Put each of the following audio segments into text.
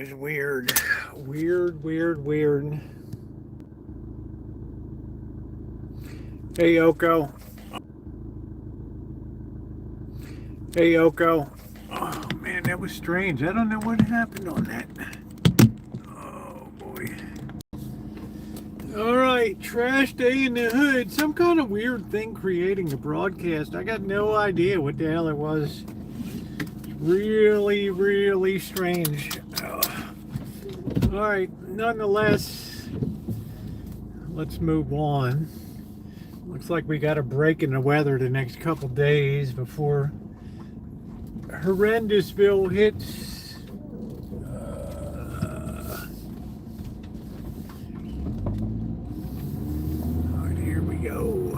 was weird. Weird. Hey, Yoko. Oh, man, that was strange. I don't know what happened on that. Oh, boy. All right, trash day in the hood. Some kind of weird thing creating the broadcast. I got no idea what the hell it was. Really strange. All right, nonetheless, let's move on. Looks like we got a break in the weather the next couple days before Horrendousville hits. All right, here we go.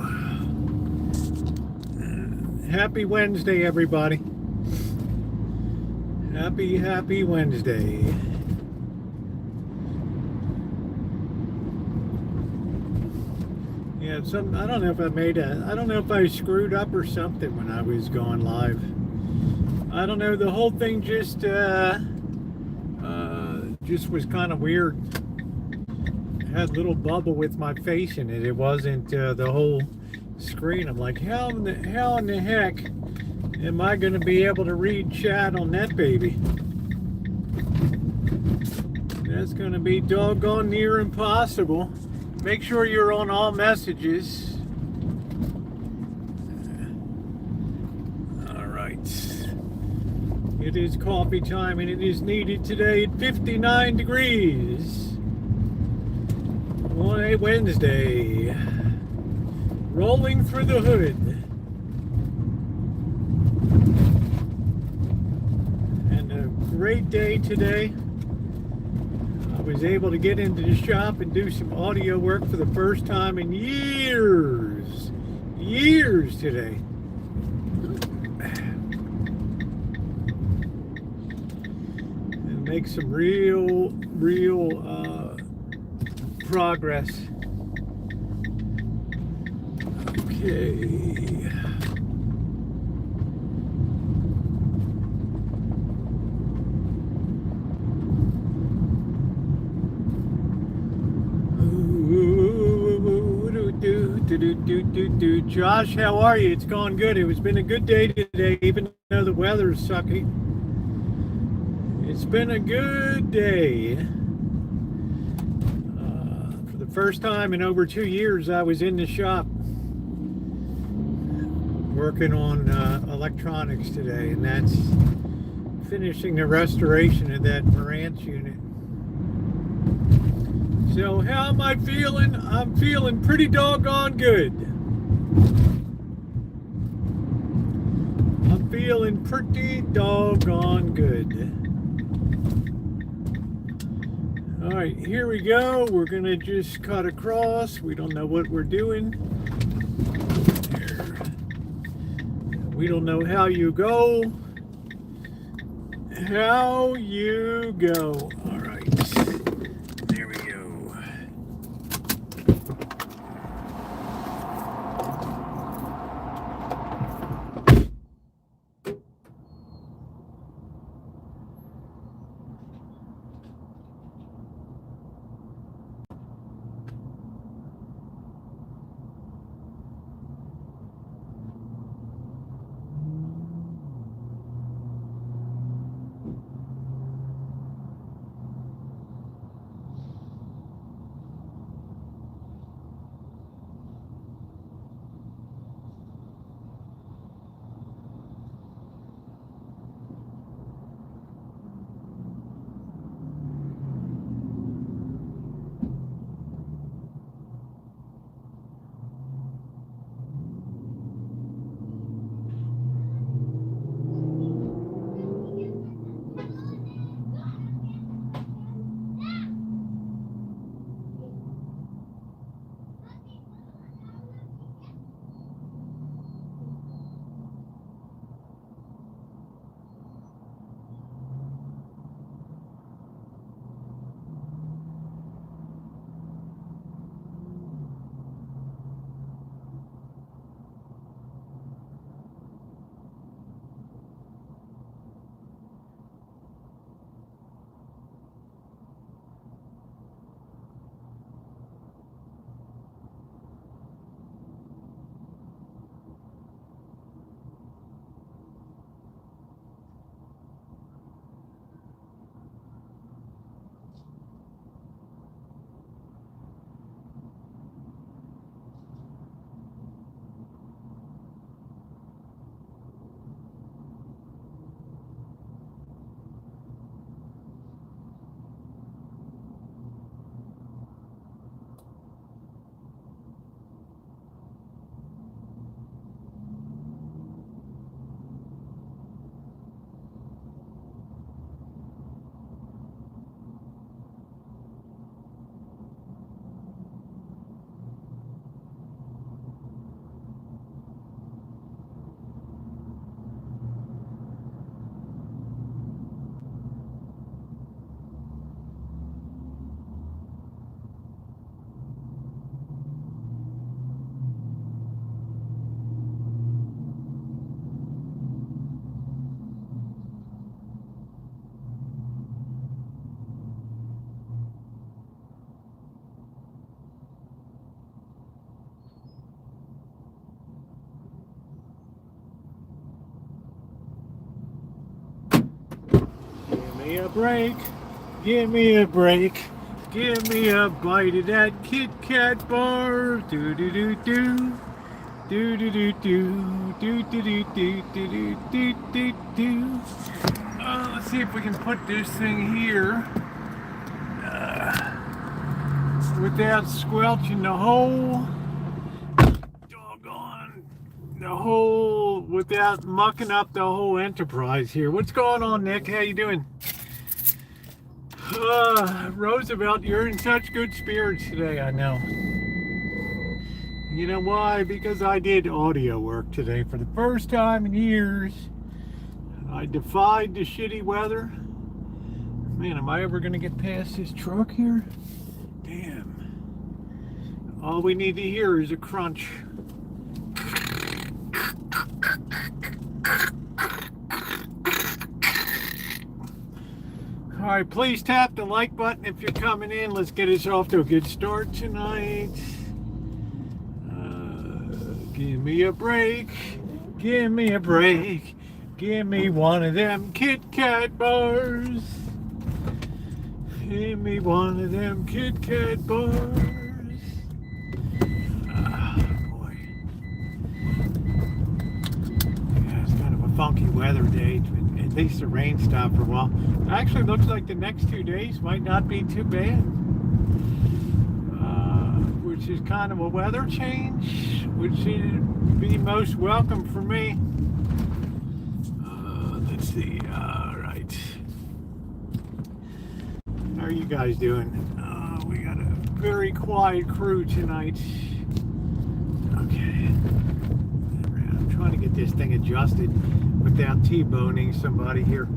Happy Wednesday, everybody. Happy Wednesday. Yeah, I don't know if I don't know if I screwed up or something when I was going live. I don't know, the whole thing just was kind of weird. It had a little bubble with my face in it. It wasn't the whole screen. I'm like, how in the heck am I going to be able to read chat on that baby? That's going to be doggone near impossible. Make sure you're on all messages. All right. It is coffee time and it is needed today at 59 degrees on a Wednesday. Rolling through the hood. And a great day today. I was able to get into the shop and do some audio work for the first time in years today. And make some real progress. Okay. Josh, how are you? It's going good. It's been a good day today, even though the weather is sucky. It's been a good day. For the first time in over 2 years, I was in the shop working on electronics today, and that's finishing the restoration of that Rancho unit. So how am I feeling? I'm feeling pretty doggone good. I'm feeling pretty doggone good. All right, here we go. We're gonna just cut across. We don't know what we're doing. There. We don't know how you go. How you go. All right. There we go. break. Give me a break. Give me a bite of that Kit Kat bar. Do do do do. Do do do do. Do do do do do do do do. Let's see if we can put this thing here without squelching the whole doggone without mucking up the whole enterprise here. What's going on, Nick? How you doing? Roosevelt, you're in such good spirits today, I know. You know why? Because I did audio work today for the first time in years. I defied the shitty weather. Man, am I ever going to get past this truck here? Damn. All we need to hear is a crunch. Alright, please tap the like button if you're coming in. Let's get us off to a good start tonight. Give me a break. Give me a break. Give me one of them Kit Kat bars. Give me one of them Kit Kat bars. Boy. Yeah, it's kind of a funky weather day. At least the rain stopped for a while. It actually looks like the next 2 days might not be too bad. Which is kind of a weather change, which should be most welcome for me. Let's see. All right. How are you guys doing? We got a very quiet crew tonight. Okay. I'm trying to get this thing adjusted without T-boning somebody here.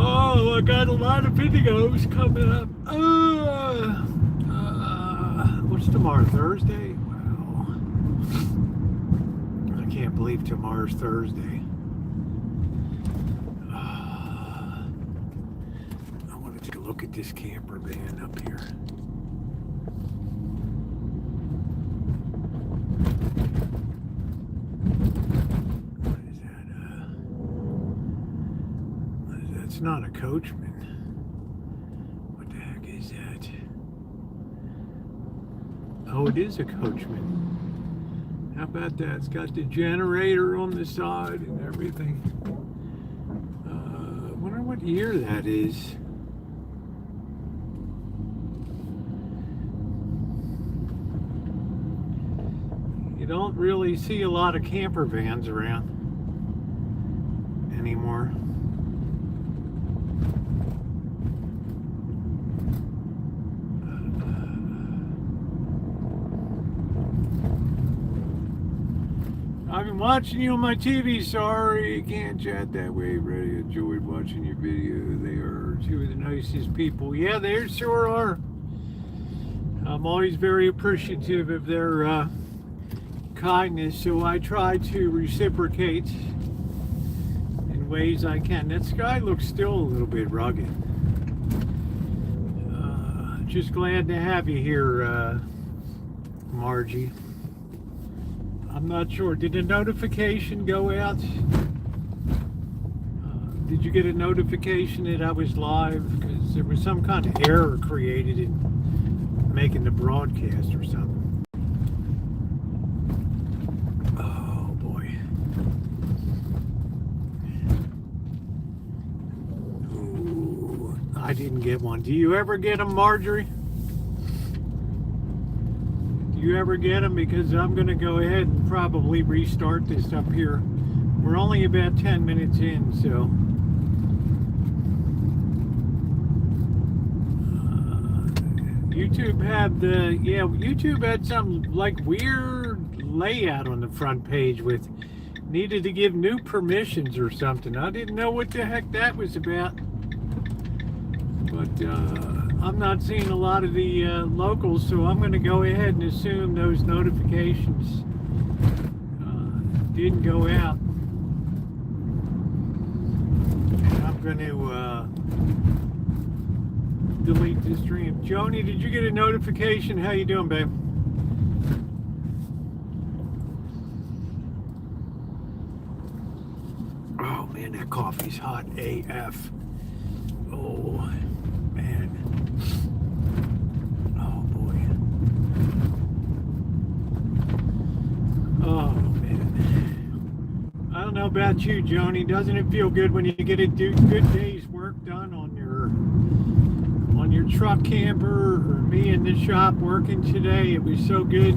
Oh, I got a lot of videos coming up. What's tomorrow? Thursday? Wow. I can't believe tomorrow's Thursday. I want to take a look at this camper van up here. What is that? That's not a Coachman. What the heck is that? Oh, it is a Coachman. How about that? It's got the generator on the side and everything. I wonder what year that is. You don't really see a lot of camper vans around anymore. I've been watching you on my TV. Sorry, can't chat that way. Really enjoyed watching your video. They are two of the nicest people. Yeah, they sure are. I'm always very appreciative of their kindness, so I try to reciprocate in ways I can. That sky looks still a little bit rugged. Just glad to have you here, Margie. I'm not sure. Did a notification go out? Did you get a notification that I was live? Because there was some kind of error created in making the broadcast or something. Oh boy. Ooh, I didn't get one. Do you ever get them, Marjorie? You ever get them? Because I'm going to go ahead and probably restart this up here. We're only about 10 minutes in, so YouTube had YouTube had some like weird layout on the front page with needed to give new permissions or something. I didn't know what the heck that was about, but I'm not seeing a lot of the locals, so I'm going to go ahead and assume those notifications didn't go out. And I'm going to delete the stream. Joni, did you get a notification? How you doing, babe? Oh man, that coffee's hot AF. Oh, man. Oh, boy. Oh, man. I don't know about you, Joni. Doesn't it feel good when you get a good day's work done on your truck camper, or me in the shop working today? It was so good.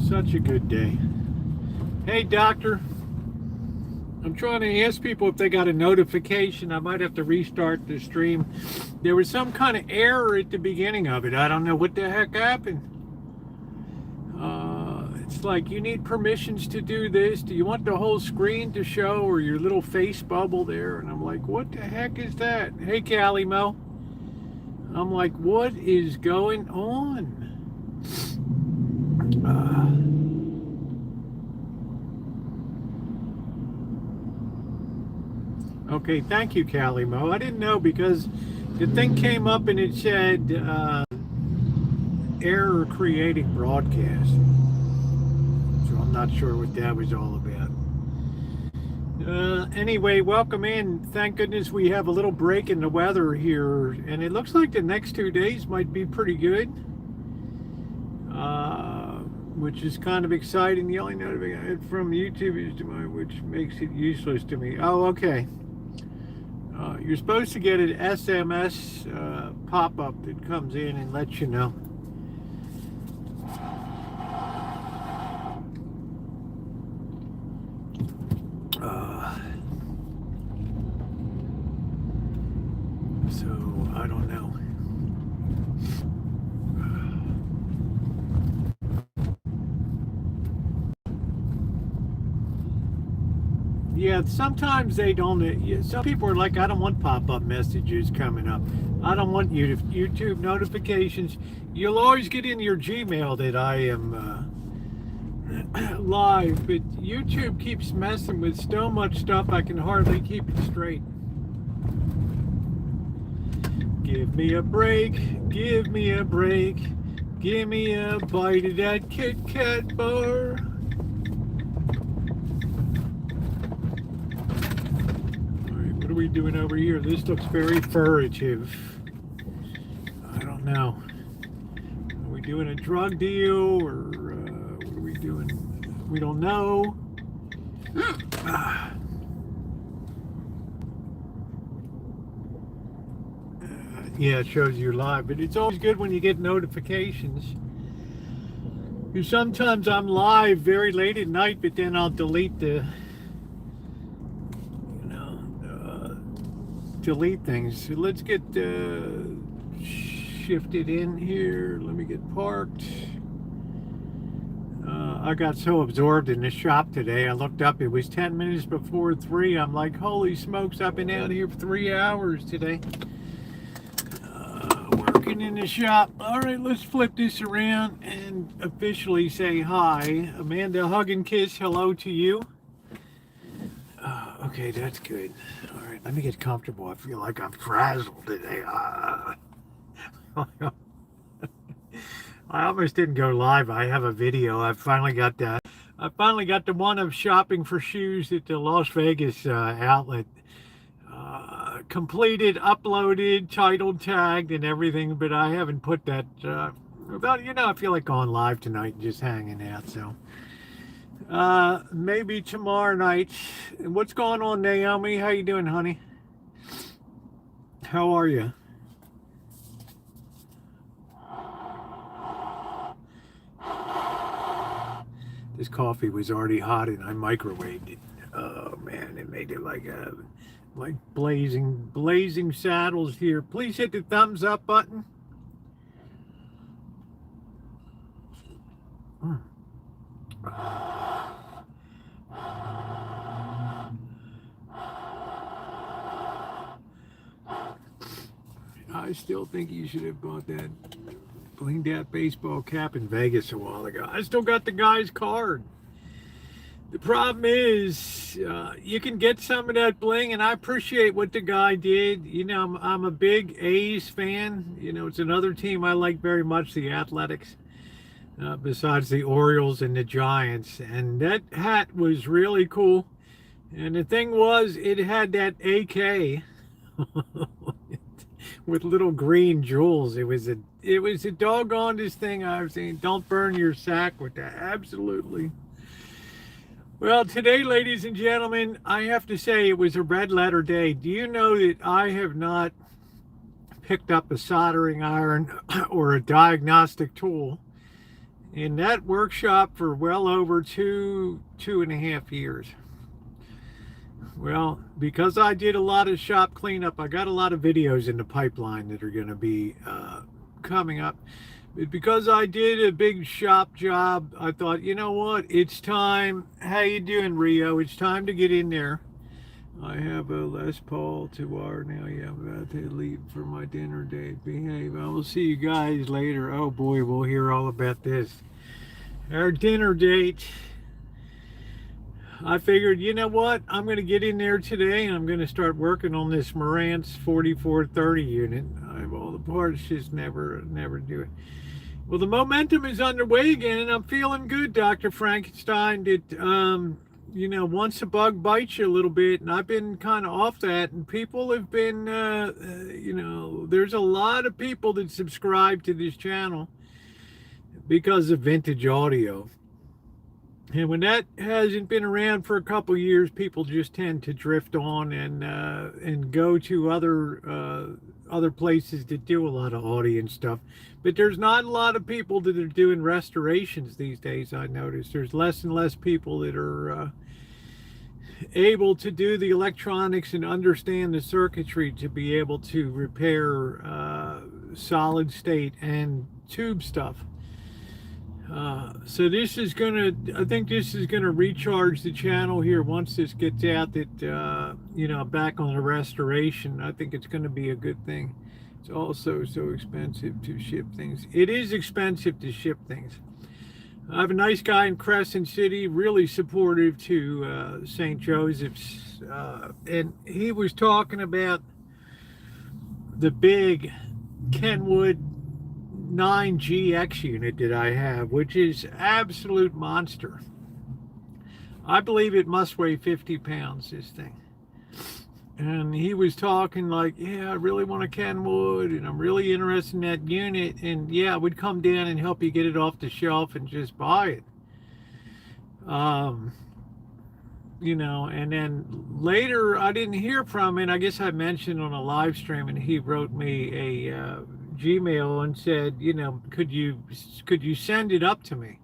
Such a good day. Hey, doctor. I'm trying to ask people if they got a notification. I might have to restart the stream. There was some kind of error at the beginning of it. I don't know what the heck happened. It's like, you need permissions to do this. Do you want the whole screen to show, or your little face bubble there? And I'm like, what the heck is that? Hey, Callie Mo. I'm like, what is going on? Okay, thank you, Callie Mo. I didn't know, because the thing came up and it said error creating broadcast. So I'm not sure what that was all about. Anyway, welcome in. Thank goodness we have a little break in the weather here, and it looks like the next 2 days might be pretty good, which is kind of exciting. The only notification I had from YouTube is to my, which makes it useless to me. Oh, okay. You're supposed to get an SMS pop-up that comes in and lets you know. So, I don't know. Yeah, sometimes they don't. Some people are like, I don't want pop-up messages coming up. I don't want YouTube notifications. You'll always get in your Gmail that I am live, but YouTube keeps messing with so much stuff I can hardly keep it straight. Give me a break, give me a break, give me a bite of that Kit Kat bar. What are we doing over here? This looks very furtive. I don't know. Are we doing a drug deal, or what are we doing? We don't know. Yeah, it shows you're live, but it's always good when you get notifications. Because sometimes I'm live very late at night, but then I'll delete the delete things. So let's get shifted in here. Let me get parked. I got so absorbed in the shop today. I looked up, it was 10 minutes before 3. I'm like, holy smokes, I've been out here for 3 hours today. Working in the shop. All right, let's flip this around and officially say hi. Amanda, hug and kiss, hello to you. Okay, that's good. All right, let me get comfortable. I feel like I'm frazzled today. I almost didn't go live. I have a video. I finally got that. I finally got the one of shopping for shoes at the Las Vegas outlet. Completed, uploaded, titled, tagged, and everything, but I haven't put that. I feel like going live tonight and just hanging out. So maybe tomorrow night. What's going on, Naomi? How you doing, honey? How are you? This coffee was already hot and I microwaved it. Oh man, it made it like blazing saddles here. Please hit the thumbs up button. I still think you should have bought that blinged out baseball cap in Vegas a while ago. I still got the guy's card. The problem is, you can get some of that bling, and I appreciate what the guy did. You know, I'm a big A's fan. You know, it's another team I like very much, the Athletics. besides the Orioles and the Giants. And that hat was really cool. And the thing was, it had that AK with little green jewels. It was the doggonest thing I've seen. Don't burn your sack with that. Absolutely. Well, today, ladies and gentlemen, I have to say it was a red letter day. Do you know that I have not picked up a soldering iron or a diagnostic tool in that workshop for well over 2.5 years? Well, because I did a lot of shop cleanup, I got a lot of videos in the pipeline that are going to be coming up. But because I did a big shop job, I thought, you know what? It's time. How you doing, Rio? It's time to get in there. I have a Les Paul to wire now. Yeah, I'm about to leave for my dinner date. Behave. I will see you guys later. Oh boy, we'll hear all about this. Our dinner date. I figured, you know what? I'm going to get in there today and I'm going to start working on this Marantz 4430 unit. I have all the parts, just never do it. Well, the momentum is underway again, and I'm feeling good, Dr. Frankenstein. That, once a bug bites you a little bit, and I've been kind of off that, and people have been, there's a lot of people that subscribe to this channel because of vintage audio. And when that hasn't been around for a couple years, people just tend to drift on and go to other places that do a lot of audio and stuff. But there's not a lot of people that are doing restorations these days. I noticed there's less and less people that are able to do the electronics and understand the circuitry to be able to repair solid state and tube stuff. So this is I think this is gonna recharge the channel here once this gets out that, back on the restoration. I think it's gonna be a good thing. It's also so expensive to ship things. It is expensive to ship things. I have a nice guy in Crescent City, really supportive to St. Joseph's, and he was talking about the big Kenwood 9GX unit that I have, which is absolute monster. I believe it must weigh 50 pounds, this thing. And he was talking like, yeah, I really want a Kenwood, and I'm really interested in that unit, and yeah, I would come down and help you get it off the shelf and just buy it. And then later I didn't hear from him. I guess I mentioned on a live stream, and he wrote me a Gmail and said, could you send it up to me?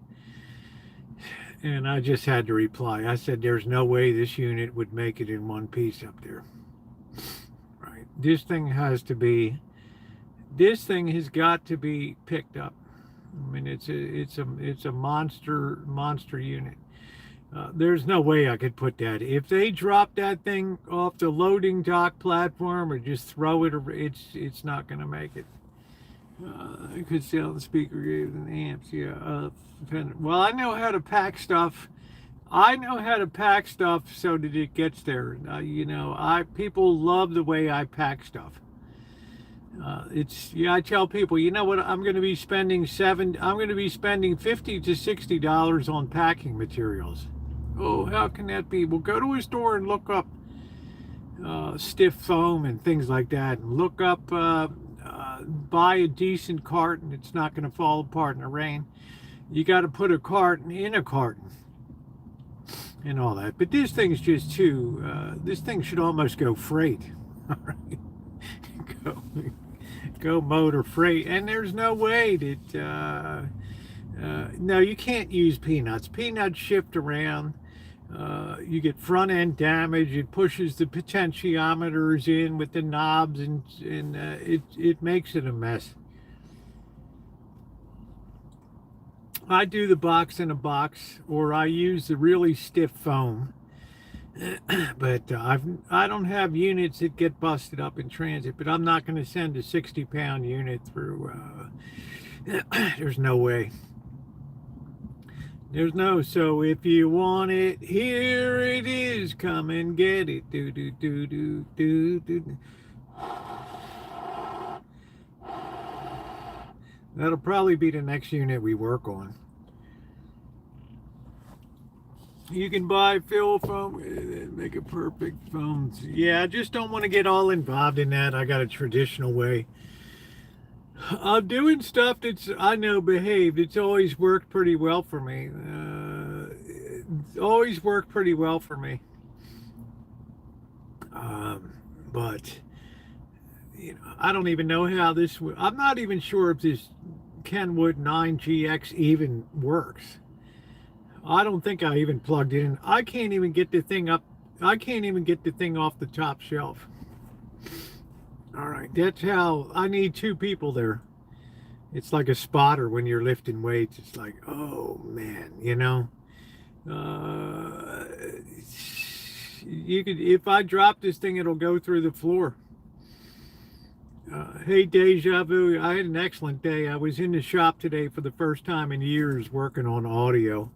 And I just had to reply. I said, there's no way this unit would make it in one piece up there. Right. This thing has got to be picked up. I mean, it's a monster unit. There's no way I could put that. If they drop that thing off the loading dock platform or just throw it, it's not going to make it. I could sell the speaker gave an amps. Yeah. Well, I know how to pack stuff. I know how to pack stuff so that it gets there. People love the way I pack stuff. I tell people, you know what? I'm going to be spending $50 to $60 on packing materials. Oh, how can that be? Well, go to a store and look up stiff foam and things like that, and look up. Buy a decent carton. It's not going to fall apart in the rain. You got to put a carton in a carton and all that. But this thing's just too. This thing should almost go freight. All right, go motor freight. And there's no way that. No, you can't use peanuts. Peanuts shift around. You get front end damage. It pushes the potentiometers in with the knobs, and it makes it a mess. I do the box in a box, or I use the really stiff foam. But I don't have units that get busted up in transit. But I'm not going to send a 60-pound unit through. There's no way. So if you want it, here it is. Come and get it. Do do do do do do. That'll probably be the next unit we work on. You can buy fill foam, make a perfect foam. Yeah, I just don't want to get all involved in that. I got a traditional way. I'm doing stuff that's I know behaved. It's always worked pretty well for me. It's always worked pretty well for me. But you know, I don't even know how this. I'm not even sure if this Kenwood 9GX even works. I don't think I even plugged it in. I can't even get the thing up. I can't even get the thing off the top shelf. All right, that's how I need two people there. It's like a spotter when you're lifting weights. It's like, oh man, you know. You could, if I drop this thing, it'll go through the floor. Hey, Deja Vu, I had an excellent day. I was in the shop today for the first time in years working on audio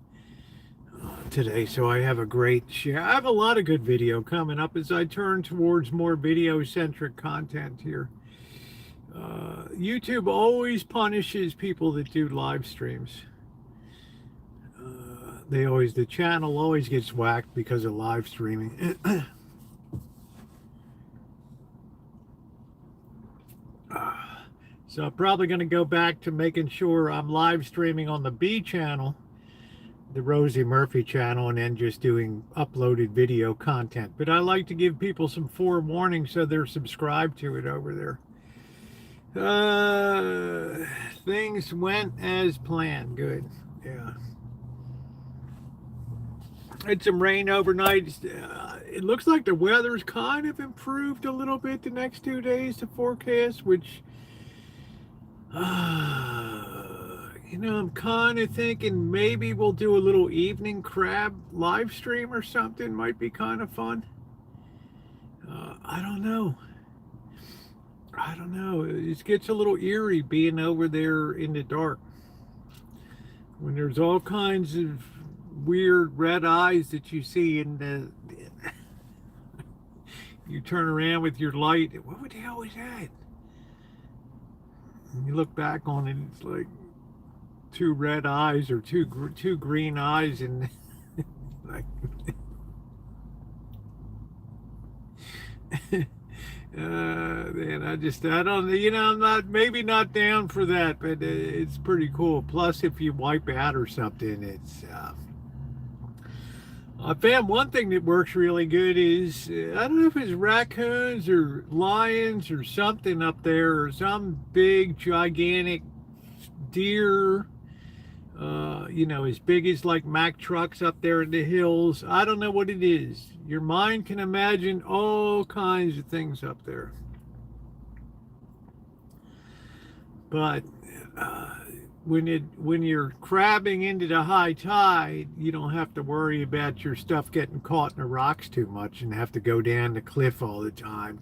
today, so I have a great share. I have a lot of good video coming up as I turn towards more video-centric content here. YouTube always punishes people that do live streams. The channel always gets whacked because of live streaming. So I'm probably going to go back to making sure I'm live streaming on the B channel, the Rosie Murphy channel, and then just doing uploaded video content. But I like to give people some forewarning so they're subscribed to it over there. Things went as planned. Good. Yeah. Had some rain overnight. It looks like the weather's kind of improved a little bit the next 2 days, the forecast, which, you know, I'm kind of thinking maybe we'll do a little evening crab live stream or something. Might be kind of fun. I don't know. It gets a little eerie being over there in the dark when there's all kinds of weird red eyes that you see in the you turn around with your light. What the hell was that? And you look back on it, it's like two red eyes or two green eyes, and like man, I don't, you know, I'm not, maybe not down for that, but it's pretty cool. Plus, if you wipe out or something, it's I found one thing that works really good is, I don't know if it's raccoons or lions or something up there, or some big, gigantic deer, you know, as big as like Mack trucks up there in the hills. I don't know what it is. Your mind can imagine all kinds of things up there. But when you're crabbing into the high tide, you don't have to worry about your stuff getting caught in the rocks too much and have to go down the cliff all the time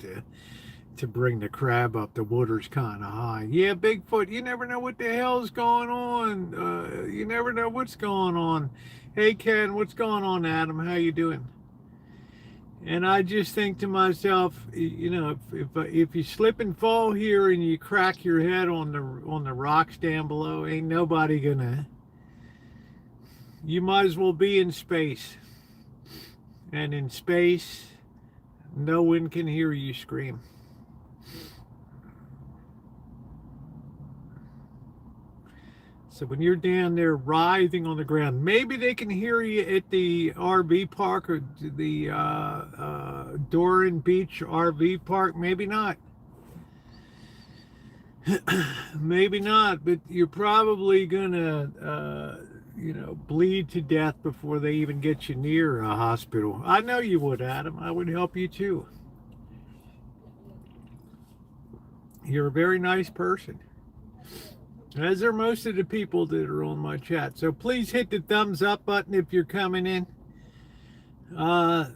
to bring the crab up. The water's kind of high. Yeah, Bigfoot, you never know what the hell's going on. You never know what's going on. Hey, Ken, what's going on, Adam? How you doing? And I just think to myself, you know, if you slip and fall here and you crack your head on the rocks down below, ain't nobody gonna. You might as well be in space. And in space, no one can hear you scream. So when you're down there writhing on the ground, maybe they can hear you at the RV park or the Doran Beach RV park. Maybe not. Maybe not, but you're probably gonna, you know, bleed to death before they even get you near a hospital. I know you would, Adam. I would help you too. You're a very nice person, as are most of the people that are on my chat. So please hit the thumbs up button if you're coming in.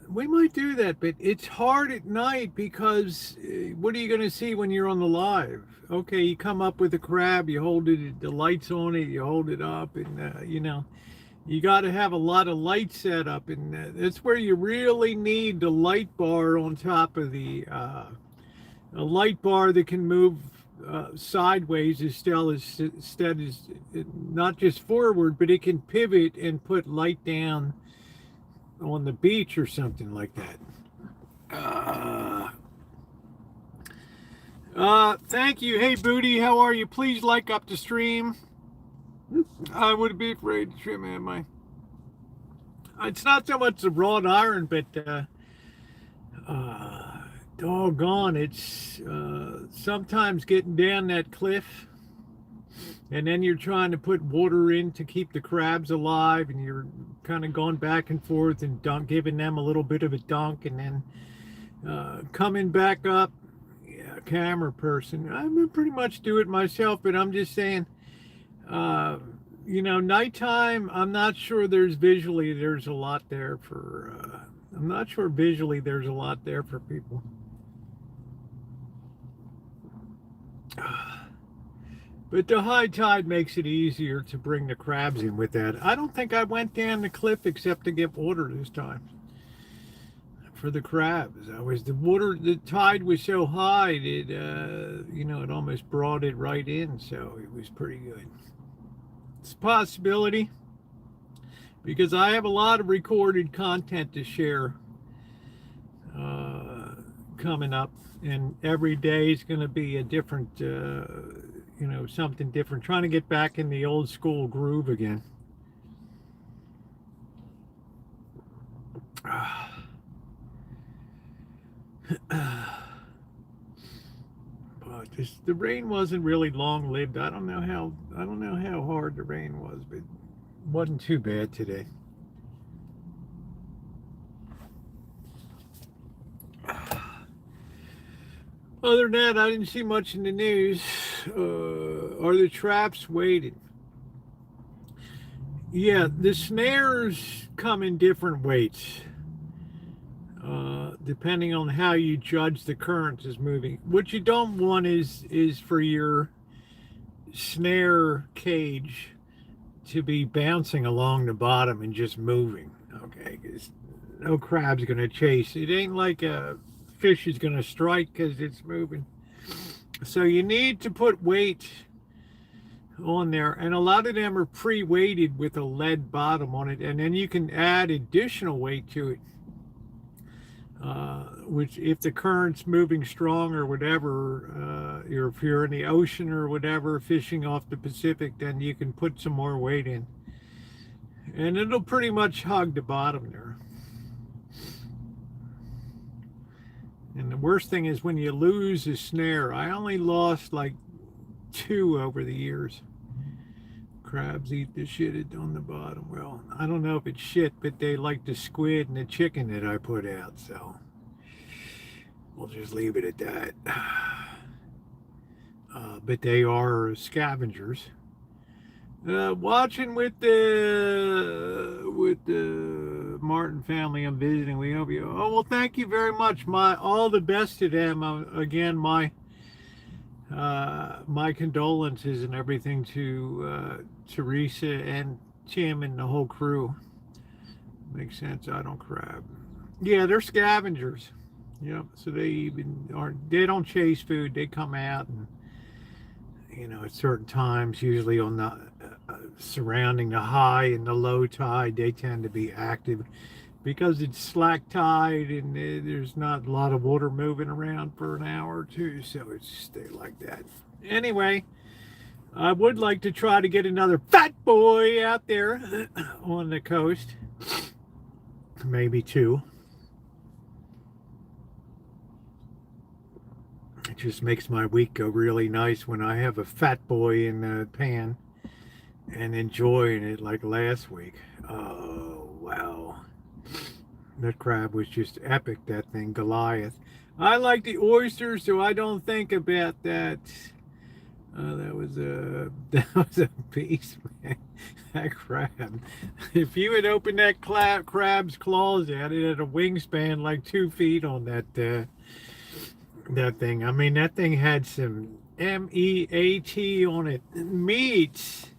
We might do that, but it's hard at night because what are you going to see when you're on the live? Okay, you come up with a crab, you hold it, the lights on it, you hold it up, and you know, you got to have a lot of light set up, and that's where you really need the light bar on top of the a light bar that can move sideways instead is not just forward, but it can pivot and put light down on the beach or something like that. Thank you. Hey, Booty, how are you? Please like up the stream. I would be afraid to trim at my. It's not so much the wrought iron, but doggone, it's sometimes getting down that cliff, and then you're trying to put water in to keep the crabs alive, and you're kind of going back and forth and giving them a little bit of a dunk, and then coming back up. Yeah, camera person. I pretty much do it myself, but I'm just saying, nighttime, I'm not sure there's a lot there for, I'm not sure visually there's a lot there for people. But the high tide makes it easier to bring the crabs in with that. I don't think I went down the cliff except to get water this time for the crabs. The tide was so high that, it almost brought it right in. So it was pretty good. It's a possibility because I have a lot of recorded content to share coming up, and every day is going to be a different, something different, trying to get back in the old school groove again. But the rain wasn't really long lived. I don't know how hard the rain was, but it wasn't too bad today. Other than that, I didn't see much in the news. Are the traps weighted? Yeah, the snares come in different weights, depending on how you judge the current is moving. What you don't want is for your snare cage to be bouncing along the bottom and just moving. Okay, because no crab's going to chase. It ain't like a fish is going to strike because it's moving. So you need to put weight on there, and a lot of them are pre-weighted with a lead bottom on it, and then you can add additional weight to it, which if the current's moving strong or whatever, or if you're in the ocean or whatever fishing off the Pacific, then you can put some more weight in, and it'll pretty much hug the bottom there. And the worst thing is when you lose a snare. I only lost like 2 over the years. Crabs eat the shit on the bottom. Well, I don't know if it's shit, but they like the squid and the chicken that I put out, so we'll just leave it at that. But they are scavengers. Watching with the Martin family I'm visiting. We hope you. Oh well, thank you very much. All the best to them. Again, my condolences and everything to Teresa and Tim and the whole crew. Makes sense. I don't crab. Yeah, they're scavengers. Yep. So they don't chase food. They come out and at certain times, usually on the surrounding the high and the low tide, they tend to be active because it's slack tide and there's not a lot of water moving around for an hour or two, so it's stay like that. Anyway, I would like to try to get another fat boy out there on the coast, maybe 2. It just makes my week go really nice when I have a fat boy in the pan and enjoying it like last week. Oh, wow. That crab was just epic, that thing, Goliath. I like the oysters, so I don't think about that. That was a beast, man. That crab. If you had opened that crab's claws out, it had a wingspan like 2 feet on that thing. I mean, that thing had some meat on it. Meat.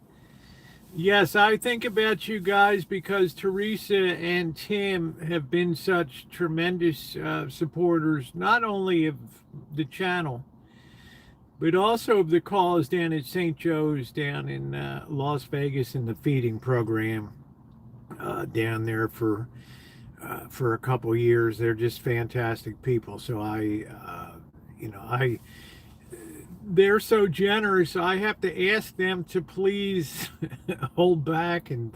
Yes, I think about you guys because Teresa and Tim have been such tremendous supporters, not only of the channel, but also of the calls down at St. Joe's down in Las Vegas in the feeding program down there for a couple years. They're just fantastic people. So they're so generous. I have to ask them to please hold back and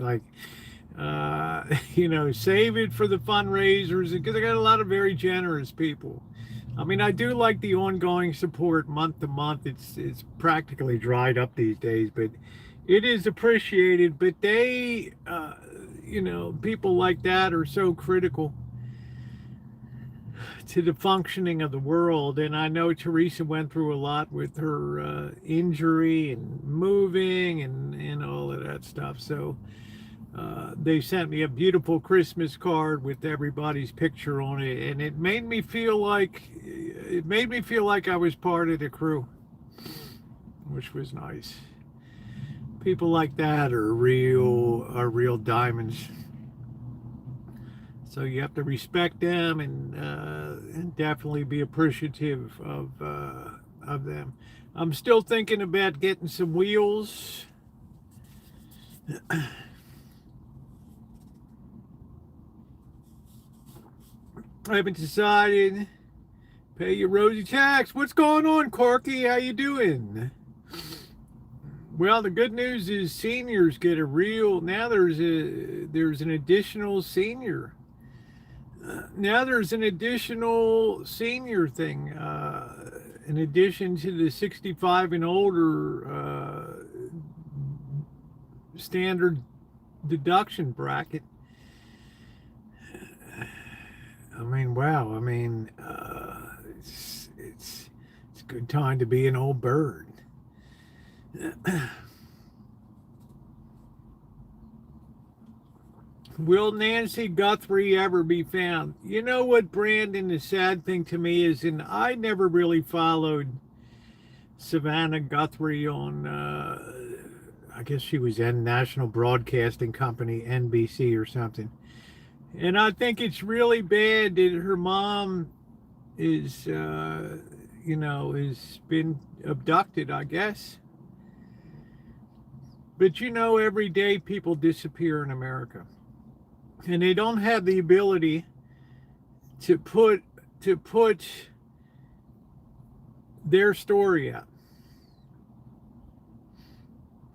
save it for the fundraisers, because I got a lot of very generous people. I mean, I do like the ongoing support month to month. It's practically dried up these days, but it is appreciated. But they, people like that are so critical to the functioning of the world. And I know Teresa went through a lot with her injury and moving and all of that stuff. So they sent me a beautiful Christmas card with everybody's picture on it, and it made me feel like I was part of the crew, which was nice. People like that are real diamonds. So you have to respect them and definitely be appreciative of them. I'm still thinking about getting some wheels. I haven't decided. Pay your Rosie tax. What's going on, Corky? How you doing? Well, the good news is seniors get now there's an additional senior. Now there's an additional senior thing. In addition to the 65 and older standard deduction bracket. I mean, wow. I mean, it's a good time to be an old bird. Will Nancy Guthrie ever be found? You know what, Brandon, the sad thing to me is, and I never really followed Savannah Guthrie on, I guess she was in National Broadcasting Company, NBC or something. And I think it's really bad that her mom is, has been abducted, I guess. But every day people disappear in America. And they don't have the ability to put their story out.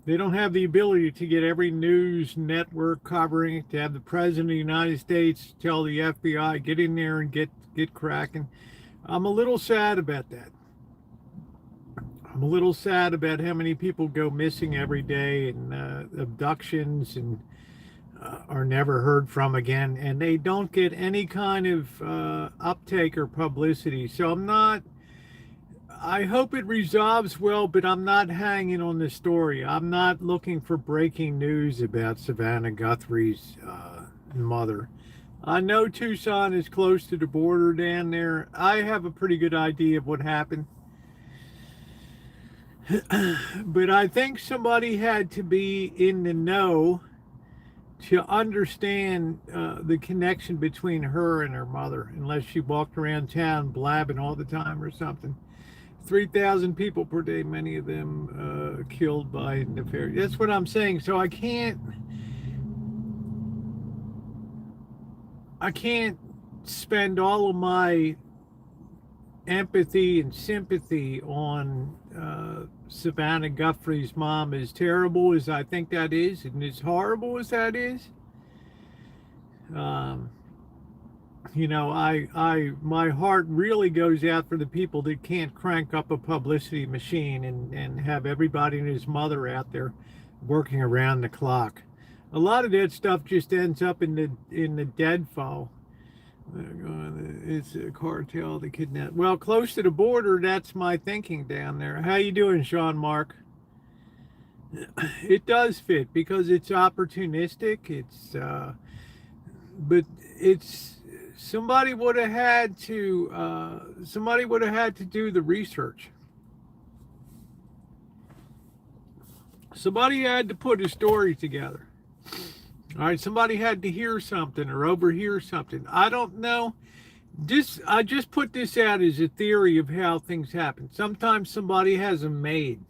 They don't have the ability to get every news network covering it, to have the President of the United States tell the FBI, get in there and get cracking. I'm a little sad about that. I'm a little sad about how many people go missing every day, and abductions and are never heard from again, and they don't get any kind of uptake or publicity. So I hope it resolves well, but I'm not hanging on the story. I'm not looking for breaking news about Savannah Guthrie's mother. I know Tucson is close to the border down there. I have a pretty good idea of what happened. But I think somebody had to be in the know to understand the connection between her and her mother, unless she walked around town blabbing all the time or something. 3,000 people per day, many of them killed by nefarious. That's what I'm saying. So I can't spend all of my empathy and sympathy on Savannah Guthrie's mom, as terrible as I think that is, and as horrible as that is. My heart really goes out for the people that can't crank up a publicity machine and have everybody and his mother out there working around the clock. A lot of that stuff just ends up in the deadfall. It's a cartel to kidnap. Well, close to the border, that's my thinking down there. How you doing, Sean Mark? It does fit because it's opportunistic. But somebody would have had to do the research. Somebody had to put a story together. All right, somebody had to hear something or overhear something. I don't know. I just put this out as a theory of how things happen. Sometimes somebody has a maid,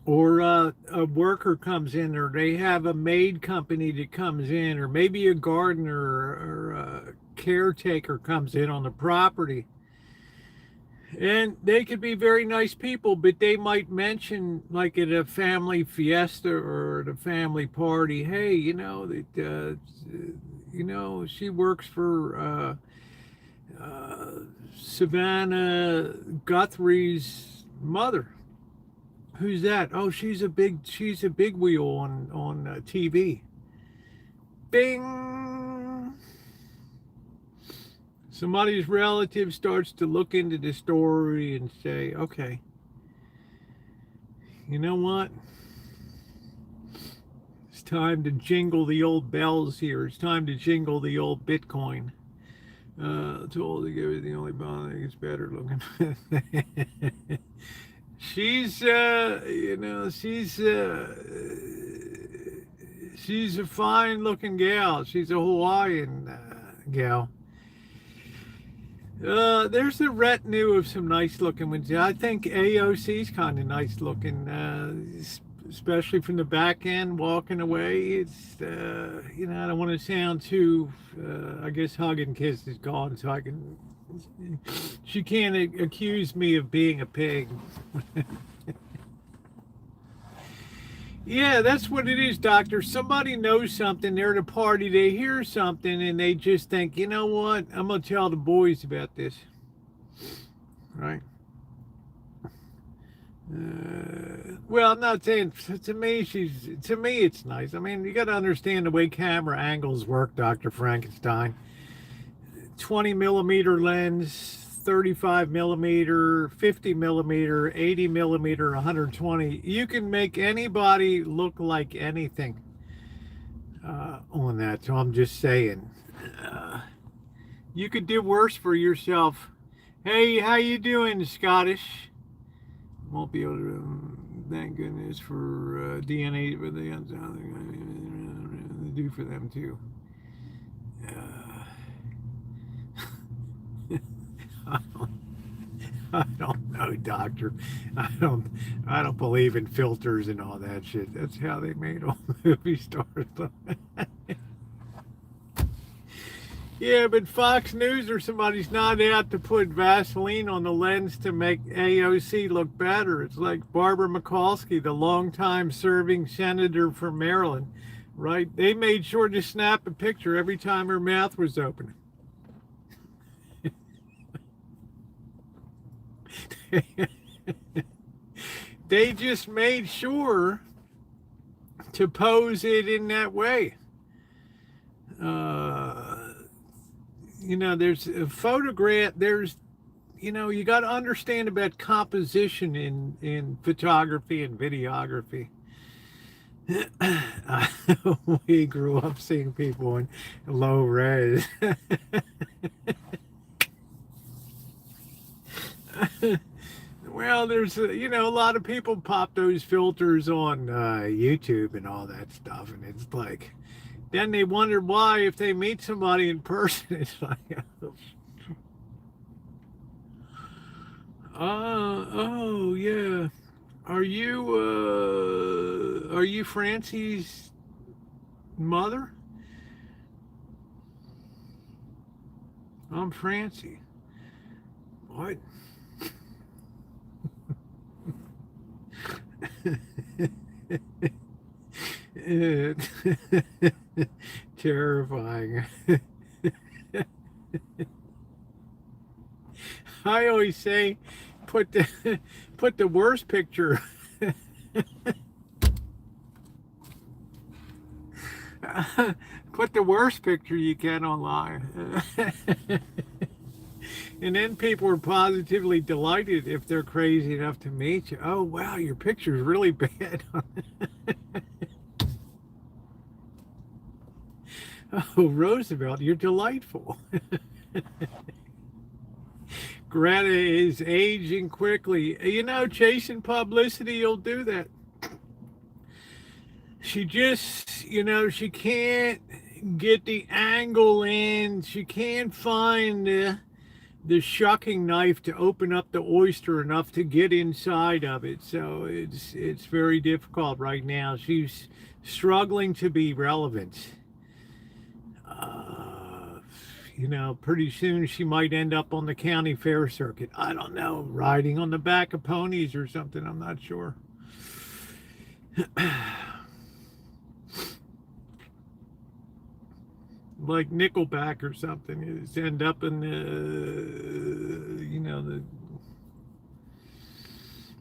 or a worker comes in, or they have a maid company that comes in, or maybe a gardener or a caretaker comes in on the property. And they could be very nice people, but they might mention, like at a family fiesta or at a family party, hey, she works for Savannah Guthrie's mother. Who's that? Oh, she's a big wheel on TV. Bing. Somebody's relative starts to look into the story and say, okay, you know what? It's time to jingle the old bells here. It's time to jingle the old Bitcoin. Told to give it the only bond that gets better looking. She's she's a fine looking gal. She's a Hawaiian gal. There's a retinue of some nice looking ones. I think AOC's kind of nice looking, especially from the back end walking away. It's, I don't want to sound too, I guess Hug and Kiss is gone, so she can't accuse me of being a pig. Yeah, that's what it is, doctor. Somebody knows something. They're at a party. They hear something, and they just think, you know what? I'm going to tell the boys about this. Right? Well, I'm not saying, to me, it's nice. I mean, you got to understand the way camera angles work, Dr. Frankenstein. 20 millimeter lens, 35 millimeter, 50 millimeter, 80 millimeter, 120. You can make anybody look like anything on that. So I'm just saying, you could do worse for yourself. Hey, how you doing, Scottish? Won't be able to. Thank goodness for DNA, but they do for them too. I don't know, doctor. I don't believe in filters and all that shit. That's how they made all movie stars. Yeah, but Fox News or somebody's not out to put Vaseline on the lens to make AOC look better. It's like Barbara Mikulski, the longtime serving senator from Maryland, right? They made sure to snap a picture every time her mouth was open. They just made sure to pose it in that way. There's a photograph. You got to understand about composition in photography and videography. We grew up seeing people in low res. Well, there's a lot of people pop those filters on YouTube and all that stuff, and it's like, then they wonder why if they meet somebody in person, it's like, oh yeah, are you Francie's mother? I'm Francie. What? Terrifying. I always say, put the worst picture. Put the worst picture you can online. And then people are positively delighted if they're crazy enough to meet you. Oh, wow, your picture's really bad. Oh, Roosevelt, you're delightful. Greta is aging quickly. Chasing publicity will do that. She just, she can't get the angle in. She can't find the shucking knife to open up the oyster enough to get inside of it. So it's very difficult right now. She's struggling to be relevant. Pretty soon she might end up on the county fair circuit. I don't know, riding on the back of ponies or something. I'm not sure. Like Nickelback or something. Is end up in the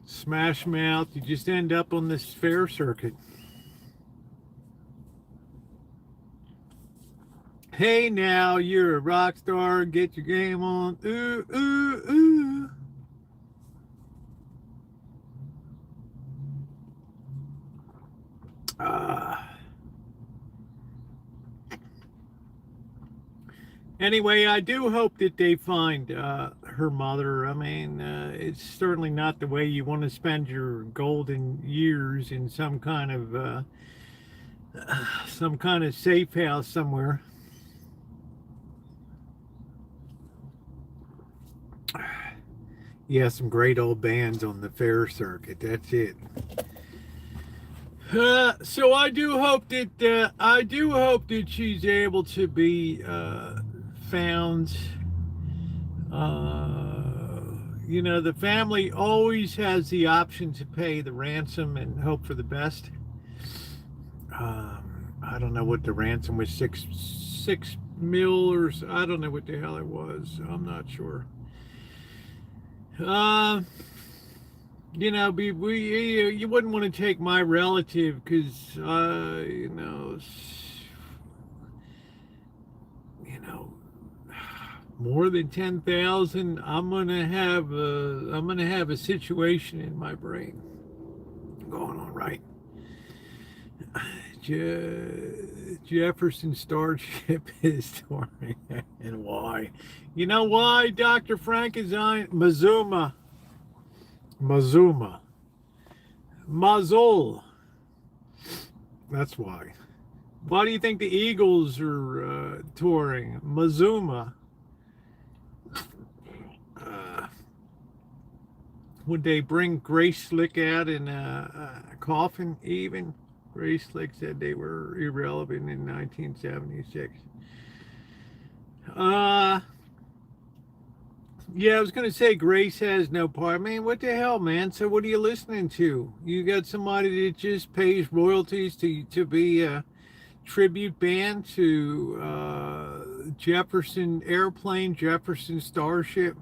Smash Mouth. You just end up on this fair circuit. Hey now, you're a rock star. Get your game on. Ooh, ooh, ooh. Anyway, I do hope that they find her mother. I mean, it's certainly not the way you want to spend your golden years in some kind of safe house somewhere. Yeah, some great old bands on the fair circuit. That's it. So I do hope that she's able to be found. The family always has the option to pay the ransom and hope for the best. I don't know what the ransom was, six mil or I don't know what the hell it was. I'm not sure. You wouldn't want to take my relative because more than 10,000. I'm gonna have a situation in my brain going on, right? Jefferson Starship is touring, and why? You know why? Dr. Frankenstein, Mazuma, Mazul. That's why. Why do you think the Eagles are touring? Mazuma. Would they bring Grace Slick out in a coffin even? Grace Slick said they were irrelevant in 1976. Yeah, I was going to say Grace has no part. Man, what the hell, man? So what are you listening to? You got somebody that just pays royalties to be a tribute band to Jefferson Airplane, Jefferson Starship?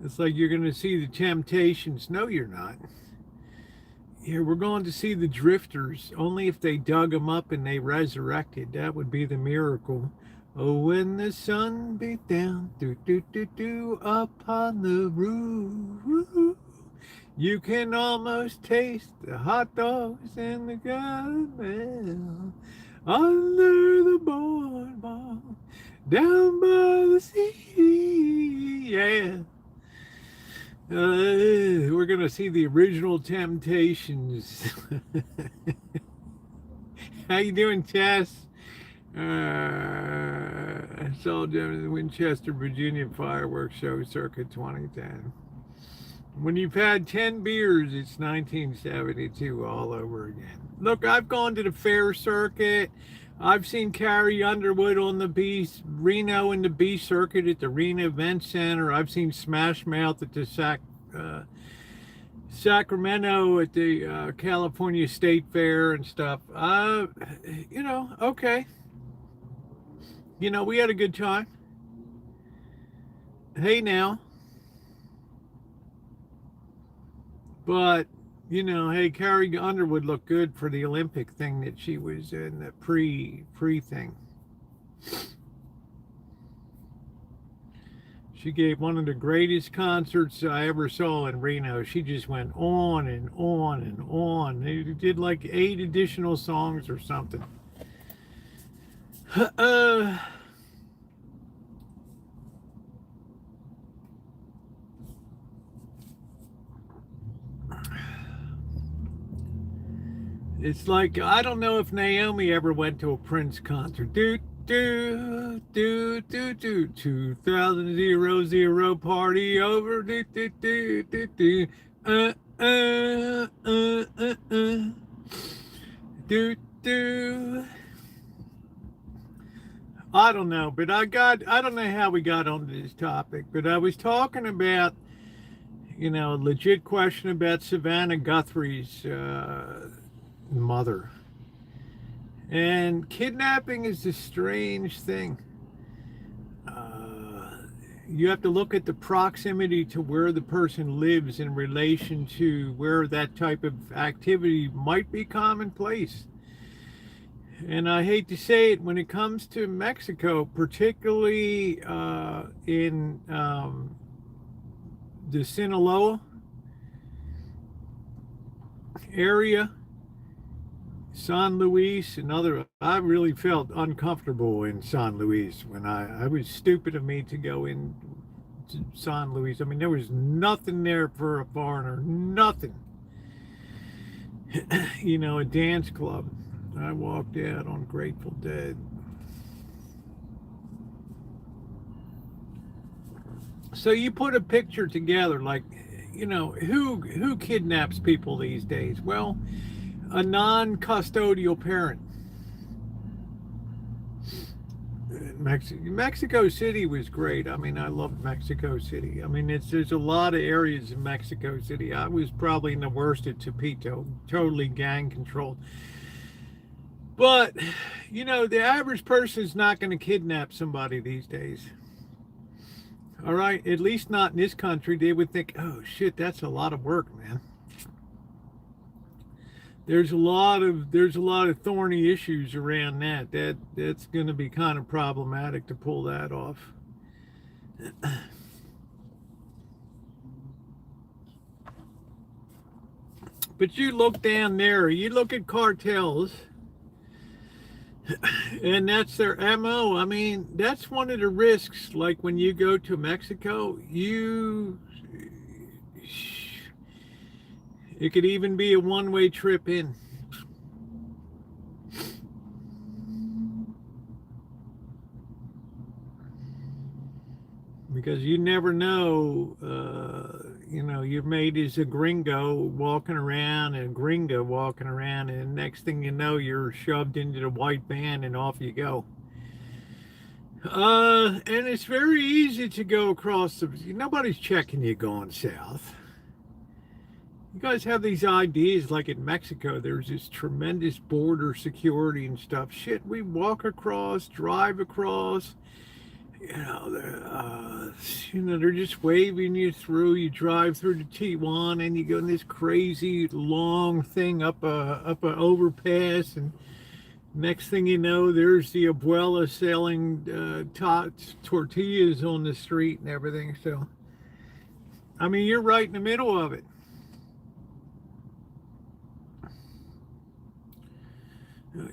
It's like you're going to see the Temptations. No, you're not. Here, we're going to see the Drifters. Only if they dug them up and they resurrected. That would be the miracle. Oh, when the sun beat down, upon the roof, you can almost taste the hot dogs and the caramel under the boardwalk, down by the sea. Yeah. We're going to see the original Temptations. How you doing, Tess? It's all done the Winchester, Virginia fireworks show circa 2010. When you've had 10 beers, it's 1972 all over again. Look, I've gone to the fair circuit. I've seen Carrie Underwood on the B, Reno in the B circuit at the Reno Event Center. I've seen Smash Mouth at the Sacramento at the California State Fair and stuff. Okay. We had a good time. Hey now. But, hey, Carrie Underwood looked good for the Olympic thing that she was in, the pre thing. She gave one of the greatest concerts I ever saw in Reno. She just went on and on and on. They did like 8 additional songs or something. It's like, I don't know if Naomi ever went to a Prince concert. Do, do, do, do, do, 2000 party over. Do, do, do, do, do. Uh, uh, uh, uh, uh. Do, do. I don't know, but I don't know how we got onto this topic, but I was talking about, a legit question about Savannah Guthrie's mother. And kidnapping is a strange thing. You have to look at the proximity to where the person lives in relation to where that type of activity might be commonplace. And I hate to say it, when it comes to Mexico, particularly in the Sinaloa area, San Luis and other, I really felt uncomfortable in San Luis when I was stupid of me to go in to San Luis. I mean, there was nothing there for a foreigner, nothing. A dance club. I walked out on Grateful Dead. So you put a picture together, like, who kidnaps people these days? Well, a non-custodial parent. Mexico City was great. I mean, I loved Mexico City. I mean, there's a lot of areas in Mexico City. I was probably in the worst at Tepito, totally gang controlled. But, the average person is not going to kidnap somebody these days. All right, at least not in this country. They would think, oh shit, that's a lot of work, man. There's a lot of thorny issues around that's going to be kind of problematic to pull that off. But you look down there, you look at cartels, and that's their MO. I mean, that's one of the risks. Like when you go to Mexico, it could even be a one-way trip in. Because you never know, your mate is a gringo walking around, and next thing you know, you're shoved into the white van and off you go. And it's very easy to go across nobody's checking you going south. You guys have these ideas like in Mexico, there's this tremendous border security and stuff. Shit, we walk across, drive across, they're just waving you through. You drive through the Tijuana and you go in this crazy long thing up a overpass, and next thing you know, there's the abuela selling tortillas on the street and everything. So, I mean, you're right in the middle of it.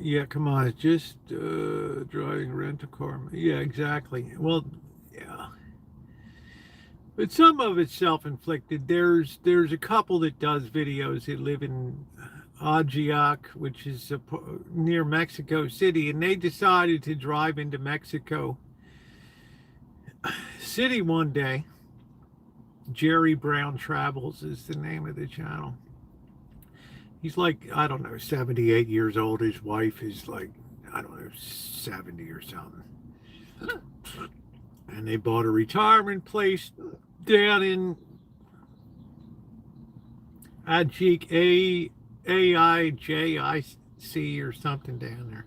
Yeah, come on, it's just driving a rental car. Yeah, exactly. Well, yeah. But some of it's self-inflicted. There's a couple that does videos that live in Ajiac, which is near Mexico City, and they decided to drive into Mexico City one day. Jerry Brown Travels is the name of the channel. He's like, I don't know, 78 years old. His wife is like, I don't know, 70 or something. And they bought a retirement place down in Ajic, AIJIC or something down there.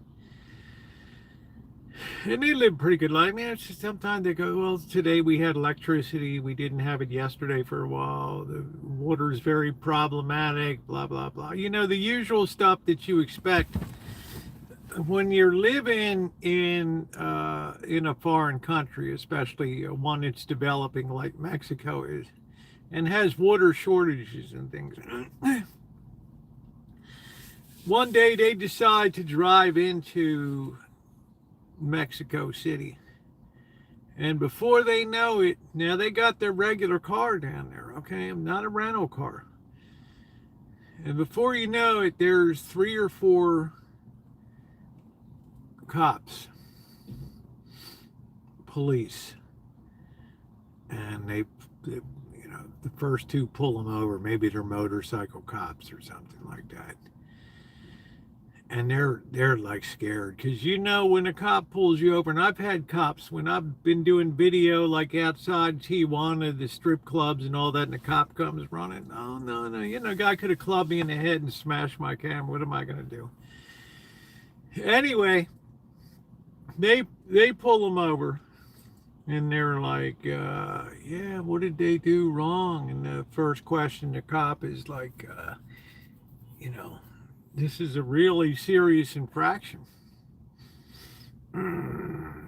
And they live a pretty good life. Man, it's just sometimes they go, well, today we had electricity. We didn't have it yesterday for a while. The water is very problematic, blah, blah, blah. The usual stuff that you expect when you're living in a foreign country, especially one that's developing like Mexico is, and has water shortages and things. One day they decide to drive into Mexico City, and before they know it, now they got their regular car down there, okay, not a rental car, And before you know it, there's 3 or 4 cops, police, and they the first 2 pull them over. Maybe they're motorcycle cops or something like that. And they're like scared because when a cop pulls you over, and I've had cops when I've been doing video like outside Tijuana, the strip clubs and all that, and the cop comes running. Oh no, a guy could have clubbed me in the head and smashed my camera. What am I gonna do? Anyway, they pull them over, and they're like, yeah, what did they do wrong? And the first question the cop is like, this is a really serious infraction.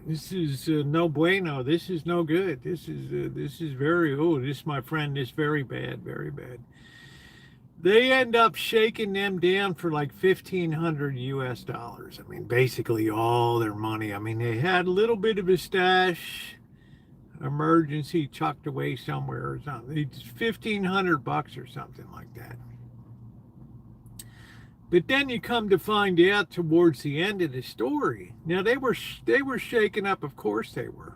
This is no bueno. This is no good. This is very, this, my friend, is very bad, very bad. They end up shaking them down for like $1,500 US. I mean, basically all their money. I mean, they had a little bit of a stash, emergency tucked away somewhere or something. It's $1,500 or something like that. But then you come to find out towards the end of the story. Now they were shaken up, of course they were,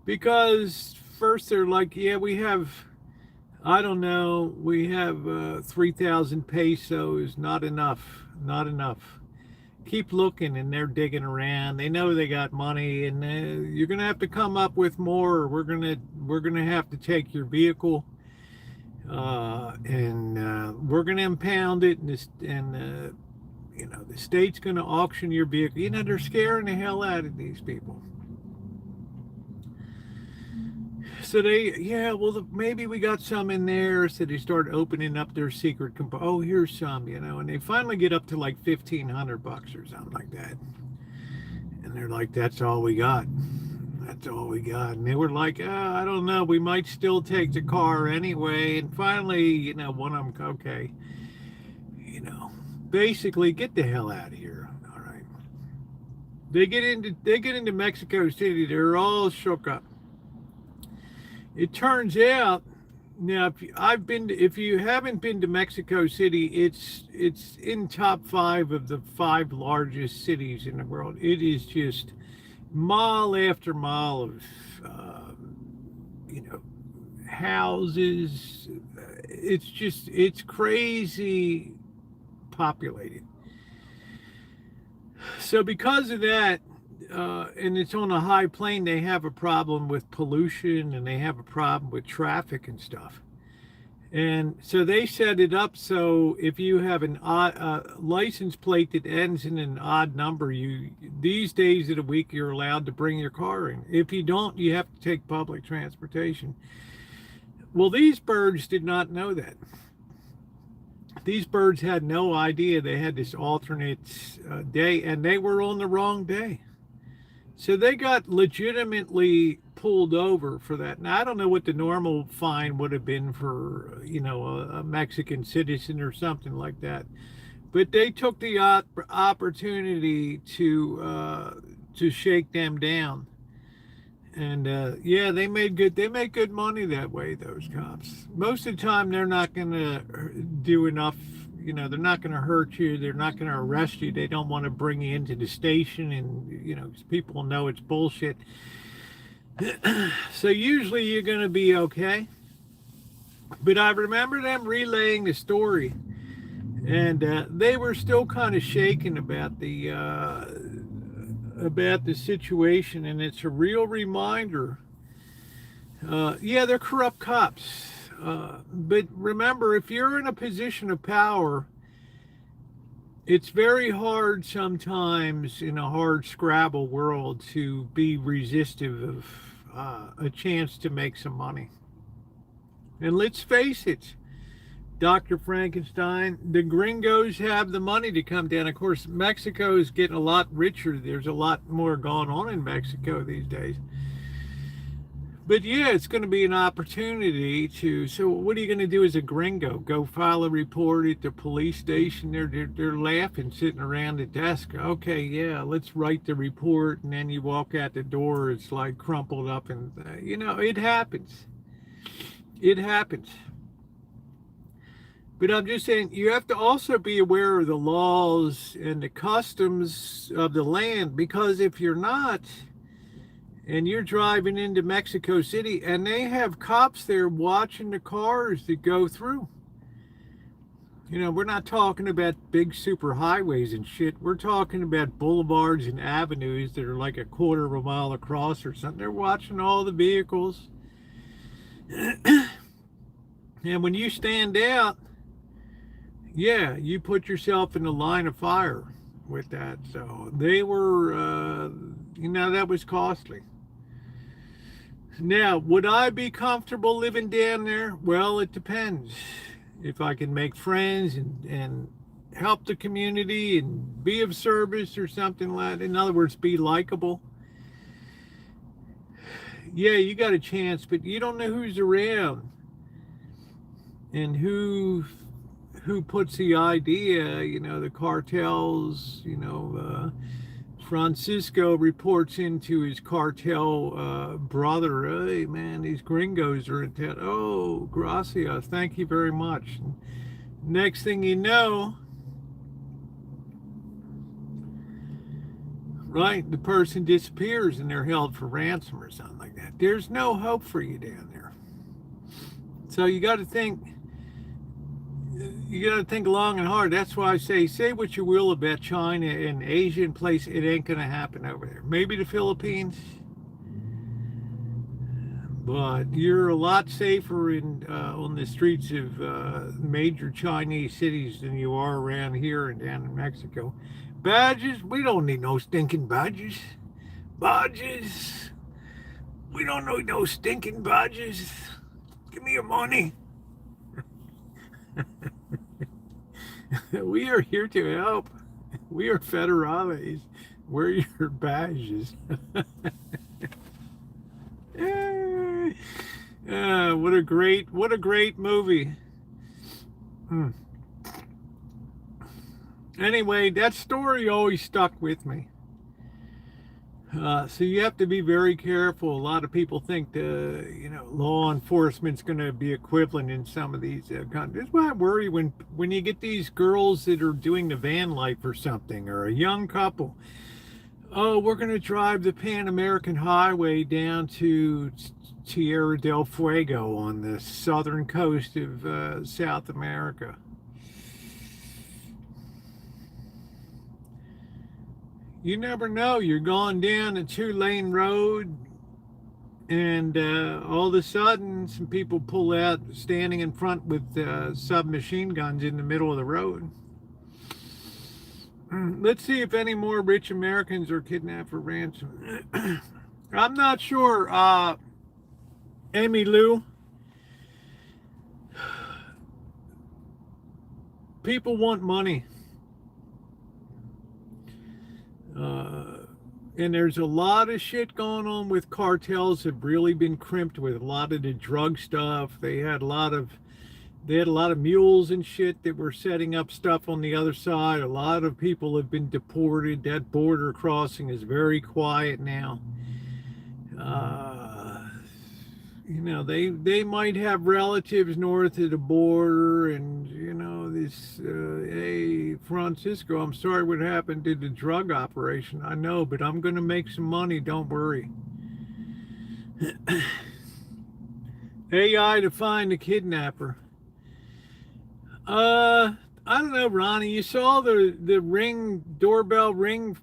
because first they're like, yeah, we have 3,000 pesos, not enough. Keep looking, and they're digging around. They know they got money, and you're gonna have to come up with more. Or we're gonna have to take your vehicle. And we're going to impound it, and the state's going to auction your vehicle. They're scaring the hell out of these people. So maybe we got some in there. So they start opening up their secret. Oh, here's some, and they finally get up to like $1,500 or something like that. And they're like, that's all we got. That's all we got. And they were like, I don't know, we might still take the car anyway. And finally, one of them, okay, basically get the hell out of here. All right. They get into Mexico City. They're all shook up. It turns out, now if you haven't been to Mexico City, it's in top 5 of the 5 largest cities in the world. It is just mile after mile of houses. It's crazy populated. So because of that, and it's on a high plane, they have a problem with pollution, and they have a problem with traffic and stuff. And so they set it up so if you have an odd license plate that ends in an odd number, these days of the week you're allowed to bring your car in. If you don't, you have to take public transportation. Well, these birds did not know that. These birds had no idea they had this alternate day, and they were on the wrong day. So they got legitimately pulled over for that. Now, I don't know what the normal fine would have been for, a Mexican citizen or something like that. But they took the opportunity to shake them down. And they made good money that way, those cops. Most of the time, they're not going to do enough. They're not going to hurt you. They're not going to arrest you. They don't want to bring you into the station, and people know it's bullshit. So usually you're going to be okay. But I remember them relaying the story, and they were still kind of shaken about the situation, and it's a real reminder. They're corrupt cops. But remember, if you're in a position of power, it's very hard sometimes in a hard Scrabble world to be resistive of a chance to make some money. And let's face it, Dr. Frankenstein, the gringos have the money to come down. Of course, Mexico is getting a lot richer. There's a lot more going on in Mexico these days. But it's going to be an opportunity so what are you going to do as a gringo? Go file a report at the police station? They're laughing, sitting around the desk. Okay, let's write the report. And then you walk out the door, it's like crumpled up, and it happens. It happens. But I'm just saying, you have to also be aware of the laws and the customs of the land, because if you're not, and you're driving into Mexico City and they have cops there watching the cars that go through. We're not talking about big super highways and shit. We're talking about boulevards and avenues that are like a quarter of a mile across or something. They're watching all the vehicles. And when you stand out, yeah, you put yourself in the line of fire with that. So they were, that was costly. Now, would I be comfortable living down there? Well, it depends. If I can make friends and help the community and be of service or something like that. In other words, be likable. Yeah, you got a chance, but you don't know who's around and who puts the idea, the cartels, Francisco reports into his cartel brother, hey man, these gringos are in town. Oh, gracias, thank you very much. Next thing you know, right, the person disappears and they're held for ransom or something like that. There's no hope for you down there. So you got to think long and hard. That's why I say what you will about China and Asia and place, it ain't gonna happen over there. Maybe the Philippines, but you're a lot safer on the streets of major Chinese cities than you are around here and down in Mexico. Badges, we don't need no stinking badges. Badges, we don't need no stinking badges. Give me your money. We are here to help. We are federales. We're your badges. What a great movie. Anyway, that story always stuck with me. So you have to be very careful. A lot of people think law enforcement's going to be equivalent in some of these countries. That's why I worry when you get these girls that are doing the van life or something, or a young couple. Oh, we're going to drive the Pan American Highway down to Tierra del Fuego on the southern coast of South America. You never know. You're going down a 2-lane road, and all of a sudden, some people pull out, standing in front with submachine guns in the middle of the road. Let's see if any more rich Americans are kidnapped for ransom. I'm not sure. Amy Lou. People want money. And there's a lot of shit going on with cartels have really been crimped with a lot of the drug stuff. They had a lot of mules and shit that were setting up stuff on the other side. A lot of people have been deported. That border crossing is very quiet now. They might have relatives north of the border, and hey, Francisco, I'm sorry what happened to the drug operation. I know, but I'm going to make some money, don't worry. AI to find the kidnapper. I don't know, Ronnie, you saw the doorbell ring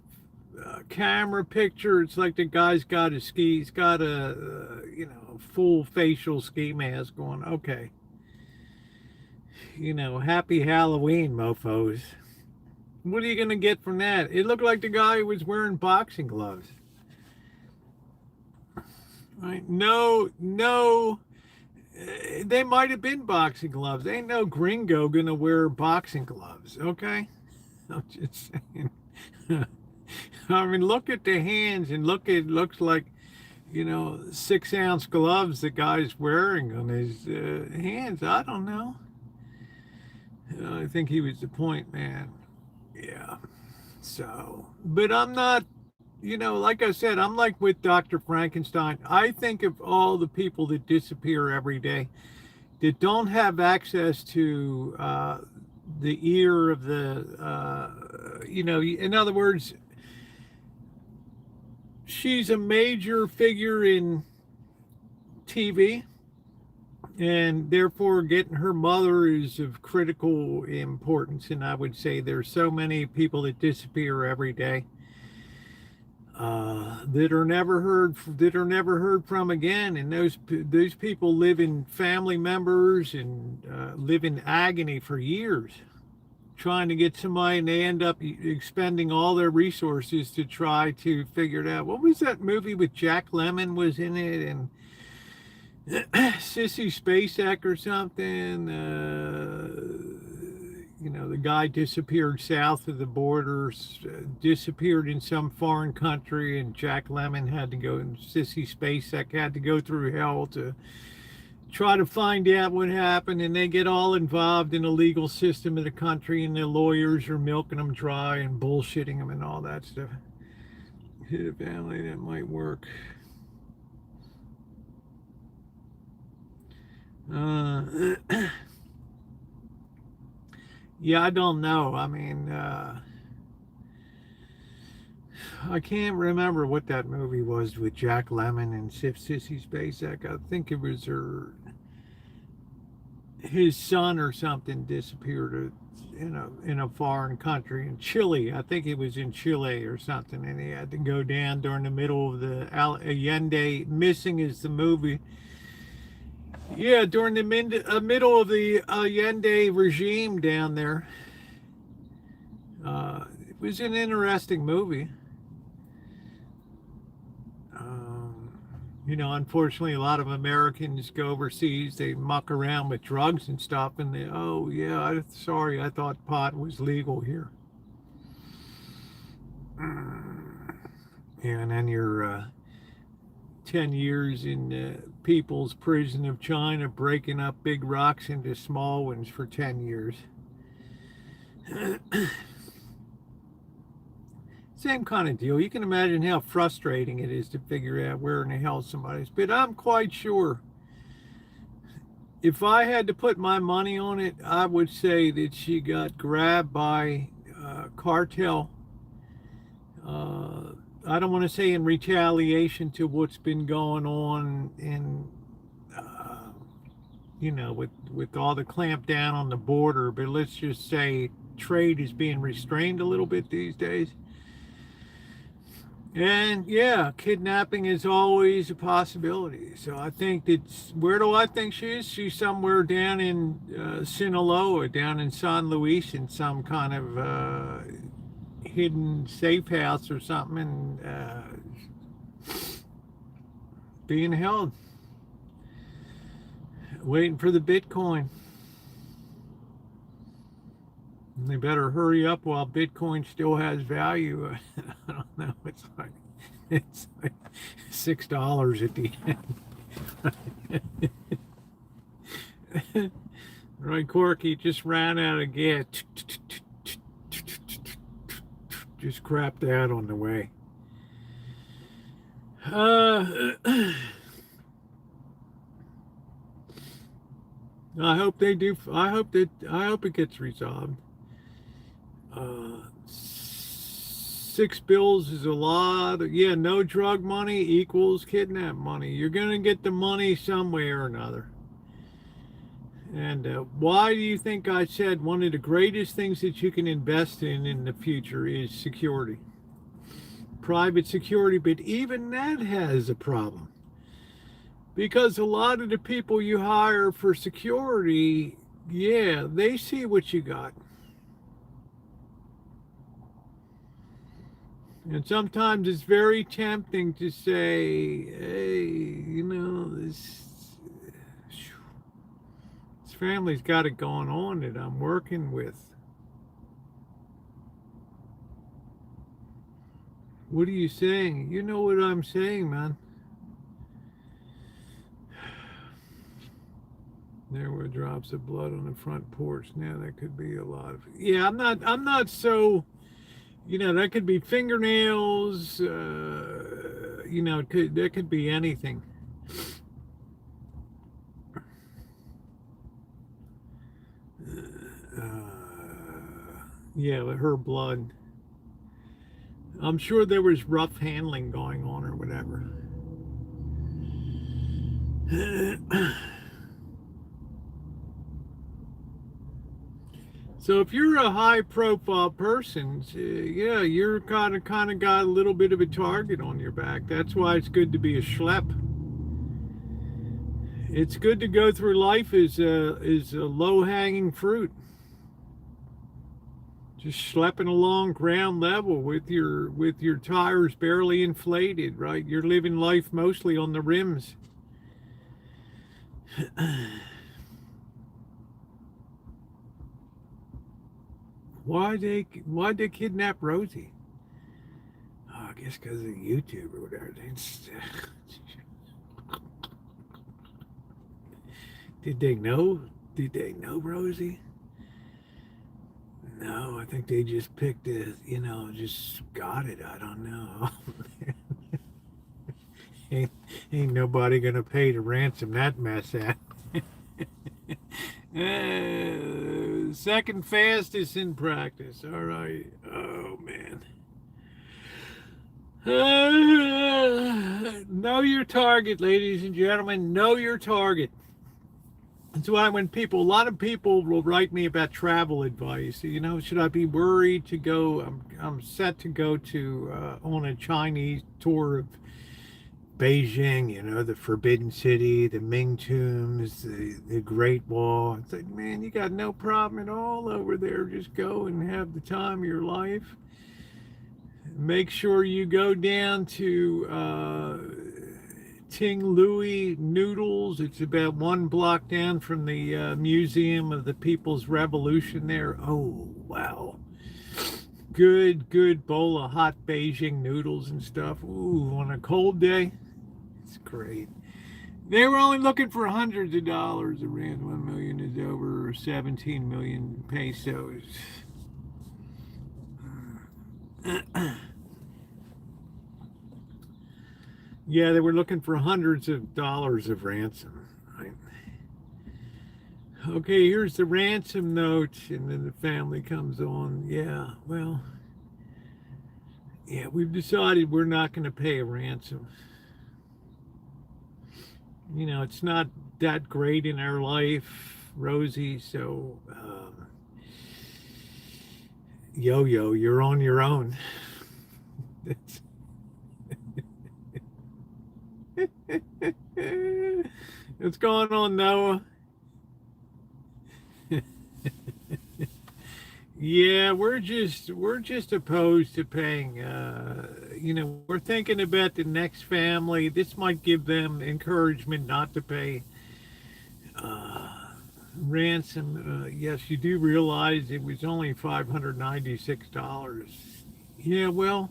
camera picture. It's like the guy's got he's got a full facial ski mask on. Okay. Happy Halloween, mofos. What are you going to get from that? It looked like the guy was wearing boxing gloves. Right? No, they might have been boxing gloves. Ain't no gringo going to wear boxing gloves, okay? I'm just saying. I mean, look at the hands and it looks like, 6-ounce gloves the guy's wearing on his hands. I don't know. I think he was the point man. Yeah. So, but I'm not, like I said, I'm like with Dr. Frankenstein. I think of all the people that disappear every day. that don't have access to the ear of the, in other words, she's a major figure in TV, and therefore getting her mother is of critical importance. And I would say there's so many people that disappear every day that are never heard from again. And those people live in family members and live in agony for years trying to get somebody, and they end up expending all their resources to try to figure it out. What was that movie with Jack Lemmon was in it, and Sissy Spacek or something? The guy disappeared south of the borders, disappeared in some foreign country, and Jack Lemmon had to go, and Sissy Spacek had to go through hell to try to find out what happened. And they get all involved in the legal system of the country, and the lawyers are milking them dry and bullshitting them and all that stuff. Hit a family that might work. Yeah, I don't know. I mean, I can't remember what that movie was with Jack Lemmon and Sissy Spacek. I think it was his son or something disappeared in a foreign country, in Chile. I think it was in Chile or something, and he had to go down during the middle of the Allende. Missing is the movie. Yeah, during the middle of the Allende regime down there. It was an interesting movie. Unfortunately, a lot of Americans go overseas. They muck around with drugs and stuff, and they, oh yeah, sorry, I thought pot was legal here. And then you're 10 years in People's Prison of China, breaking up big rocks into small ones for 10 years. Same kind of deal. You can imagine how frustrating it is to figure out where in the hell somebody's. But I'm quite sure, if I had to put my money on it, I would say that she got grabbed by cartel. I don't want to say in retaliation to what's been going on in, with all the clamp down on the border, but let's just say trade is being restrained a little bit these days. And yeah, kidnapping is always a possibility. So I think where do I think she is? She's somewhere down in Sinaloa, down in San Luis, in some kind of hidden safe house or something, and being held, waiting for the Bitcoin. And they better hurry up while Bitcoin still has value. I don't know. It's like $6 at the end. Right, Corky just ran out of gas. Just crapped out on the way. I hope they do. I hope it gets resolved. 6 bills is a lot. Yeah, no drug money equals kidnap money. You're gonna get the money some way or another. And why do you think I said one of the greatest things that you can invest in the future is security, private security? But even that has a problem, because a lot of the people you hire for security, yeah, they see what you got. And sometimes it's very tempting to say, hey, this family's got it going on that I'm working with. What are you saying? You know what I'm saying, man. There were drops of blood on the front porch. Now that could be a lot of. Yeah, I'm not so. That could be fingernails. That could be anything. Yeah, with her blood. I'm sure there was rough handling going on or whatever. So if you're a high profile person, yeah, you're kind of got a little bit of a target on your back. That's why it's good to be a schlep. It's good to go through life as a low hanging fruit, just schlepping along ground level with your tires barely inflated. Right, you're living life mostly on the rims. Why'd they kidnap Rosie? Oh, I guess because of YouTube or whatever. Did they know? Did they know Rosie? No, I think they just picked it, just got it. I don't know. ain't, ain't nobody gonna pay to ransom that mess out. Second fastest in practice. All right. Oh man. Know your target, ladies and gentlemen. Know your target. That's why when a lot of people will write me about travel advice. Should I be worried to go? I'm set to go to on a Chinese tour of Beijing. The Forbidden City, the Ming Tombs, the Great Wall. It's like, man, you got no problem at all over there. Just go and have the time of your life. Make sure you go down to Ting Louis Noodles. It's about 1 block down from the Museum of the People's Revolution there. Oh, wow. Good bowl of hot Beijing noodles and stuff. Ooh, on a cold day, it's great. They were only looking for hundreds of dollars. Around 1 million is over 17 million pesos. Yeah, they were looking for hundreds of dollars of ransom. Right? Okay, here's the ransom note, and then the family comes on. Yeah, well, yeah, we've decided we're not going to pay a ransom. It's not that great in our life, Rosie, so yo, you're on your own. What's going on, Noah? Yeah, we're just opposed to paying. We're thinking about the next family. This might give them encouragement not to pay ransom. Yes, you do realize it was only $596. Yeah, well,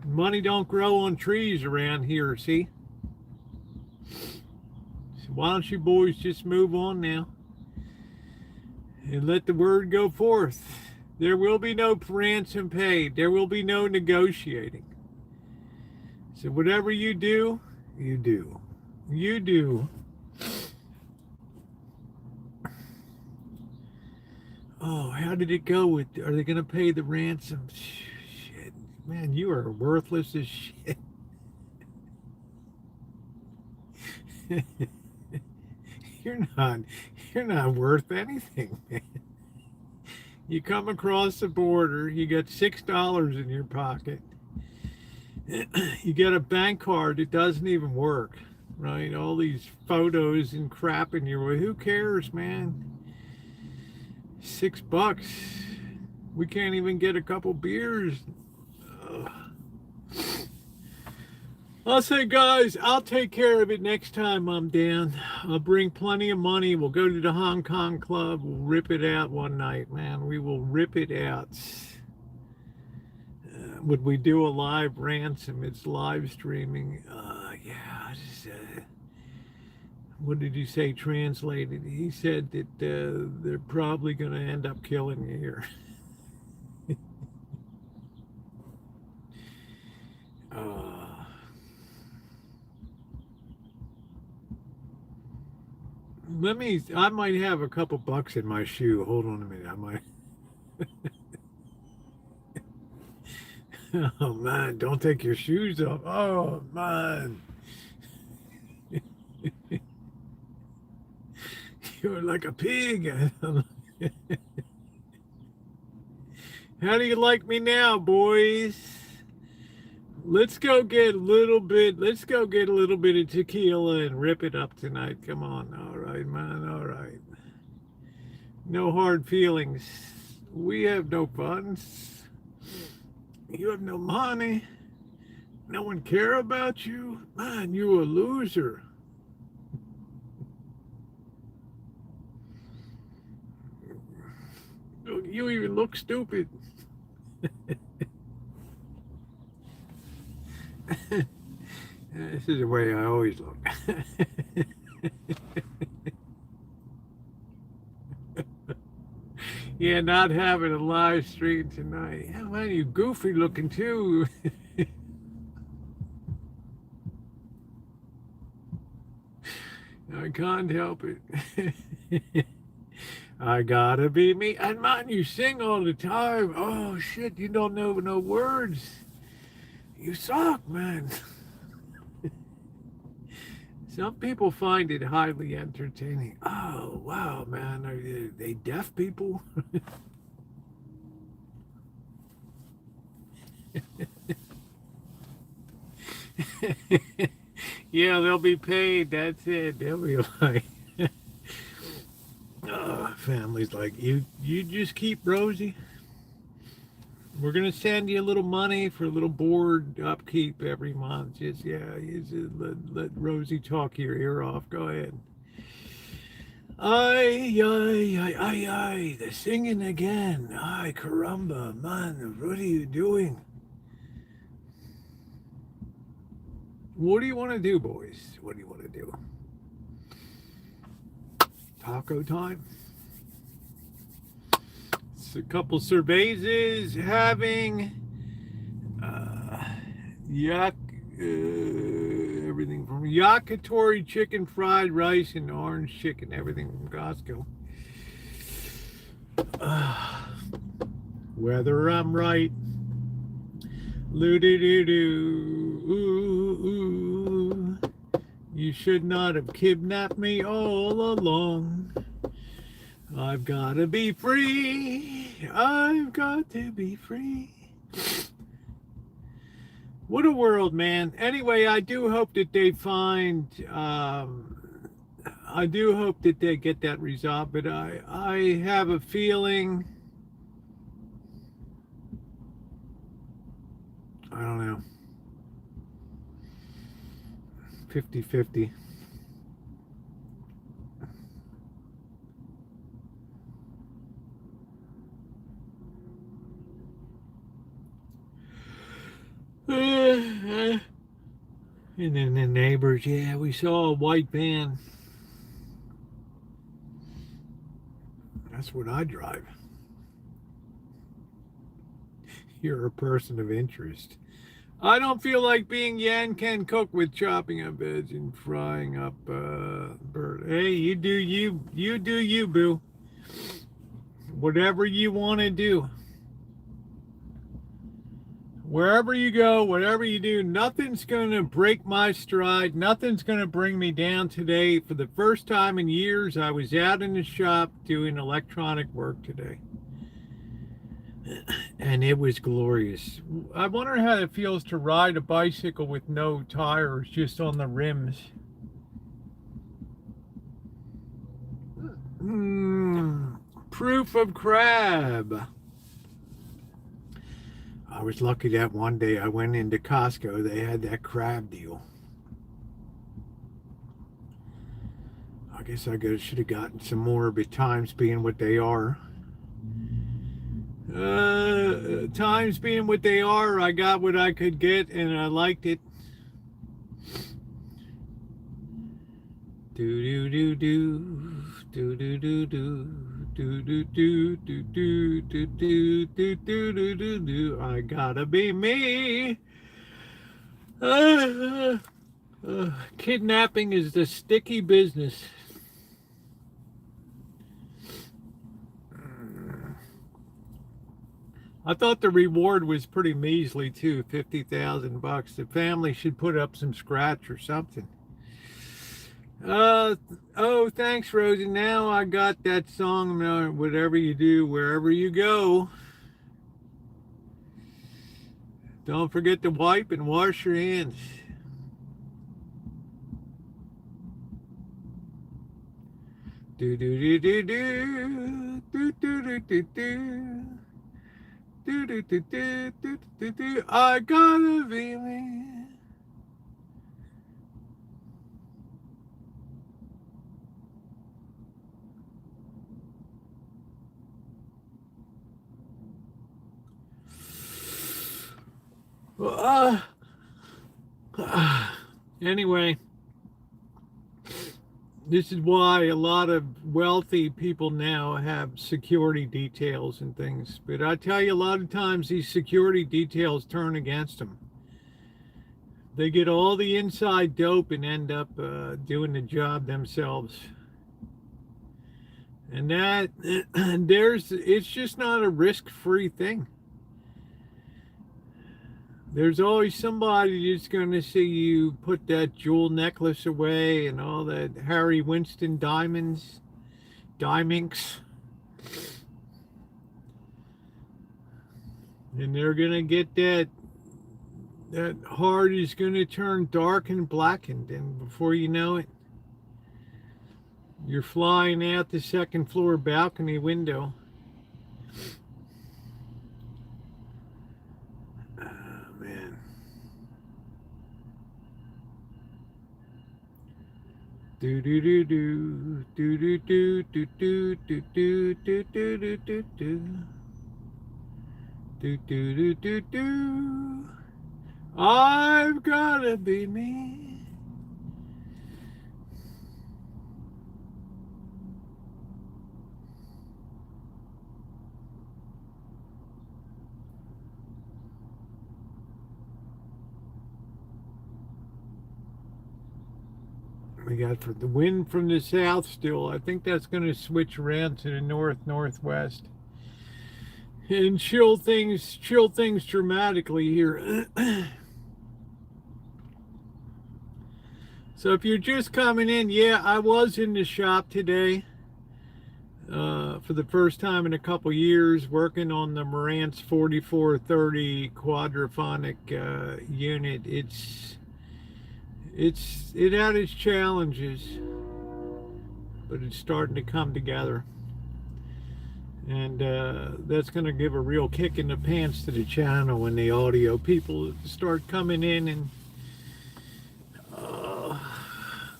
money don't grow on trees around here. See, so why don't you boys just move on now? And let the word go forth. There will be no ransom paid. There will be no negotiating. So whatever you do, you do. You do. Oh, how did it go with? Are they going to pay the ransom? Shit, man, you are worthless as shit. You're not worth anything, man. You come across the border, you got $6 in your pocket. You get a bank card that doesn't even work, right? All these photos and crap in your way. Who cares, man? $6. We can't even get a couple beers. Ugh. I'll say, guys, I'll take care of it next time I'm down. I'll bring plenty of money. We'll go to the Hong Kong club. We'll rip it out one night, man. We will rip it out. Would we do a live ransom? It's live streaming. Yeah, what did he say translated? He said that they're probably going to end up killing you here. I might have a couple bucks in my shoe. Hold on a minute. I might. Oh man, don't take your shoes off. Oh man. You're like a pig. How do you like me now, boys? Let's go get a little bit of tequila and rip it up tonight. Come on. All right, man. All right. No hard feelings. We have no funds. You have no money. No one care about you. Man, you a loser. You even look stupid. This is the way I always look. Yeah, not having a live stream tonight. Yeah, man, you goofy looking too. I can't help it. I gotta be me. And man, you sing all the time. Oh shit, you don't know no words. You suck, man. Some people find it highly entertaining. Oh, wow, man. Are they deaf people? Yeah, they'll be paid. That's it. They'll be like, families like, you just keep Rosie. We're going to send you a little money for a little board upkeep every month. Just let Rosie talk your ear off. Go ahead. Ay, they're singing again. Ay, caramba, man, what are you doing? What do you want to do, boys? What do you want to do? Taco time? It's a couple cervezas having everything from yakitori chicken, fried rice, and orange chicken. Everything from Costco. Whether I'm right, loo-doo-doo-doo, you should not have kidnapped me all along. I've got to be free. I've got to be free. What a world, man. Anyway, I do hope that they find, I do hope that they get that resolved, but I have a feeling, I don't know, 50-50. And then the neighbors, yeah, we saw a white van. That's what I drive. You're a person of interest. I don't feel like being Yan Can Cook with chopping up veg and frying up bird. Hey, you do you. You do you, boo. Whatever you want to do. Wherever you go, whatever you do, nothing's going to break my stride. Nothing's going to bring me down today. For the first time in years, I was out in the shop doing electronic work today. And it was glorious. I wonder how it feels to ride a bicycle with no tires, just on the rims. Proof of crab. I was lucky that one day I went into Costco. They had that crab deal. I guess I should have gotten some more, but times being what they are. Times being what they are, I got what I could get and I liked it. Do do do do do do do do. Do do do do do do do do do do do do. I gotta be me. Kidnapping is the sticky business. I thought the reward was pretty measly too, $50,000. The family should put up some scratch or something. Uh oh, thanks, Rosie. Now I got that song. Whatever you do, wherever you go, don't forget to wipe and wash your hands. Do do do do do do do do do do. Do, do, do, do, do, do, do. I got a feeling. Uh, anyway, this is why a lot of wealthy people now have security details and things. But I tell you, a lot of times these security details turn against them. They get all the inside dope and end up doing the job themselves. And that it's just not a risk-free thing. There's always somebody that's going to see you put that jewel necklace away and all that Harry Winston diamonds, diamonds. And they're going to get that heart is going to turn dark and blackened. And before you know it, you're flying out the second floor balcony window. Do do do do do do do do do do do do do do do do do do do. I've gotta be me. We got the wind from the south still. I think that's going to switch around to the northwest and chill things dramatically here. So if you're just coming in, yeah, I was in the shop today for the first time in a couple years, working on the Marantz 4430 quadraphonic unit. It had its challenges, but it's starting to come together, and that's going to give a real kick in the pants to the channel when the audio people start coming in. And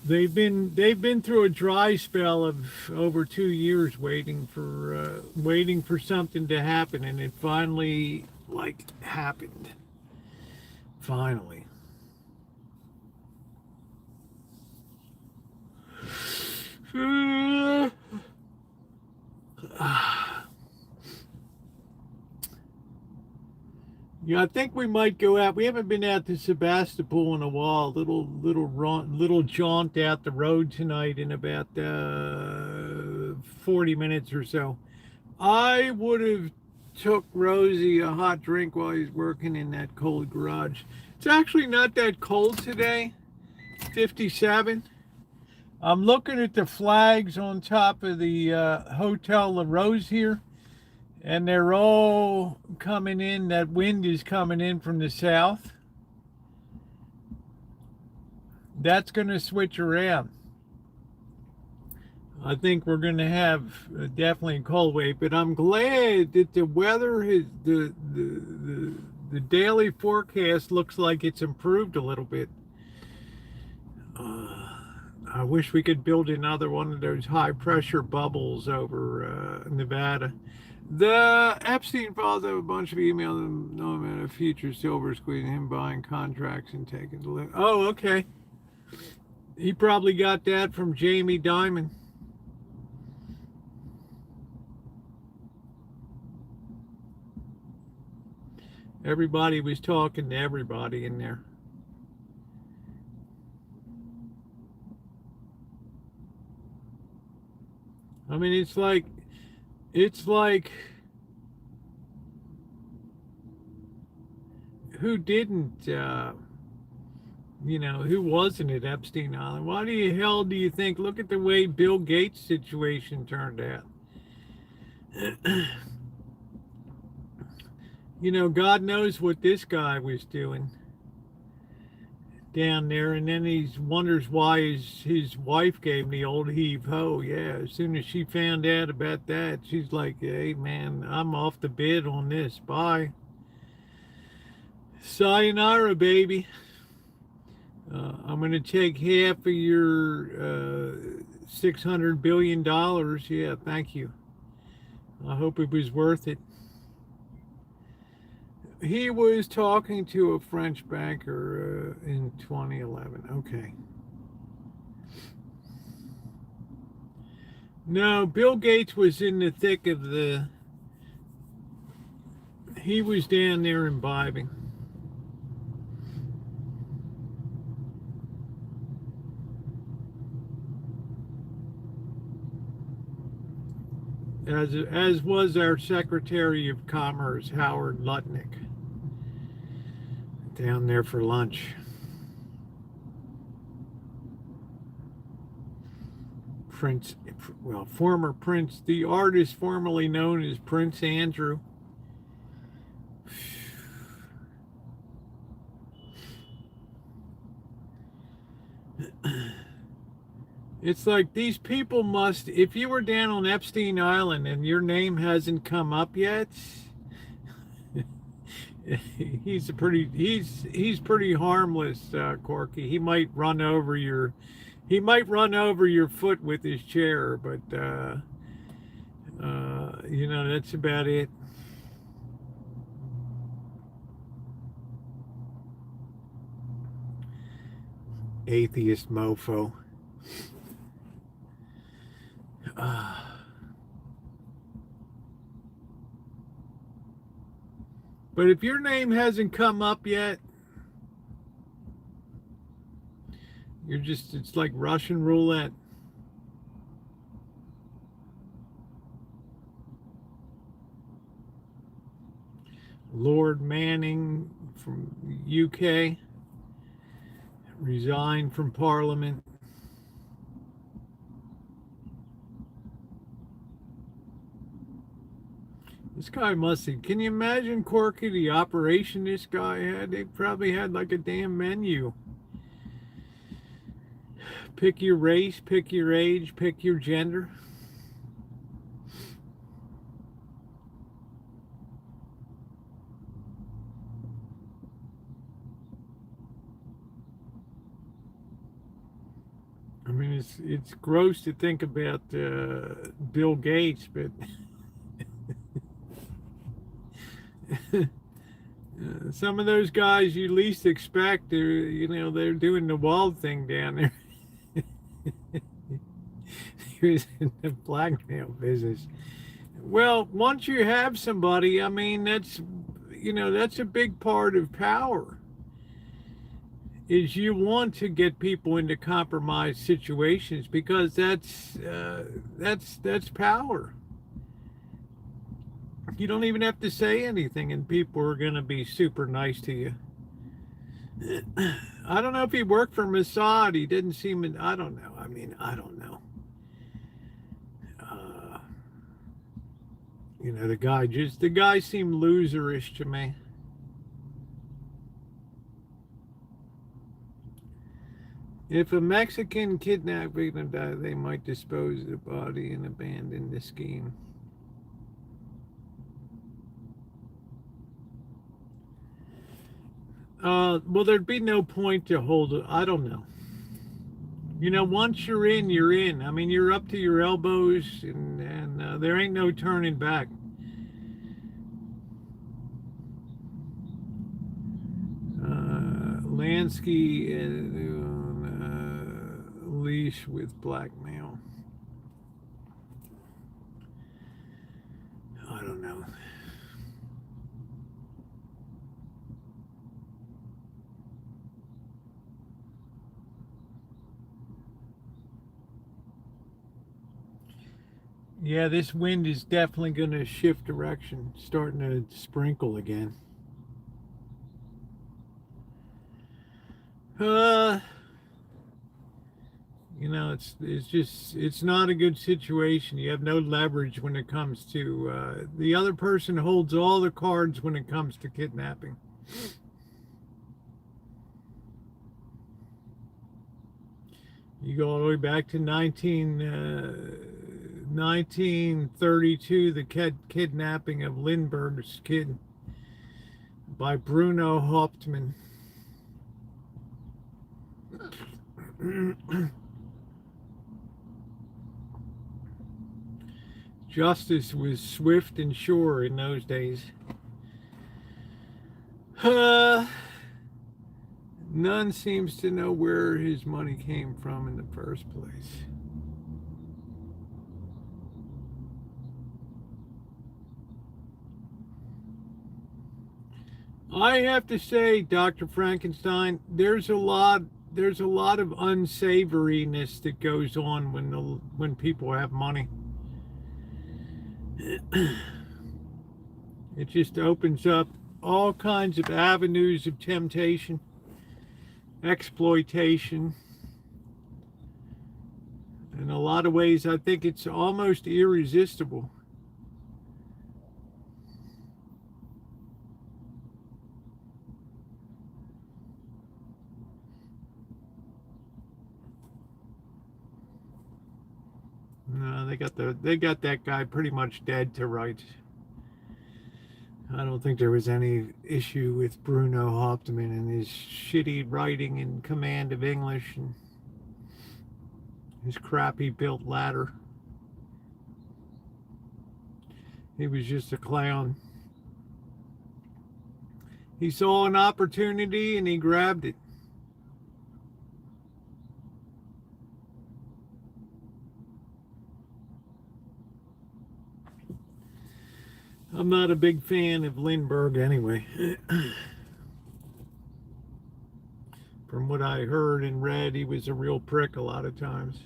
they've been through a dry spell of over 2 years waiting for something to happen, and it finally happened. Finally. Yeah, I think we might go out. We haven't been out to Sebastopol in a while. Little jaunt out the road tonight in about 40 minutes or so. I would have took Rosie a hot drink while he's working in that cold garage. It's actually not that cold today. 57. I'm looking at the flags on top of the Hotel La Rose here, and they're all coming in. That wind is coming in from the south. That's going to switch around. I think we're going to have definitely a cold wave, but I'm glad that the weather has the daily forecast looks like it's improved a little bit. I wish we could build another one of those high pressure bubbles over Nevada. The Epstein files have a bunch of emails and no amount of future silver squeezing him buying contracts and taking delivery. Oh, okay. He probably got that from Jamie Dimon. Everybody was talking to everybody in there. I mean, it's like who didn't, who wasn't at Epstein Island? Why the hell do you think? Look at the way Bill Gates' situation turned out. God knows what this guy was doing down there, and then he wonders why his wife gave him the old heave ho. Yeah, as soon as she found out about that, she's like, hey man, I'm off the bid on this. Bye. Sayonara, baby. I'm going to take half of your $600 billion. Yeah, thank you. I hope it was worth it. He was talking to a French banker in 2011. Okay. No, Bill Gates was in the thick of he was down there imbibing. As was our Secretary of Commerce, Howard Lutnick, down there for lunch. Former Prince, the artist formerly known as Prince Andrew. It's like these people must, if you were down on Epstein Island and your name hasn't come up yet, he's pretty harmless, Corky. He might run over your foot with his chair, but that's about it. Atheist mofo. But if your name hasn't come up yet, it's like Russian roulette. Lord Manning from UK resigned from Parliament. This guy must have, can you imagine, Corky, the operation this guy had? They probably had like a damn menu. Pick your race, pick your age, pick your gender. I mean, it's gross to think about Bill Gates, but some of those guys you least expect, they're doing the wild thing down there. He was in the blackmail business. Well, once you have somebody, I mean, that's a big part of power. Is you want to get people into compromised situations because that's power. You don't even have to say anything and people are going to be super nice to you. I don't know if he worked for Mossad. He didn't seem, I don't know. I mean, I don't know. The guy seemed loserish to me. If a Mexican kidnapped victim died, they might dispose of the body and abandon the scheme. Well, there'd be no point to hold it. I don't know. Once you're in, you're in. I mean, you're up to your elbows, and there ain't no turning back. Lansky leash with blackmail. I don't know. Yeah, this wind is definitely going to shift direction, starting to sprinkle again. Uh, it's not a good situation. You have no leverage when it comes to the other person holds all the cards when it comes to kidnapping. You go all the way back to 1932, the kidnapping of Lindbergh's kid by Bruno Hauptmann. Justice was swift and sure in those days. None seems to know where his money came from in the first place. I have to say, Dr. Frankenstein, there's a lot of unsavoriness that goes on when people have money. It just opens up all kinds of avenues of temptation, exploitation. In a lot of ways, I think it's almost irresistible. No, they got that guy pretty much dead to rights. I don't think there was any issue with Bruno Hauptmann and his shitty writing and command of English and his crappy built ladder. He was just a clown. He saw an opportunity and he grabbed it. I'm not a big fan of Lindbergh anyway. From what I heard and read, he was a real prick a lot of times.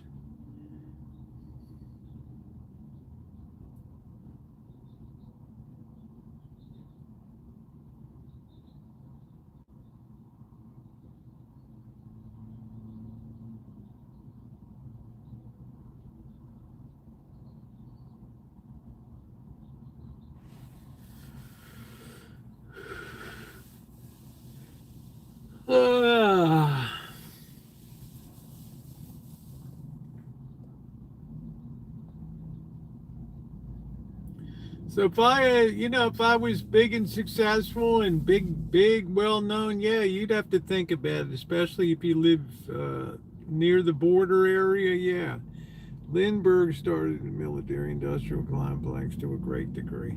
So if I was big and successful and big, well-known, yeah, you'd have to think about it, especially if you live near the border area, yeah. Lindbergh started the military-industrial complex to a great degree.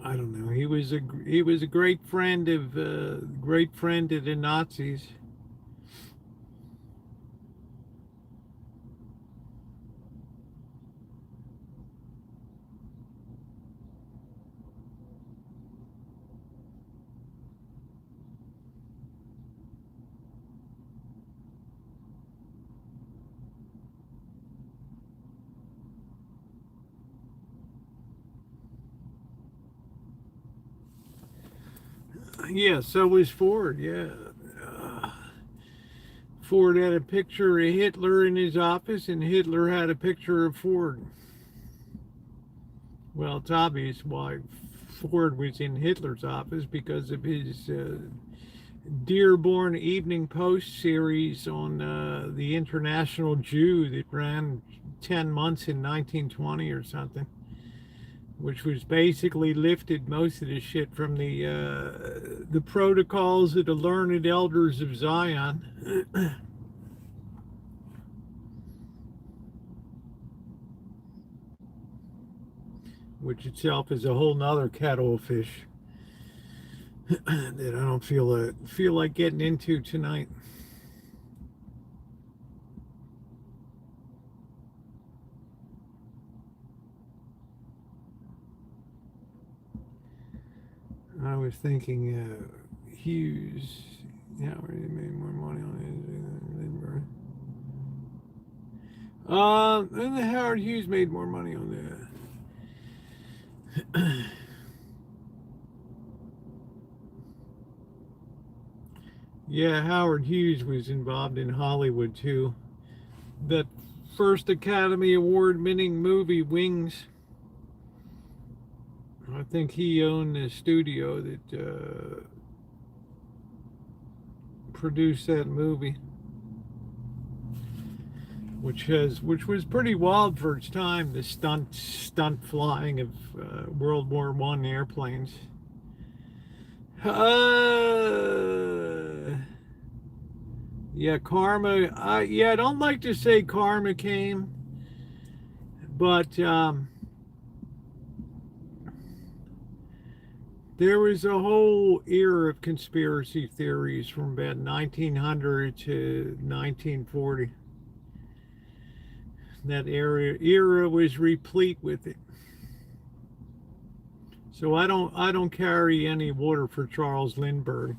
I don't know. He was a great friend of the Nazis. Yeah, so was Ford. Yeah. Ford had a picture of Hitler in his office, and Hitler had a picture of Ford. Well, it's obvious why Ford was in Hitler's office because of his Dearborn Evening Post series on the International Jew that ran 10 months in 1920 or something, which was basically lifted most of the shit from the protocols of the learned elders of Zion. Which itself is a whole nother kettle of fish that I don't feel like getting into tonight. I was thinking Hughes, yeah, he made more money on his Lindbergh. And the Howard Hughes made more money on that. Yeah, Howard Hughes was involved in Hollywood too. That first Academy Award winning movie, Wings, I think he owned the studio that produced that movie, which was pretty wild for its time. The stunt flying of World War I airplanes. Yeah, karma. I don't like to say karma came, but there was a whole era of conspiracy theories from about 1900 to 1940. That era was replete with it. So I don't carry any water for Charles Lindbergh.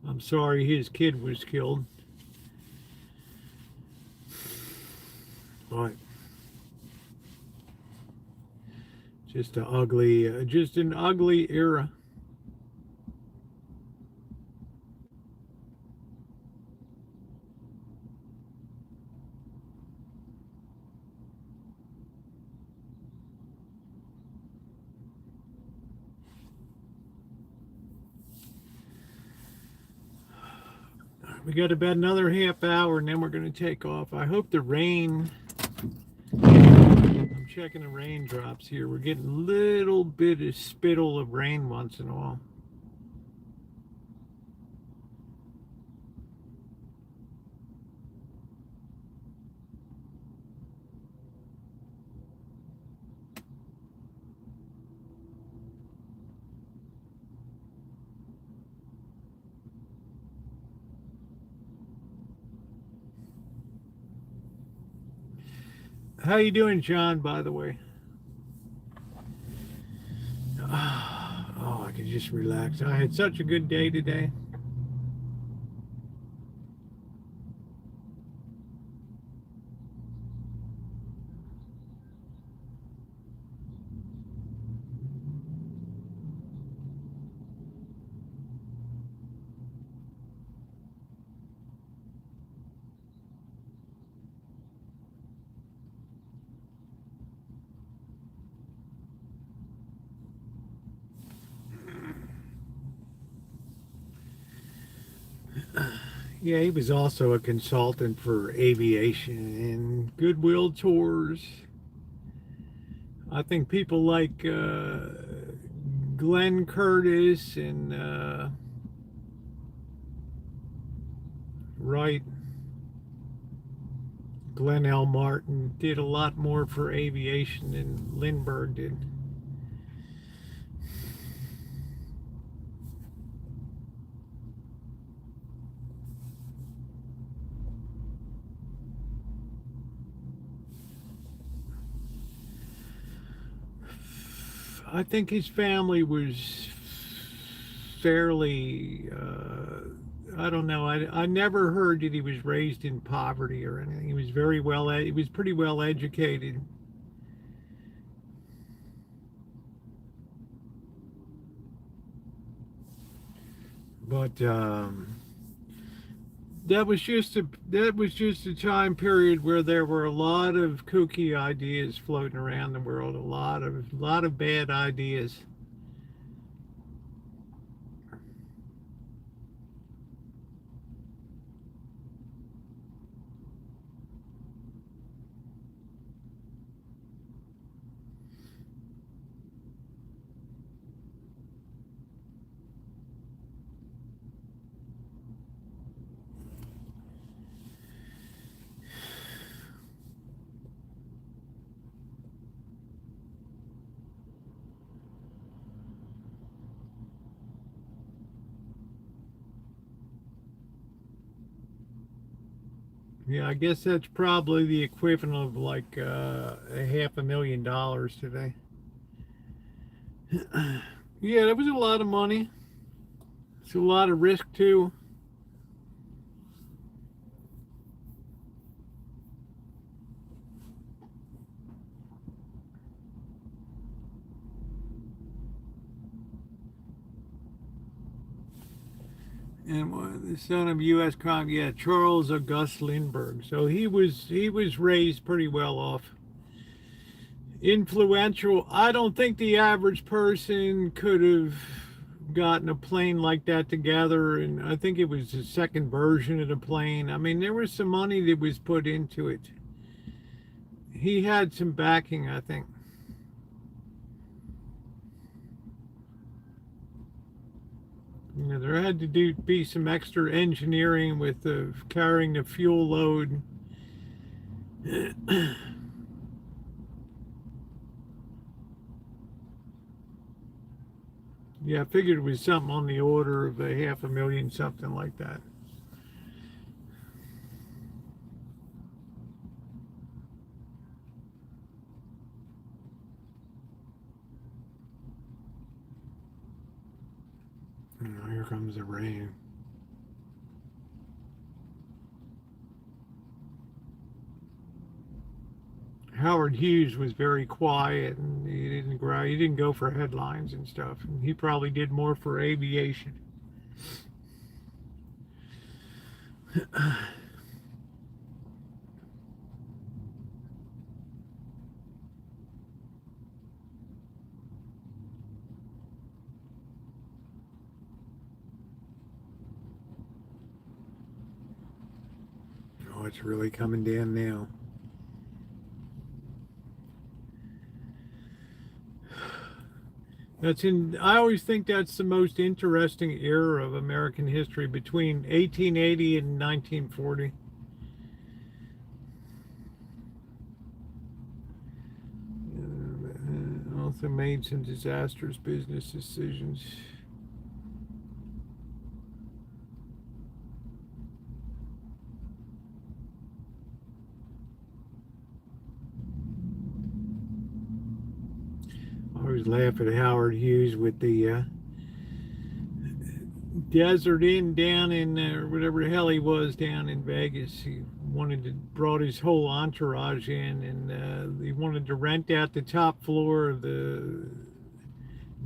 I'm sorry his kid was killed. But just just an ugly era. We got about another half hour and then we're going to take off. I hope the rain, I'm checking the raindrops here. We're getting a little bit of spittle of rain once in a while. How you doing, John, by the way? Oh, I could just relax. I had such a good day today. Yeah, he was also a consultant for aviation and Goodwill Tours. I think people like Glenn Curtis and Wright, Glenn L. Martin did a lot more for aviation than Lindbergh did. I think his family was fairly, I don't know. I never heard that he was raised in poverty or anything. He was he was pretty well educated. But that was just a time period where there were a lot of kooky ideas floating around the world, a lot of bad ideas. Yeah, I guess that's probably the equivalent of like a $500,000 today. Yeah, that was a lot of money. It's a lot of risk too. And the son of U.S. Yeah, Charles August Lindbergh. So he was raised pretty well off. Influential. I don't think the average person could have gotten a plane like that together, and I think it was the second version of the plane. I mean, there was some money that was put into it. He had some backing, I think. You know, there had to be some extra engineering with carrying the fuel load. Yeah, I figured it was something on the order of a $500,000, something like that. Oh, here comes the rain. Howard Hughes was very quiet, and he didn't go for headlines and stuff. And he probably did more for aviation. Oh, it's really coming down now. I always think that's the most interesting era of American history, between 1880 and 1940. Also made some disastrous business decisions. I always laugh at Howard Hughes with the Desert Inn down in whatever the hell he was down in Vegas. He brought his whole entourage in, and he wanted to rent out the top floor of the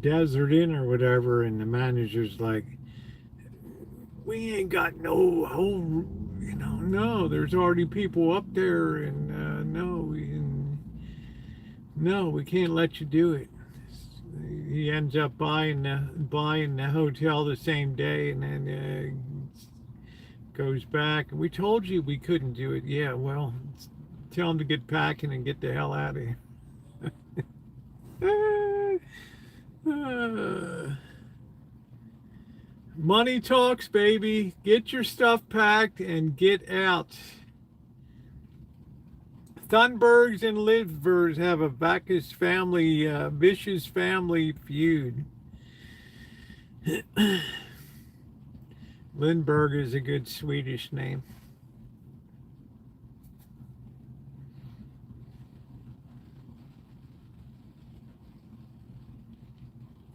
Desert Inn or whatever. And the manager's like, "We ain't got no whole, no. There's already people up there, and no, we can't let you do it." He ends up buying the hotel the same day, and then goes back. We told you we couldn't do it. Yeah, well, tell him to get packing and get the hell out of here. Money talks, baby. Get your stuff packed and get out. Thunbergs and Lindberghs have a vicious family feud. Lindbergh is a good Swedish name.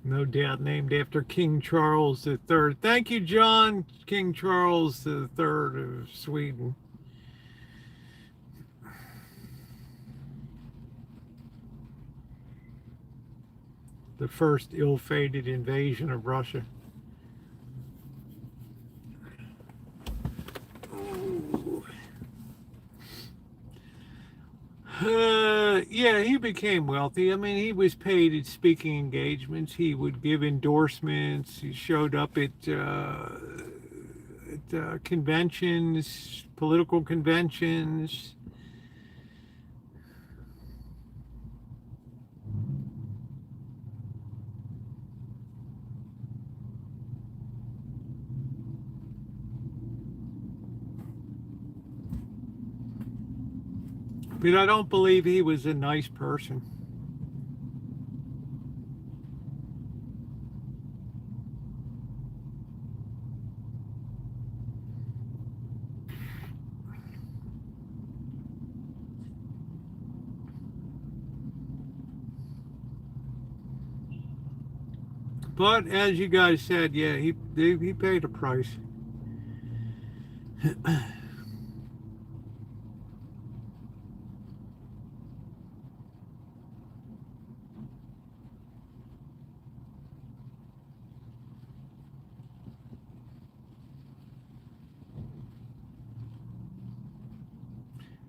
No doubt named after King Charles III. Thank you, John. King Charles III of Sweden. The first ill-fated invasion of Russia. Yeah, he became wealthy. I mean, he was paid at speaking engagements. He would give endorsements. He showed up at conventions, political conventions. But I don't believe he was a nice person. But as you guys said, yeah, he paid a price.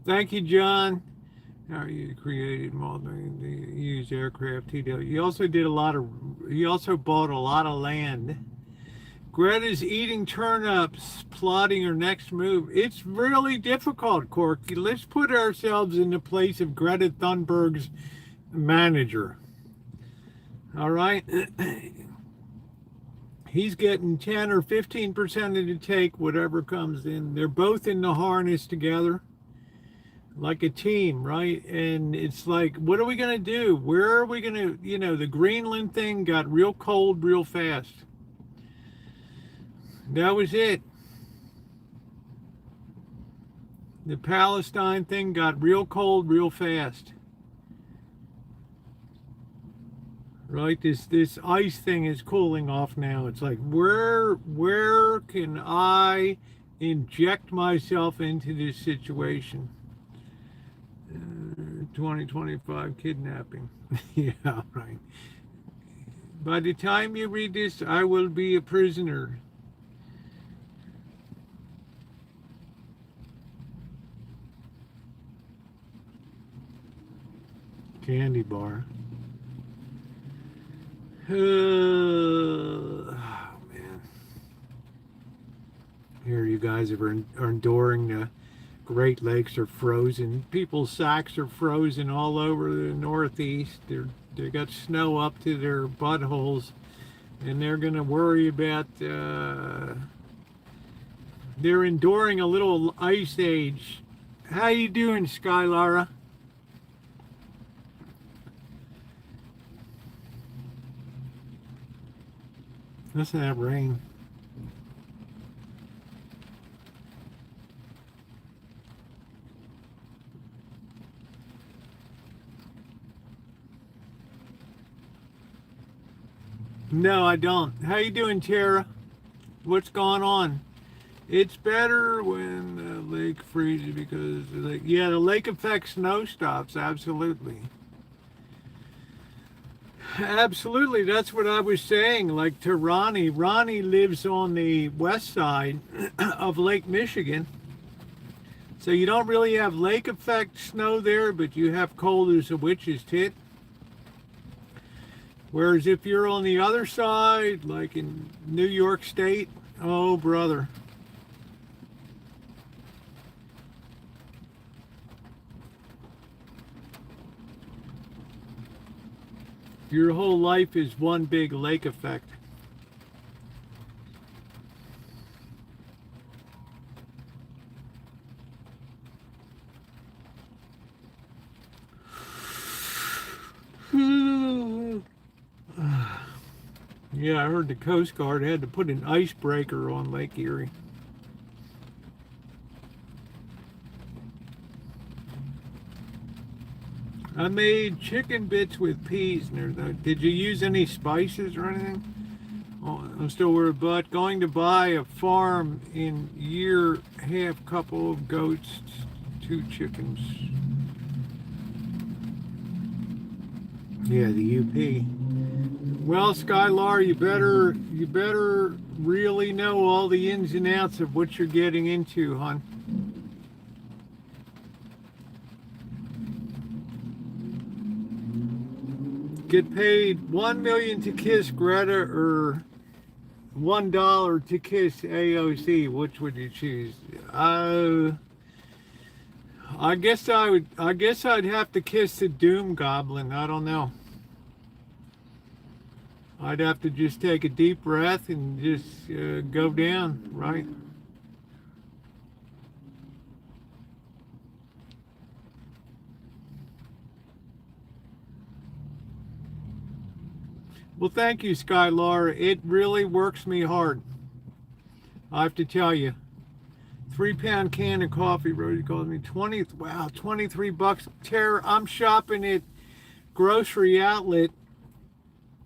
Thank you, John. How you created used aircraft TW. You also did a lot of. You also bought a lot of land. Greta's eating turnips, plotting her next move. It's really difficult, Corky. Let's put ourselves in the place of Greta Thunberg's manager. All right. He's getting 10 or 15% of the take, whatever comes in. They're both in the harness together, like a team, right? And it's like, what are we going to do? Where are we going to, the Greenland thing got real cold real fast. That was it. The Palestine thing got real cold real fast. Right? This ice thing is cooling off now. It's like, where can I inject myself into this situation? 2025 kidnapping. Yeah, right. By the time you read this, I will be a prisoner. Candy bar. Oh, man. Here you guys are enduring the Great Lakes are frozen. People's sacks are frozen all over the Northeast. They got snow up to their buttholes, and they're going to worry about. They're enduring a little ice age. How you doing, Skylara? Let's have rain. No, I don't. How you doing, Tara? What's going on? It's better when the lake freezes because the lake affects snow stops. Absolutely. Absolutely, that's what I was saying. Like to Ronnie. Ronnie lives on the west side of Lake Michigan. So you don't really have lake effect snow there, but you have cold as a witch's tit. Whereas if you're on the other side, like in New York State, oh brother. Your whole life is one big lake effect. Yeah, I heard the Coast Guard had to put an icebreaker on Lake Erie. I made chicken bits with peas. Did you use any spices or anything? Oh, I'm still worried, but going to buy a farm in year, half couple of goats, 2 chickens. Yeah, the UP. Well, Skylar, you better really know all the ins and outs of what you're getting into, hon. Get paid $1 million to kiss Greta or $1 to kiss AOC. Which would you choose? I guess I'd have to kiss the Doom Goblin. I don't know. I'd have to just take a deep breath and just go down, right? Well, thank you, Skylar. It really works me hard. I have to tell you. 3-pound can of coffee, Rosie calls me 20. Wow, $23. Tara, I'm shopping at Grocery Outlet.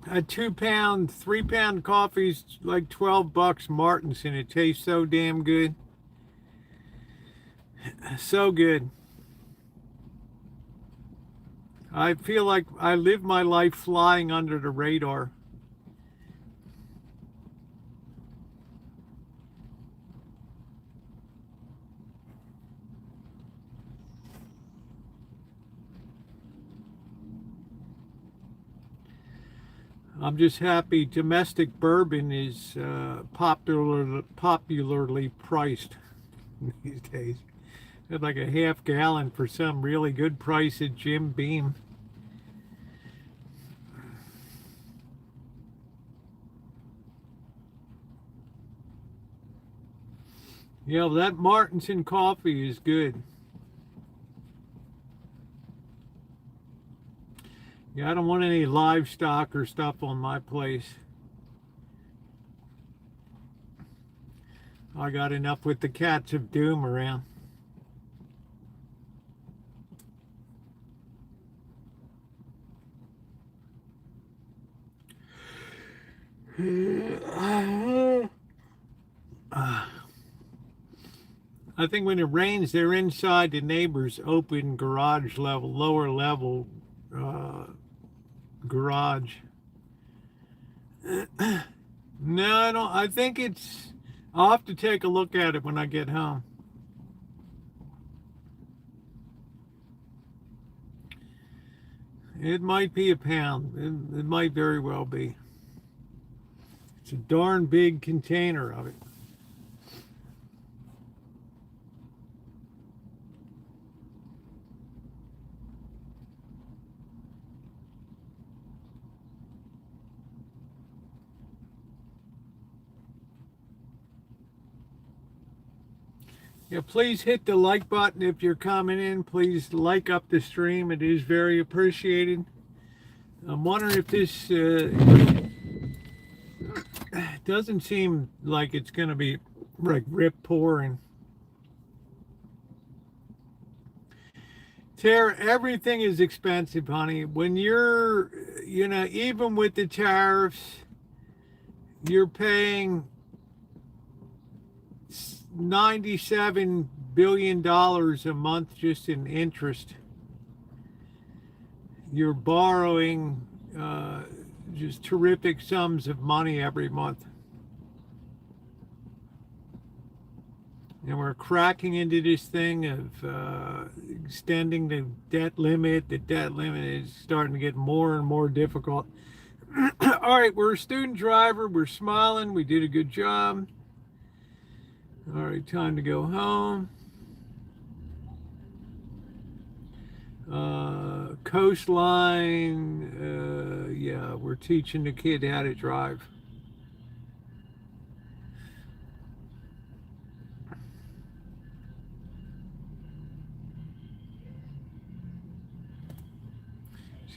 A 2 pound, 3 pound coffee's like $12 Martins, and it tastes so damn good. So good. I feel like I live my life flying under the radar. I'm just happy domestic bourbon is popularly priced these days. It's like a half gallon for some really good price at Jim Beam. Yeah, that Martinson coffee is good. Yeah, I don't want any livestock or stuff on my place. I got enough with the cats of doom around. I think when it rains, they're inside the neighbor's open garage level, lower level garage. No, I don't. I think it's. I'll have to take a look at it when I get home. It might be a pound. It might very well be. It's a darn big container of it. Yeah, please hit the like button if you're coming in. Please like up the stream. It is very appreciated. I'm wondering if this doesn't seem like it's going to be like rip pouring. Tara, everything is expensive, honey. When you're, even with the tariffs, you're paying $97 billion a month just in interest. You're borrowing just terrific sums of money every month. And we're cracking into this thing of extending the debt limit. The debt limit is starting to get more and more difficult. All right, we're a student driver. We're smiling. We did a good job. All right, time to go home. Coastline, yeah, we're teaching the kid how to drive.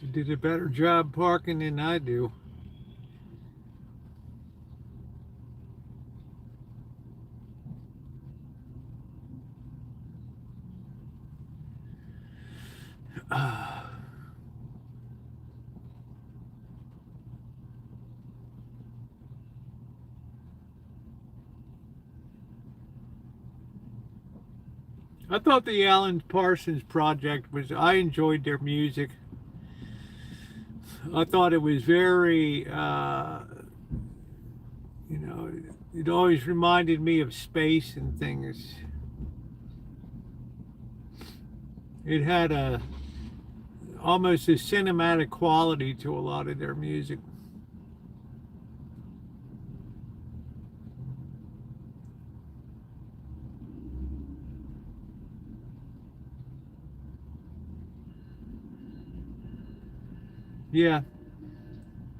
She did a better job parking than I do. I thought the Alan Parsons Project I enjoyed their music. I thought it was very, it always reminded me of space and things. It had almost a cinematic quality to a lot of their music. Yeah,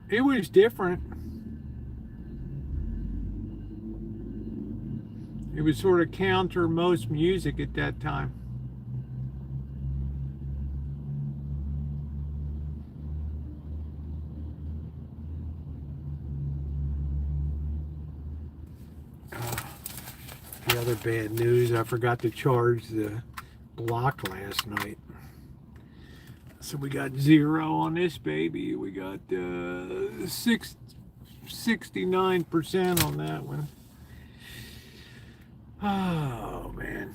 it was different. It was sort of counter most music at that time. The other bad news, I forgot to charge the block last night. So we got 0 on this baby. We got 69% on that one. Oh, man.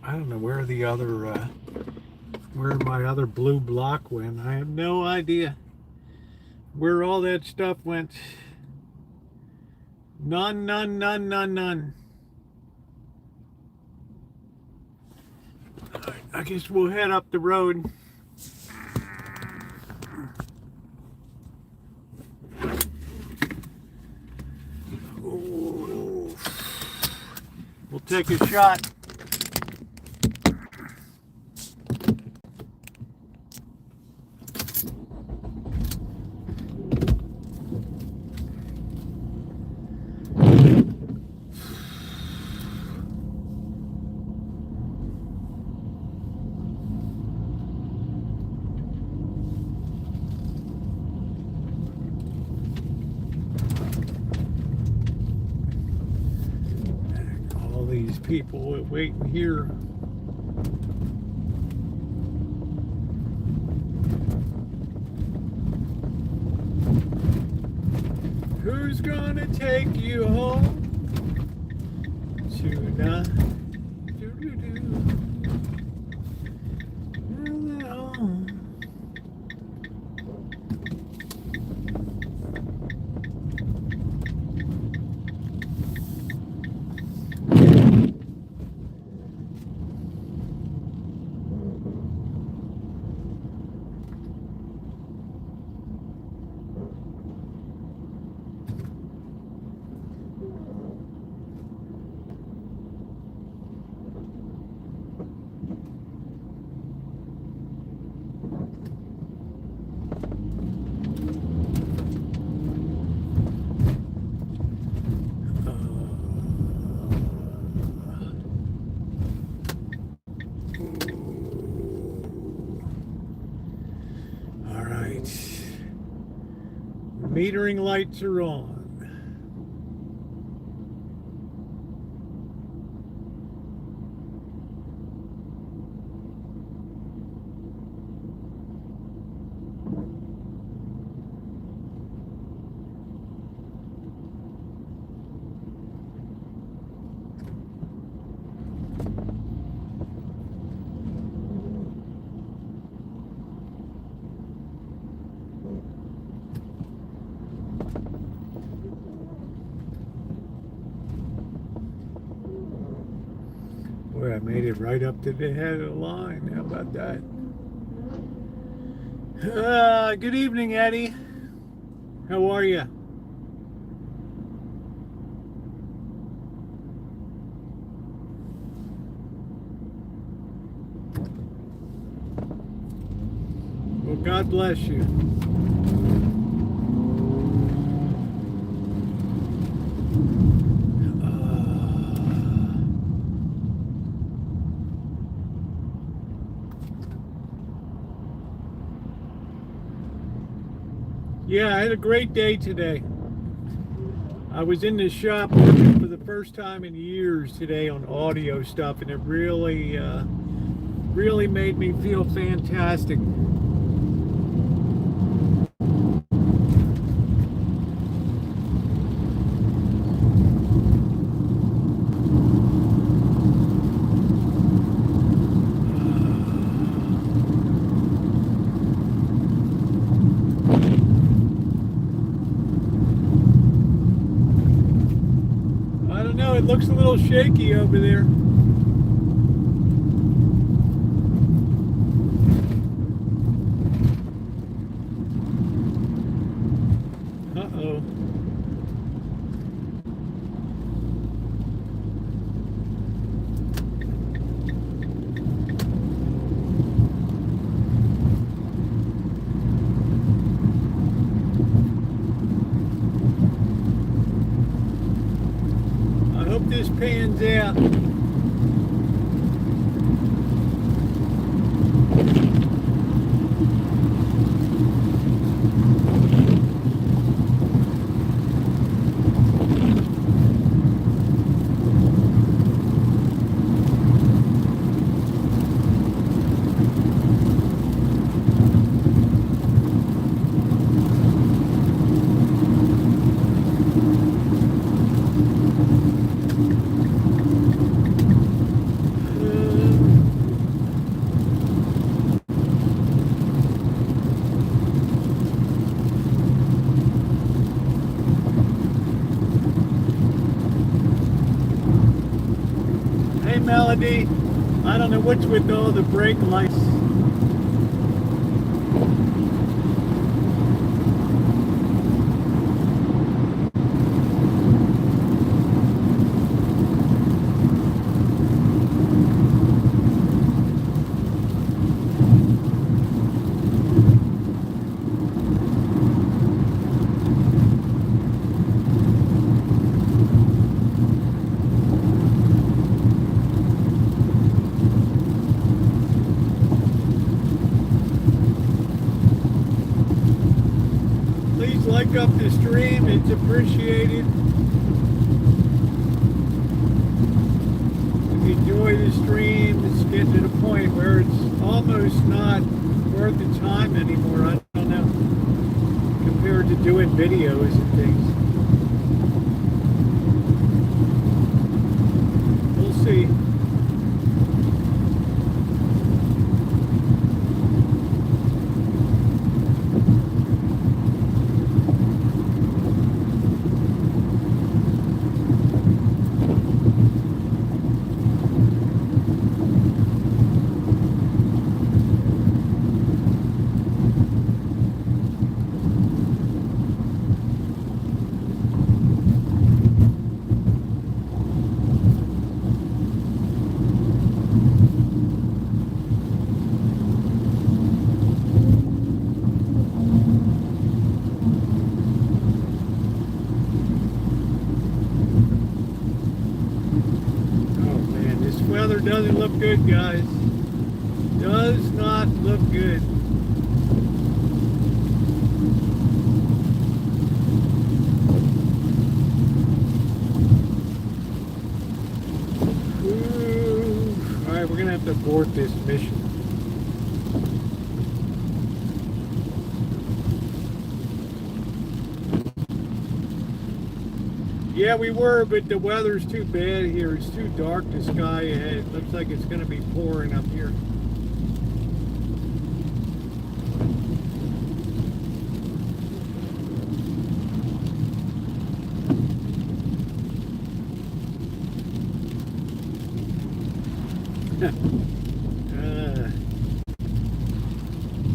I don't know where the other, where my other blue block went. I have no idea where all that stuff went. None. I guess we'll head up the road. Ooh. We'll take a shot. These people waiting here. Who's gonna take you home tonight? Metering lights are on. Boy, I made it right up to the head of the line. How about that? Good evening, Eddie. How are you? Well, God bless you. Yeah, I had a great day today. I was in the shop working for the first time in years today on audio stuff, and it really, really made me feel fantastic. It looks a little shaky over there. Uh-oh. This pans out. melody. I don't know what's with all the brake lights. Like up the stream, it's appreciated. If you enjoy the stream, it's getting to the point where it's almost not worth the time anymore. I don't know, compared to doing videos and things. We'll see. Doesn't look good, guys. Does not look good. Ooh. All right, we're gonna have to abort this mission. Yeah, we were, but the weather's too bad here. It's too dark, the sky ahead. Looks like it's going to be pouring up here.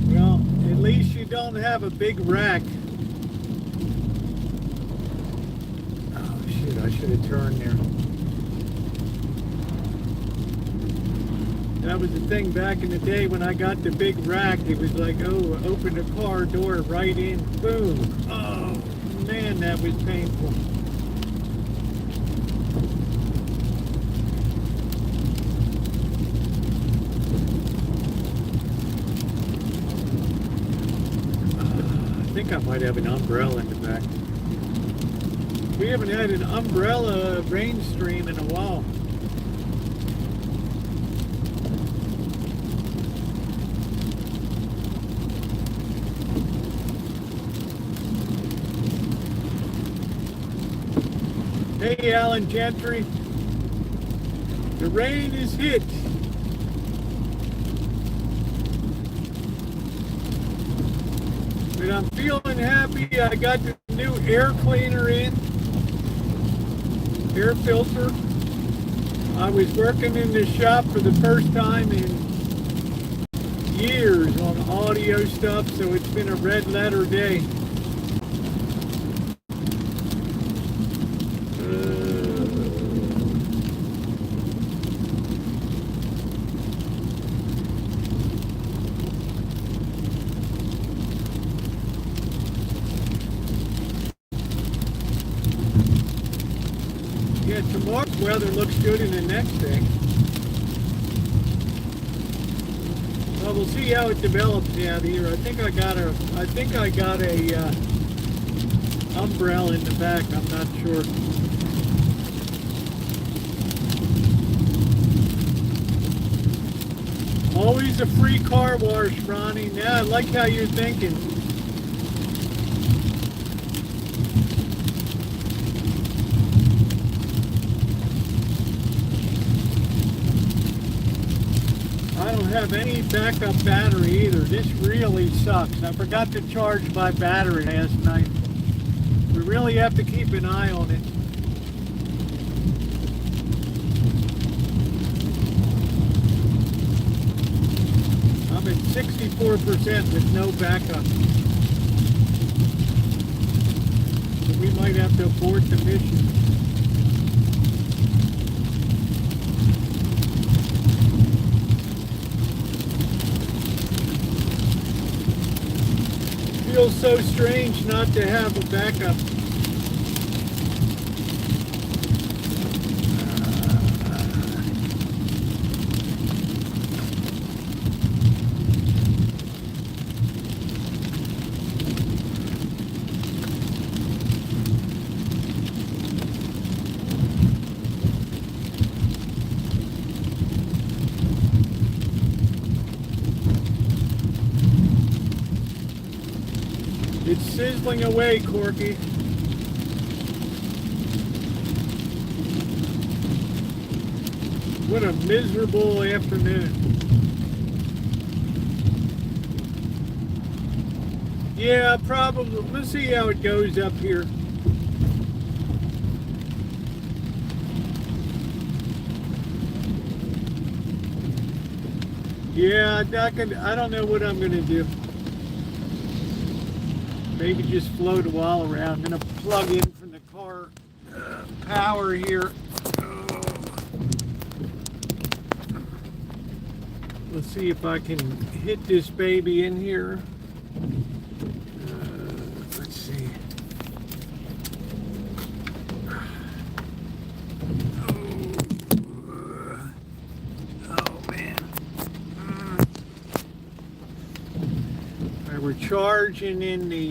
Well, at least you don't have a big wreck. I should have turned there. That was the thing back in the day when I got the big rack. It was like, oh, open the car door right in, boom. Oh, man, that was painful. I think I might have an umbrella in the back. We haven't had an umbrella rain stream in a while. Hey, Alan Gentry. The rain is hit. But I'm feeling happy. I got the new air cleaner in. Air filter. I was working in the shop for the first time in years on audio stuff, so it's been a red letter day. Yeah, tomorrow's weather looks good in the next day. Well, we'll see how it develops out here. I think I got a umbrella in the back. I'm not sure. Always a free car wash, Ronnie. Now I like how you're thinking. I don't have any backup battery either. This really sucks. I forgot to charge my battery last night. We really have to keep an eye on it. 64% with no backup. So we might have to abort the mission. Feels so strange not to have a backup. It's sizzling away, Corky. What a miserable afternoon. Yeah, probably. Let's see how it goes up here. Yeah, I don't know what I'm going to do. Maybe just float a while around. I'm going to plug in from the car power here. Oh. Let's see if I can hit this baby in here. Let's see. Oh man. We're charging in the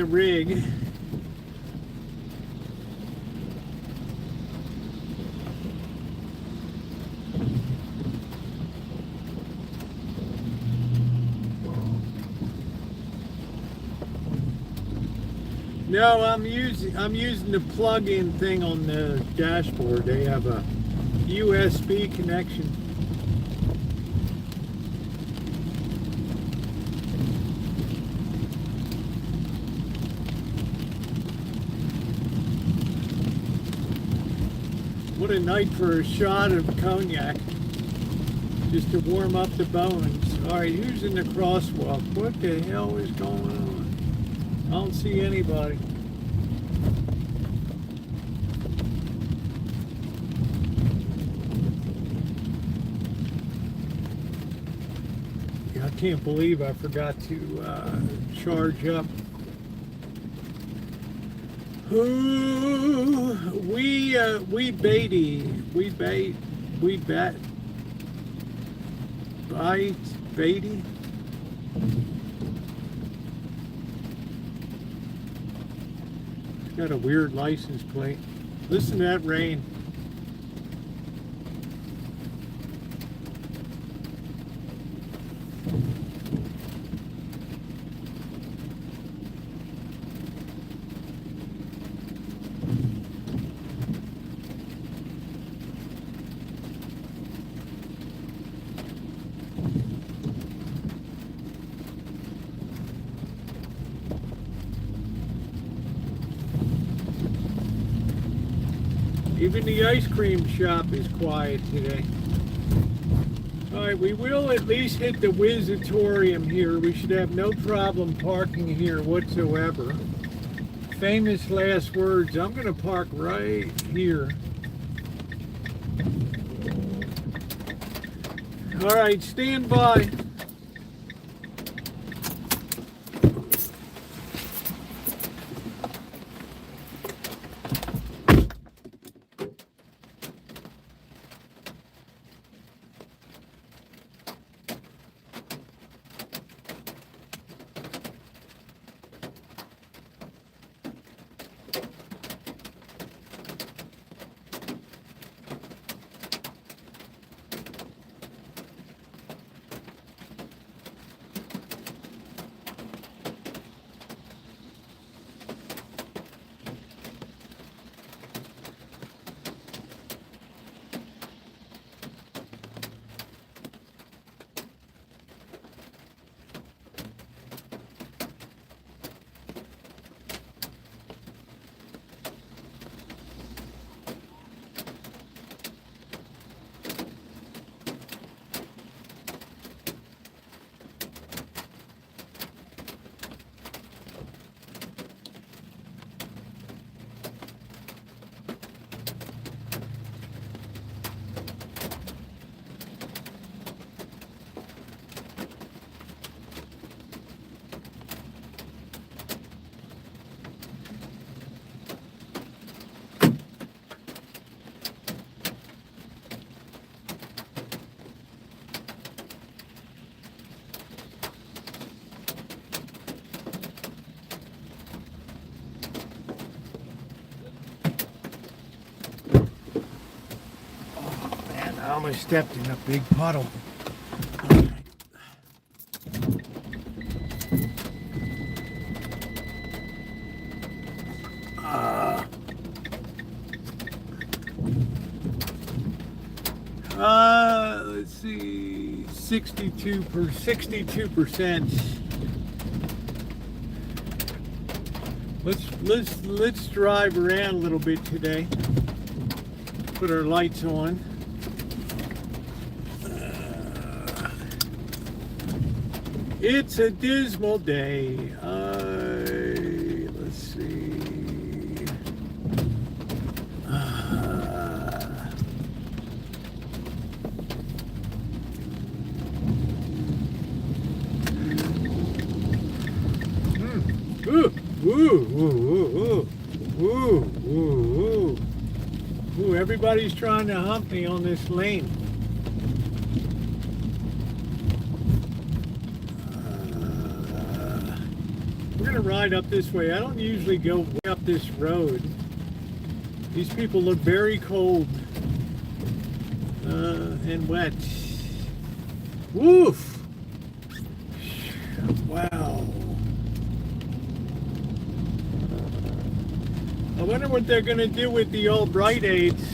rig. No, I'm using the plug-in thing on the dashboard. They have a USB connection. What a night for a shot of cognac, just to warm up the bones. All right, who's in the crosswalk? What the hell is going on? I don't see anybody. I can't believe I forgot to charge up. We Beatty. It's got a weird license plate. Listen to that rain. Even the ice cream shop is quiet today. Alright, we will at least hit the Wizzatorium here. We should have no problem parking here whatsoever. Famous last words. I'm going to park right here. Alright, stand by. almost stepped in a big puddle. Let's see, 62%. Let's drive around a little bit today. Put our lights on. It's a dismal day. Let's see. Ooh, everybody's trying to hump me on this lane. We're going to ride up this way. I don't usually go way up this road. These people look very cold and wet. Woof! Wow. I wonder what they're going to do with the old Bright Aids.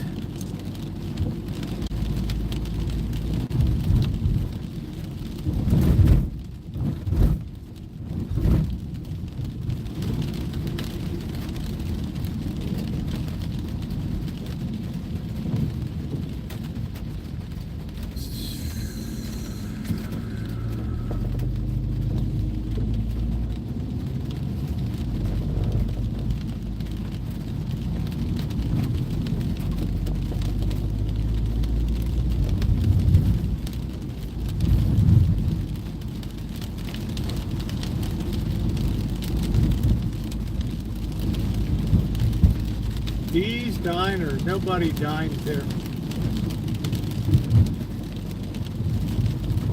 Dee's Diner. Nobody dines there.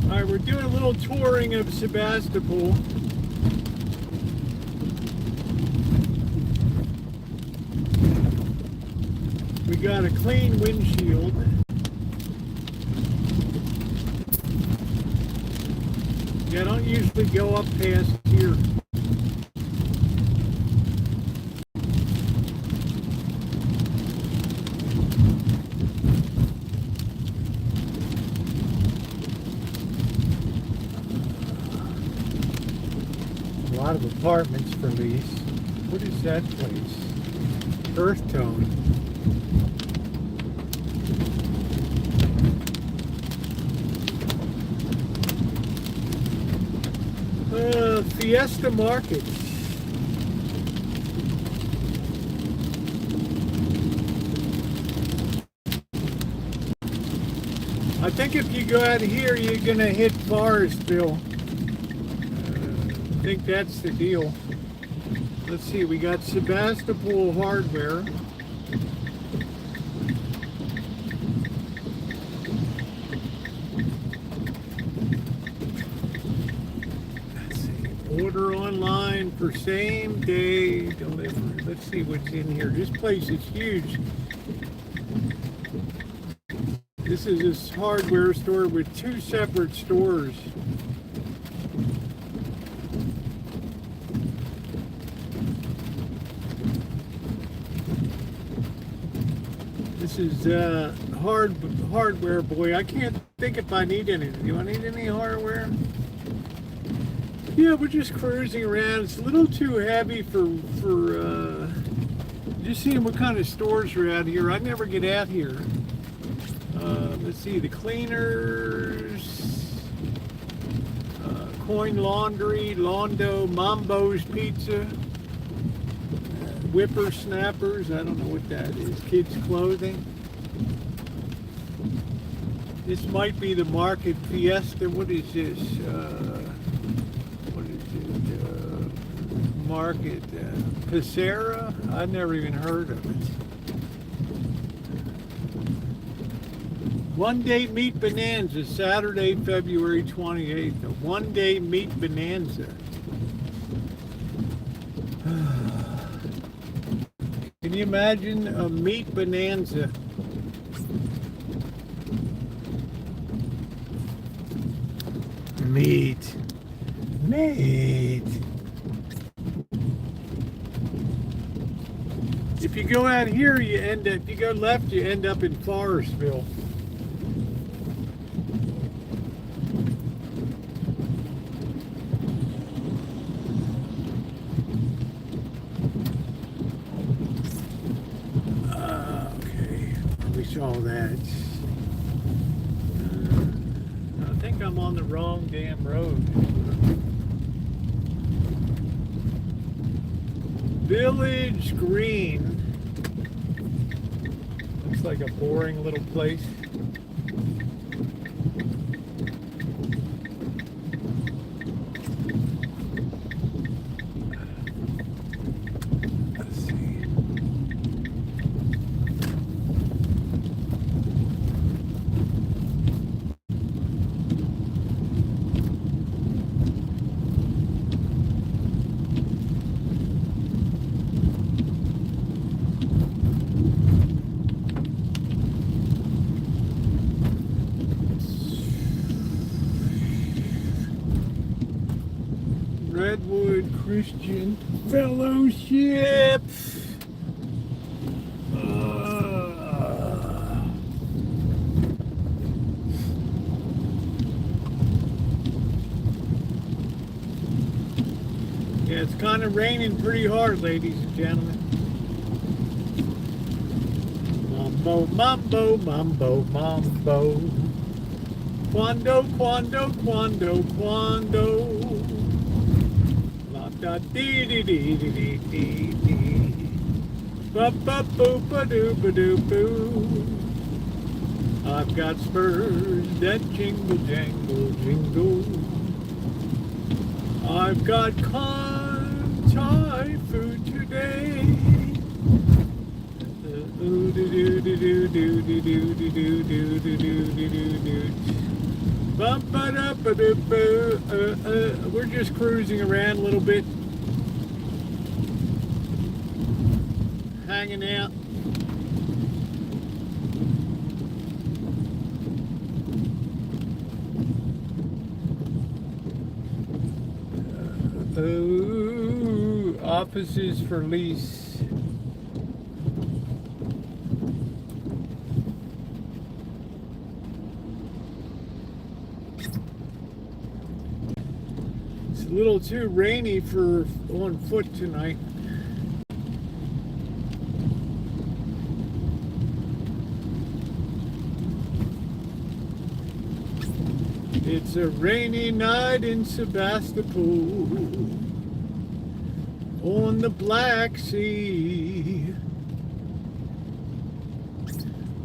Alright, we're doing a little touring of Sebastopol. We got a clean windshield. Yeah, I don't usually go up past here. A lot of apartments for lease. What is that place? Earth Tone. Fiesta Market. I think if you go out here, you're gonna hit Forestville. I think that's the deal. Let's see, we got Sebastopol Hardware. Let's see, order online for same day delivery. Let's see what's in here. This place is huge. This is this hardware store with two separate stores. This is hardware, boy. I can't think if I need any. Do I need any hardware? Yeah, we're just cruising around. It's a little too heavy for just seeing what kind of stores are out here. I never get out here. Let's see, the cleaners, Coin Laundry, Londo, Mambo's Pizza, Whippersnappers, I don't know what that is, kids clothing. This might be the Market Fiesta. What is this? What is it? Market Pissarra? I've never even heard of it. One Day Meat Bonanza, Saturday, February 28th. A one-day meat bonanza. Can you imagine a meat bonanza? Meat. Meat. If you go out here, you end up, if you go left, you end up in Forestville. Okay, we saw that. I think I'm on the wrong damn road. Village Green. Looks like a boring little place. Let's see. Redwood Christian Fellowship. Yeah, it's kind of raining pretty hard, ladies and gentlemen. Mambo, mambo, mambo, mambo. Quando, quando, quando, quando. Da dee dee dee dee dee dee dee. Ba ba boo ba doo ba doo boo. I've got spurs that jingle jangle jingle. I've got Thai food today. Ooh doo doo doo doo doo doo doo doo doo doo doo doo doo doo. We're just cruising around a little bit, hanging out. Offices for lease. A little too rainy for on foot tonight. It's a rainy night in Sebastopol on the Black Sea.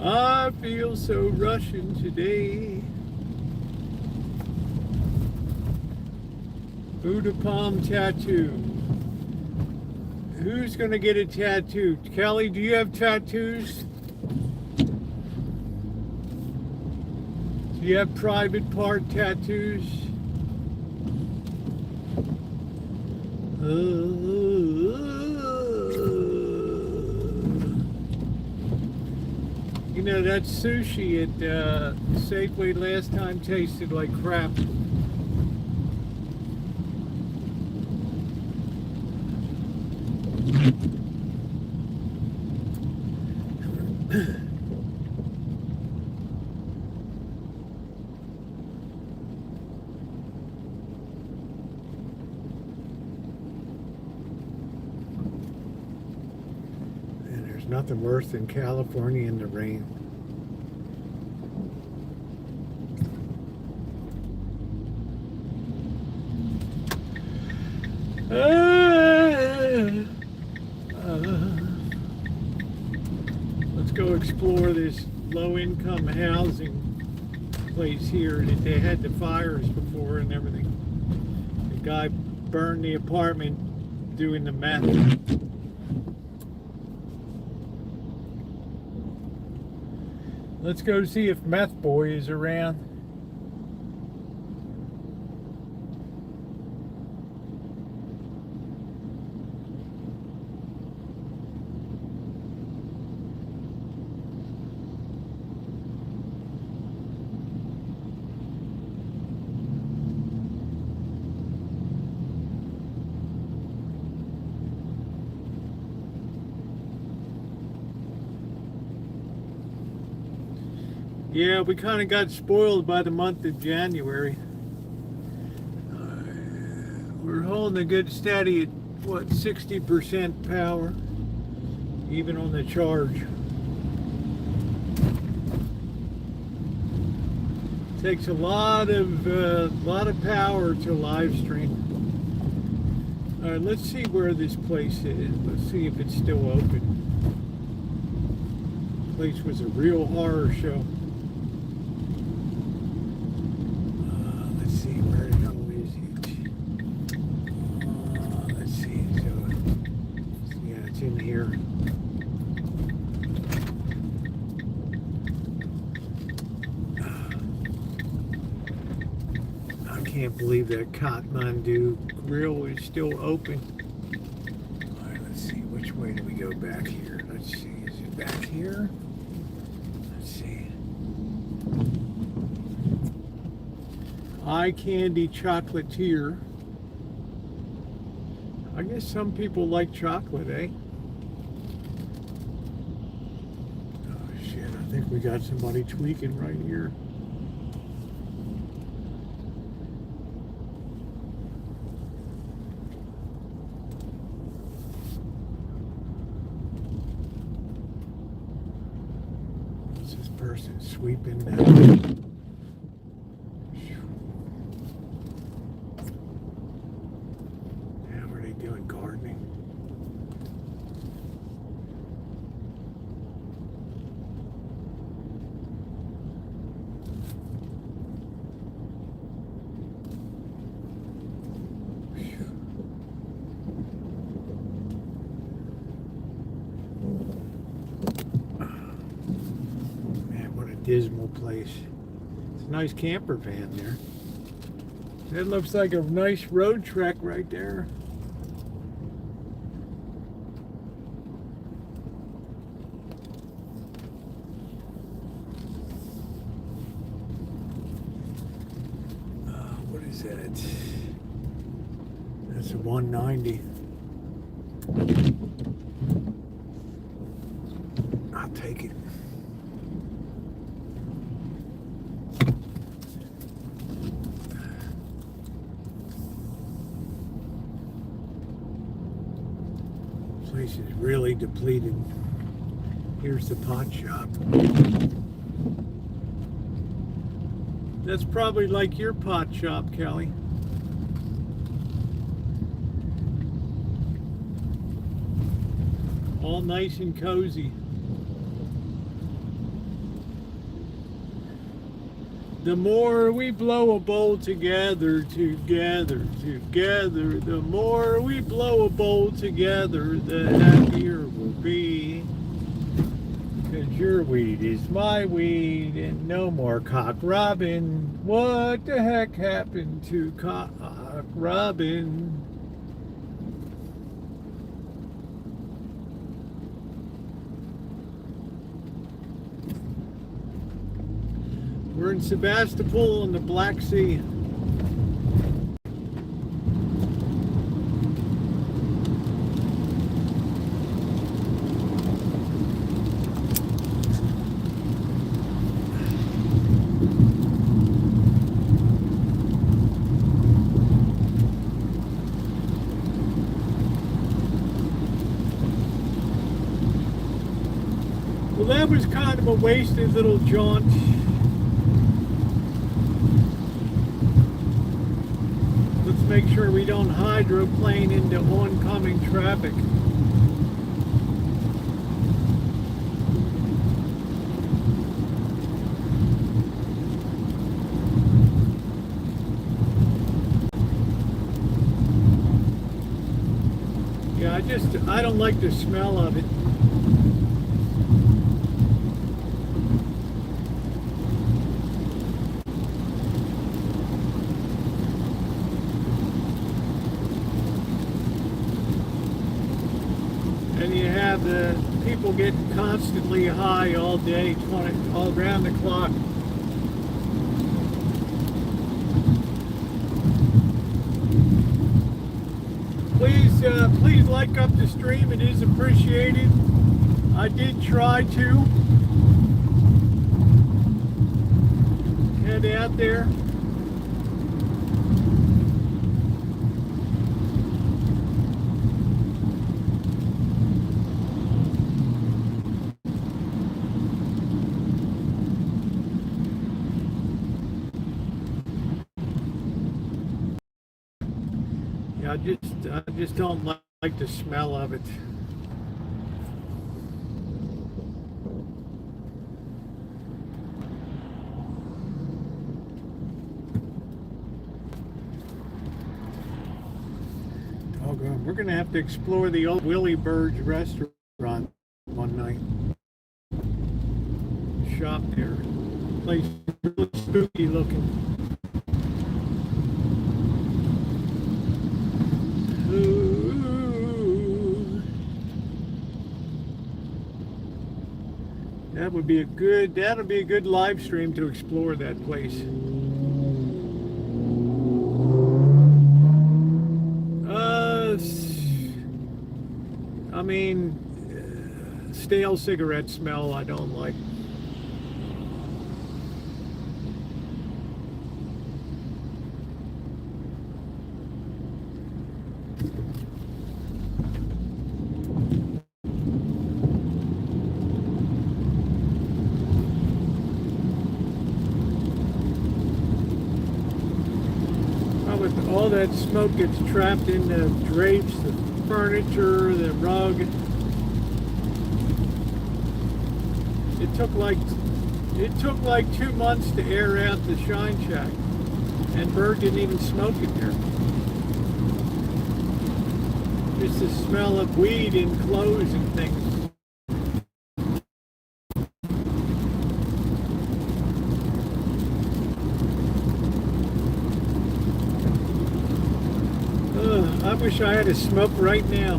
I feel so Russian today. Buddha palm tattoo. Who's gonna get a tattoo? Kelly, do you have tattoos? Do you have private part tattoos? You know, that sushi at Safeway last time tasted like crap. And there's nothing worse than California in the rain. Let's go explore this low-income housing place here that they had the fires before and everything. The guy burned the apartment doing the meth. Let's go see if Meth Boy is around. Yeah, we kind of got spoiled by the month of January. We're holding a good steady at, what, 60% power, even on the charge. Takes a lot of power to live stream. All right, let's see where this place is. Let's see if it's still open. This place was a real horror show. Let's see, where the hell is it? Let's see. So, yeah, it's in here. I can't believe that Kathmandu grill is still open. All right, let's see, which way do we go back here? Let's see, is it back here? Let's see. Eye Candy Chocolatier. I guess some people like chocolate, eh? Oh shit, I think we got somebody tweaking right here. Person sweeping that. Yeah, what are they doing? Gardening? Dismal place. It's a nice camper van there. That looks like a nice road trek right there. What is that? That's a 190. I'll take it. Place is really depleted. Here's the pot shop. That's probably like your pot shop, Kelly. All nice and cozy. The more we blow a bowl together, the more we blow a bowl together, the happier we'll be. 'Cause your weed is my weed, and no more cock robin. What the heck happened to cock robin? We're in Sebastopol in the Black Sea. Well, that was kind of a wasted little jaunt. Make sure we don't hydroplane into oncoming traffic. Yeah, I don't like the smell of it. And you have the people getting constantly high all day, all around the clock. Please like up the stream. It is appreciated. I did try to. head out there. Yeah, I just don't like the smell of it. We're going to have to explore the old Willie Bird's restaurant one night. Shop there. Place really spooky looking. Ooh. That'll be a good live stream to explore that place. I mean, stale cigarette smell I don't like. All that smoke gets trapped in the drapes, the furniture, the rug. It took like 2 months to air out the Shine Shack, and Bird didn't even smoke in there. Just the smell of weed in clothes and things. I wish I had a smoke right now.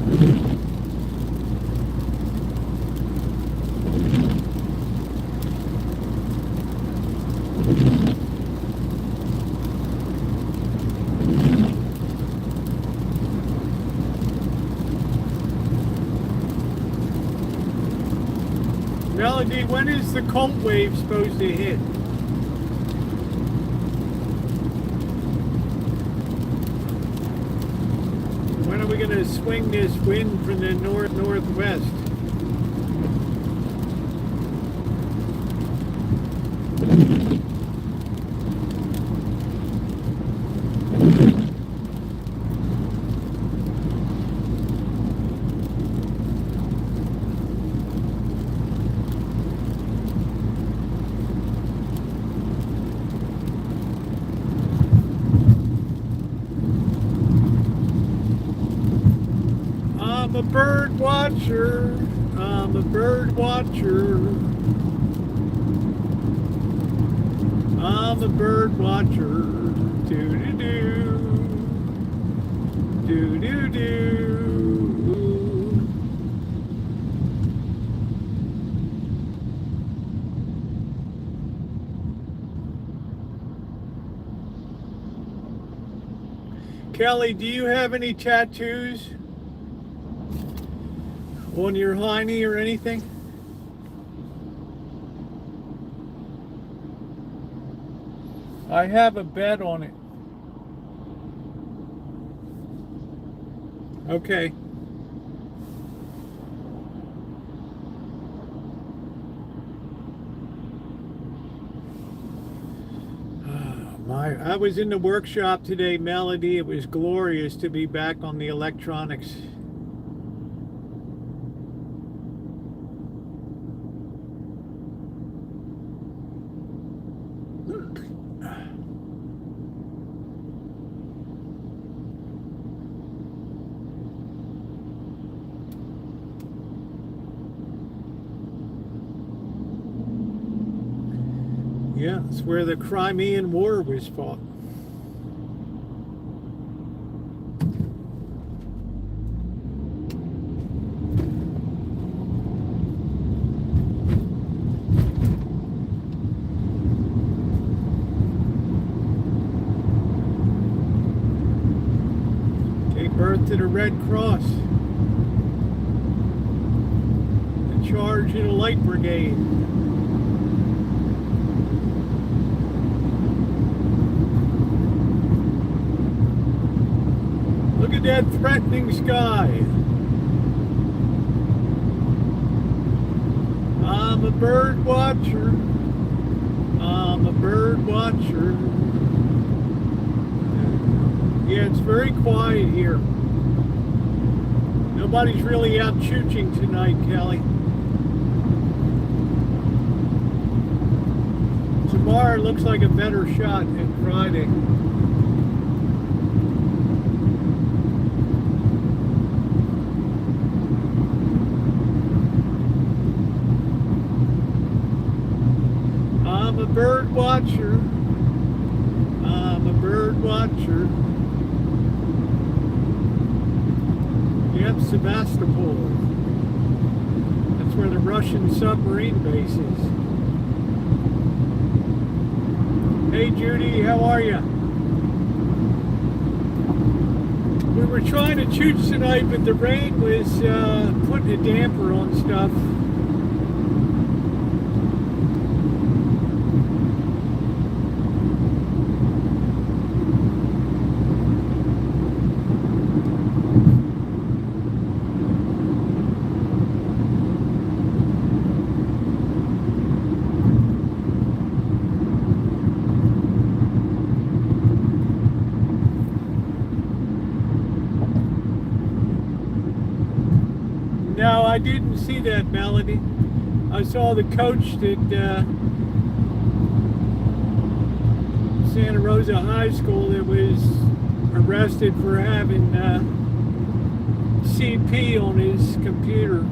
Melody, when is the cold wave supposed to hit? When are we going to swing this wind from the northwest? I'm a bird watcher. I'm a bird watcher. I'm a bird watcher. Do-do-do. Do-do-do. Kelly, do you have any tattoos on your hiney or anything? I have a bet on it. Okay. I was in the workshop today, Melody. It was glorious to be back on the electronics. Yeah, it's where the Crimean War was fought. Gave birth to the Red Cross. In charge of the Light Brigade. evening sky. I'm a bird watcher. I'm a bird watcher. Yeah, it's very quiet here. Nobody's really out chooching tonight, Kelly. Tomorrow looks like a better shot than Friday. I'm a bird watcher. I'm a bird watcher. Yep, Sevastopol. That's where the Russian submarine base is. Hey Judy, how are you? We were trying to chooch tonight, but the rain was putting a damper on stuff. No, I didn't see that, Melody. I saw the coach at Santa Rosa High School that was arrested for having CP on his computer.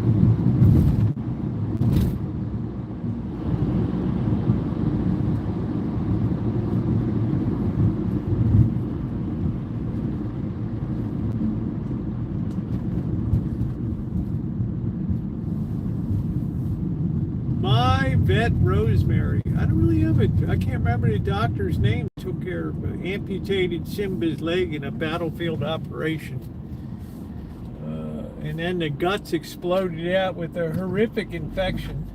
Vet Rosemary. I don't really have it. I can't remember the doctor's name. Took care of amputated Simba's leg in a battlefield operation. And then the guts exploded out with a horrific infection.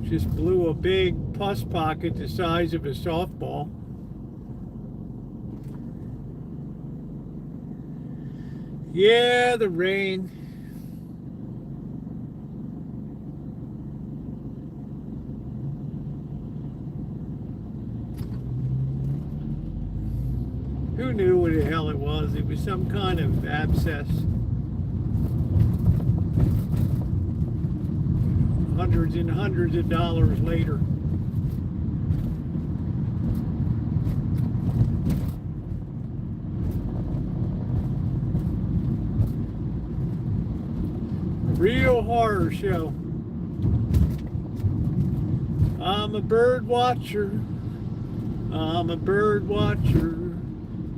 Just blew a big pus pocket the size of a softball. Yeah, the rain. Who knew what the hell it was? It was some kind of abscess. Hundreds and hundreds of dollars later. Real horror show. I'm a bird watcher. I'm a bird watcher.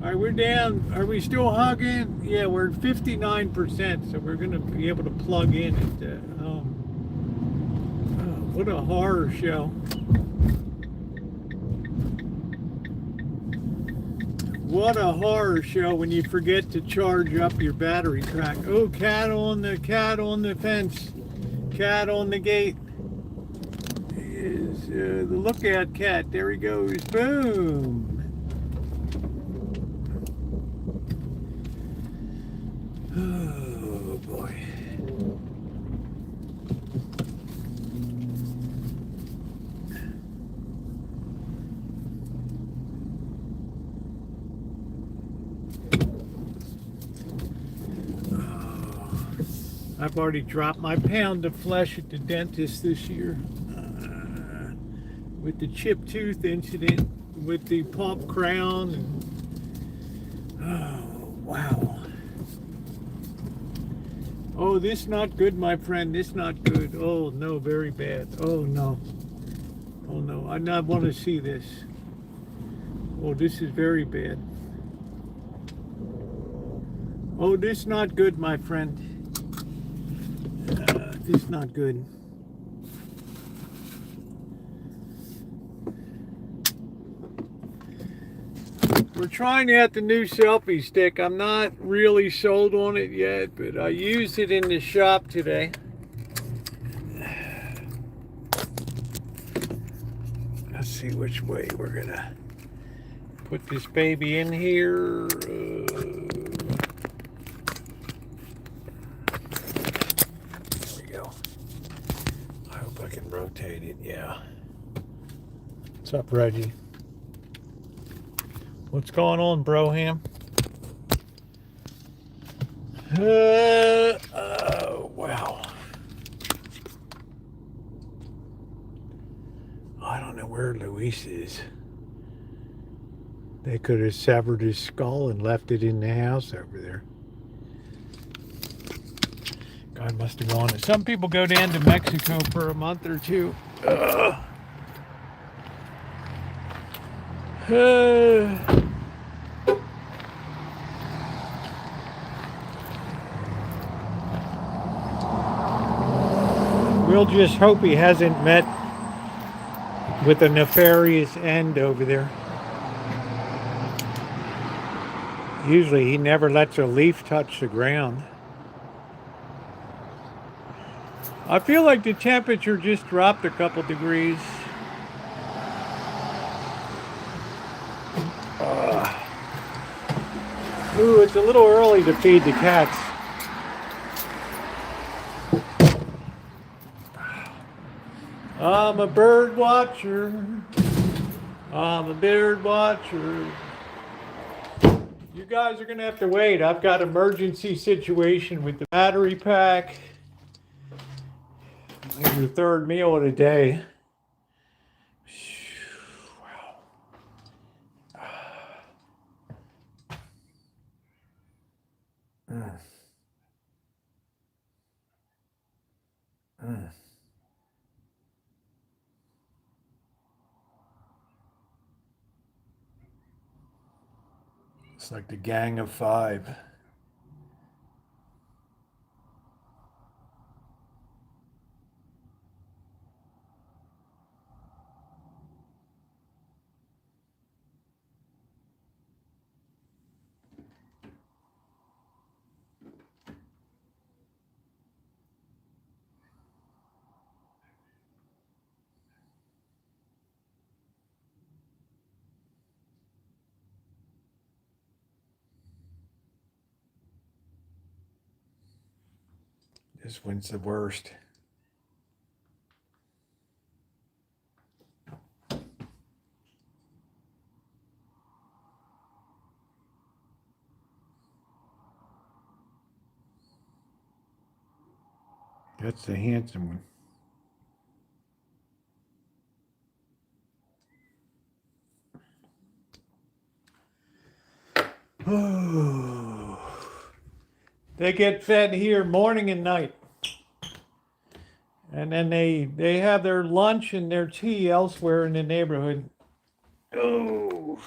All right, we're down. Are we still hugging? Yeah, we're at 59%, so we're going to be able to plug in at what a horror show. What a horror show when you forget to charge up your battery pack. Oh, cat on the fence. Cat on the gate. Is the lookout cat. There he goes. Boom. Oh boy. I've already dropped my pound of flesh at the dentist this year with the chipped tooth incident, with the pop crown, and oh wow. Oh, this not good, my friend. This not good. Oh no, very bad. Oh no. Oh no, I not want to see this. Oh, this is very bad. Oh, this not good, my friend. This not good. We're trying out the new selfie stick. I'm not really sold on it yet, but I used it in the shop today. Let's see which way we're gonna put this baby in here. There we go. I hope I can rotate it. Yeah. What's up, Reggie? What's going on, Broham? Oh, wow. I don't know where Luis is. They could have severed his skull and left it in the house over there. God must have gone. Some people go down to Mexico for a month or two. We'll just hope he hasn't met with a nefarious end over there. Usually he never lets a leaf touch the ground. I feel like the temperature just dropped a couple degrees. Ooh, it's a little early to feed the cats. I'm a bird watcher. I'm a bird watcher. You guys are going to have to wait. I've got emergency situation with the battery pack. Your third meal of the day. Wow. It's like the Gang of Five. This one's the worst. That's the handsome one. Oh. They get fed here morning and night. And then they have their lunch and their tea elsewhere in the neighborhood. Oh.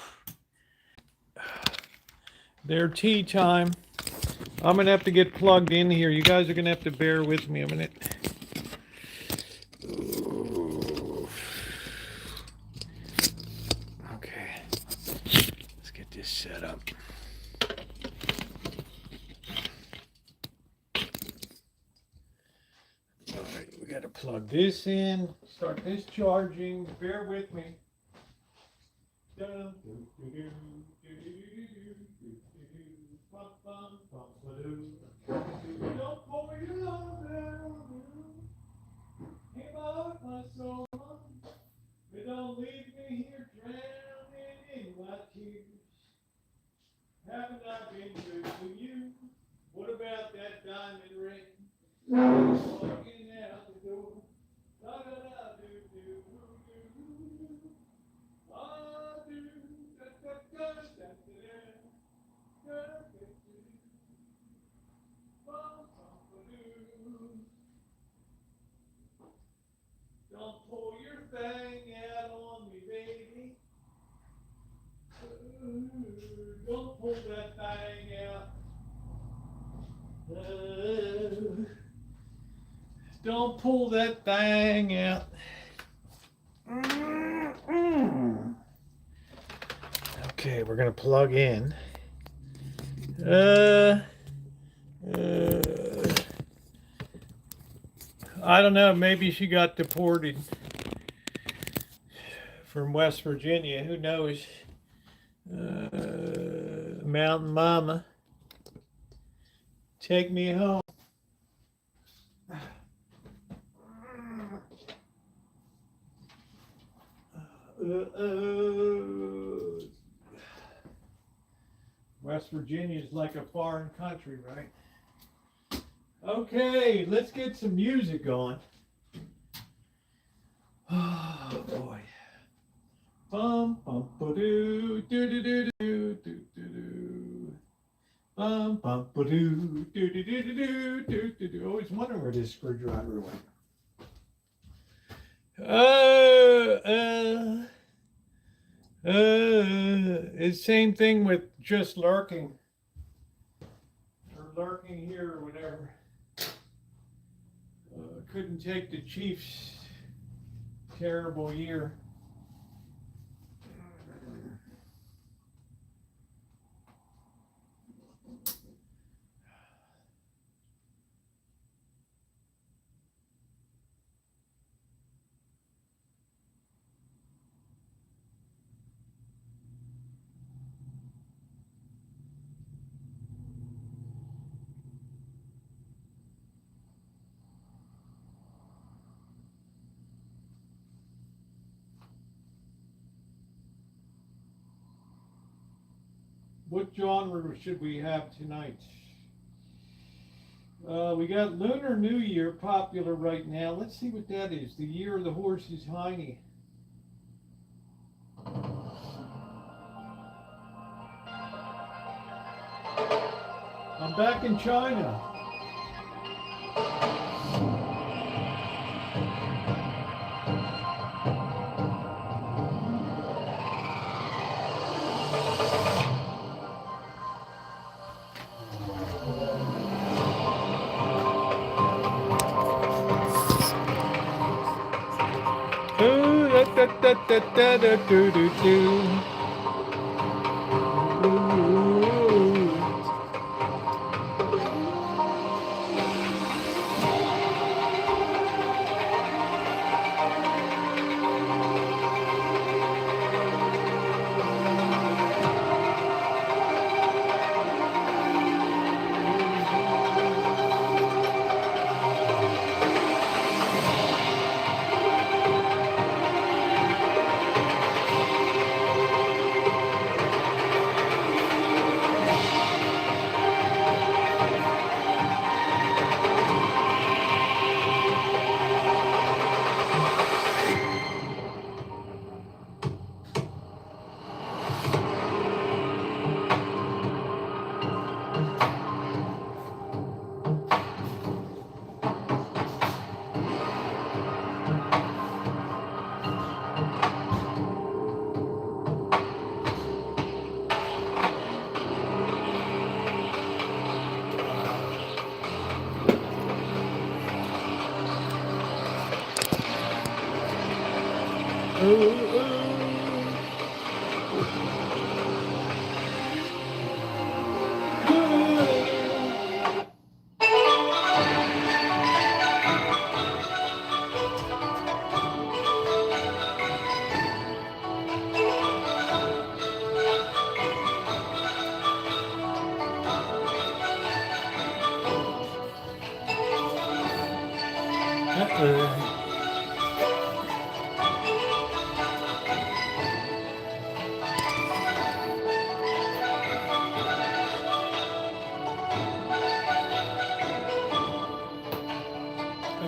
Their tea time. I'm going to have to get plugged in here. You guys are going to have to bear with me a minute. Ooh. Okay. Let's get this set up. All right, we got to plug this in. Start this charging. Bear with me. Don't pull your love down. Came out my soul. But don't leave me here drowning in my tears. Haven't I been good to you? What about that diamond ring? Walking out the door. Da da da do do do do. Ah do da da da da da da. Don't pull your thing out on me, baby. Don't pull that thing out. Don't pull that thing out. Okay, we're gonna plug in. I don't know, maybe she got deported from West Virginia, who knows? Mountain Mama. Take me home. West Virginia is like a foreign country, right? Okay, let's get some music on. Oh boy. Bum bum ba-doo, do do do do do do do. Bum bum ba-doo, do do do do do do do. Always wonder where this screwdriver went. It's same thing with just lurking. Or lurking here or whatever. Couldn't take the Chiefs' terrible year. What genre should we have tonight? We got Lunar New Year popular right now. Let's see what that is. The Year of the Horse is Heine. I'm back in China.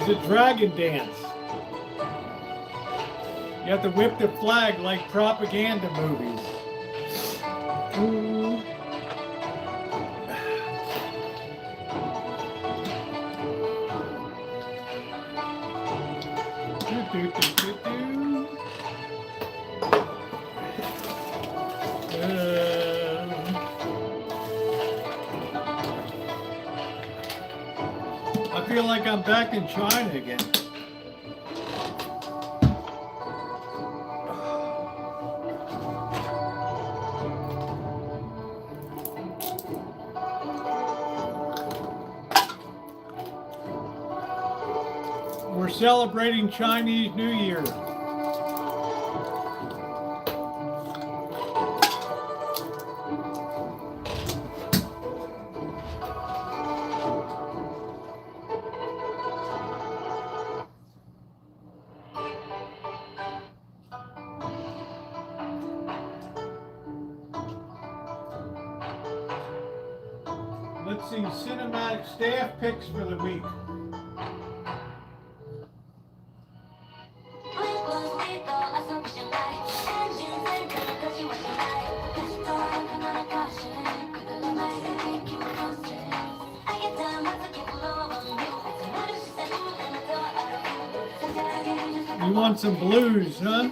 It's a dragon dance. You have to whip the flag like propaganda movies. Ooh. I feel like I'm back in China again. We're celebrating Chinese New Year. Let's see, cinematic staff picks for the week. You want some blues, huh?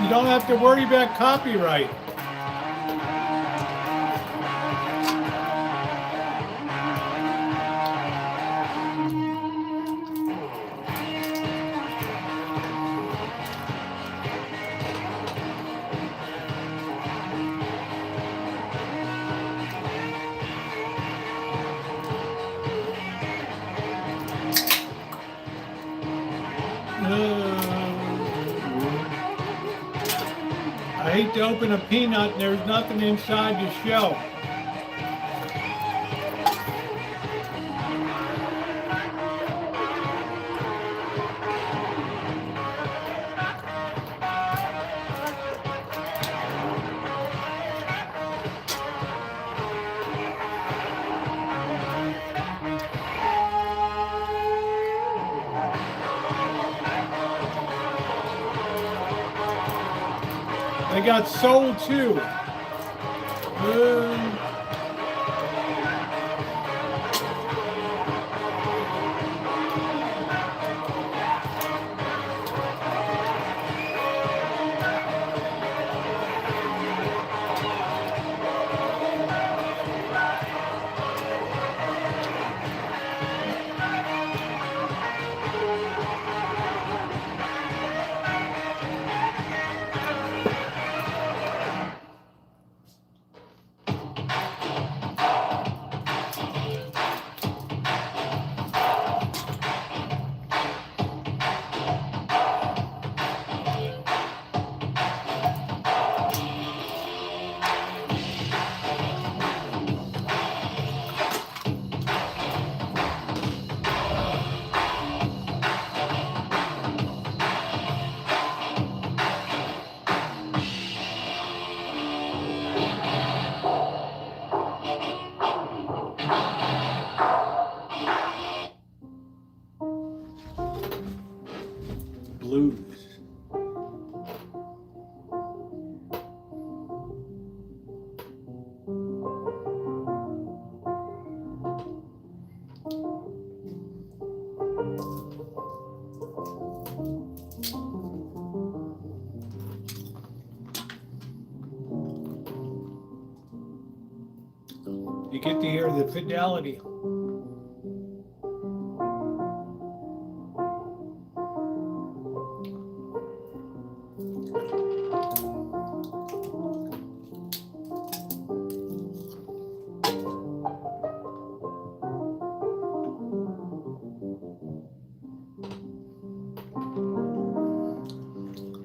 You don't have to worry about copyright. I hate to open a peanut and there's nothing inside the shell. They got sold too. You get to hear the fidelity.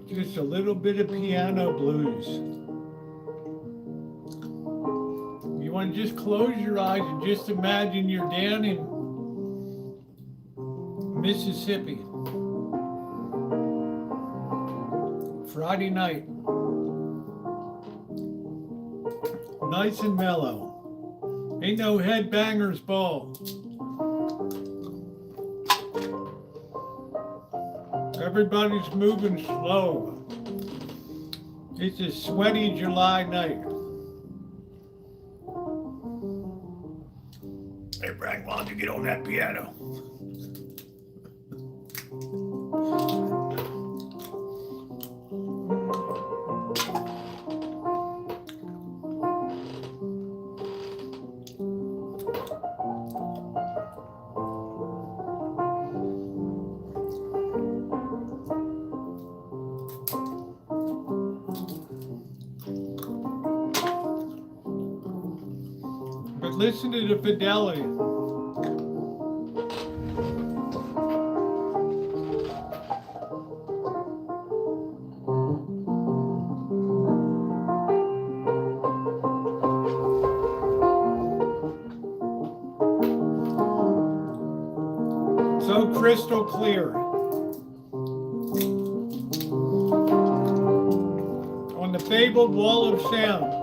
Just a little bit of piano blues. You want to just close your eyes and just imagine you're down in Mississippi. Friday night. Nice and mellow. Ain't no headbangers ball. Everybody's moving slow. It's a sweaty July night. Hey, Frank, why don't you get on that piano? But listen to the fidelity. So crystal clear. On the fabled wall of sound.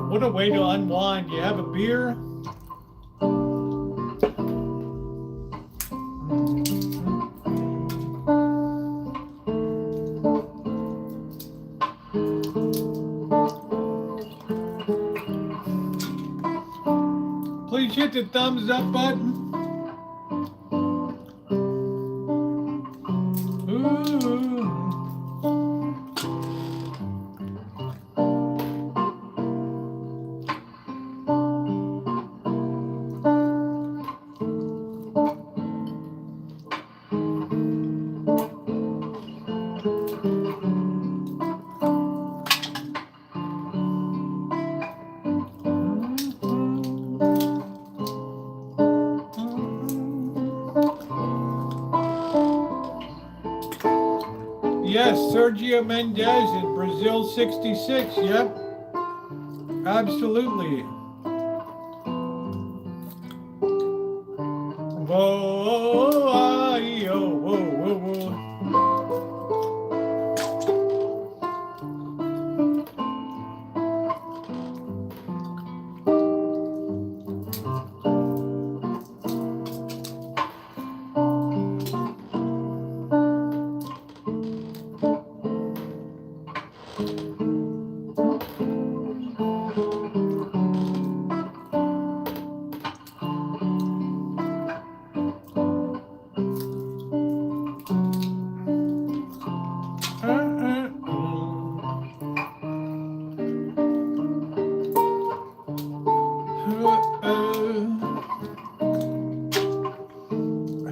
What a way to unwind. You have a beer. Please hit the thumbs up button. Yes, Sergio Mendez in Brazil 66. Yep. Absolutely. Whoa, whoa, whoa, whoa.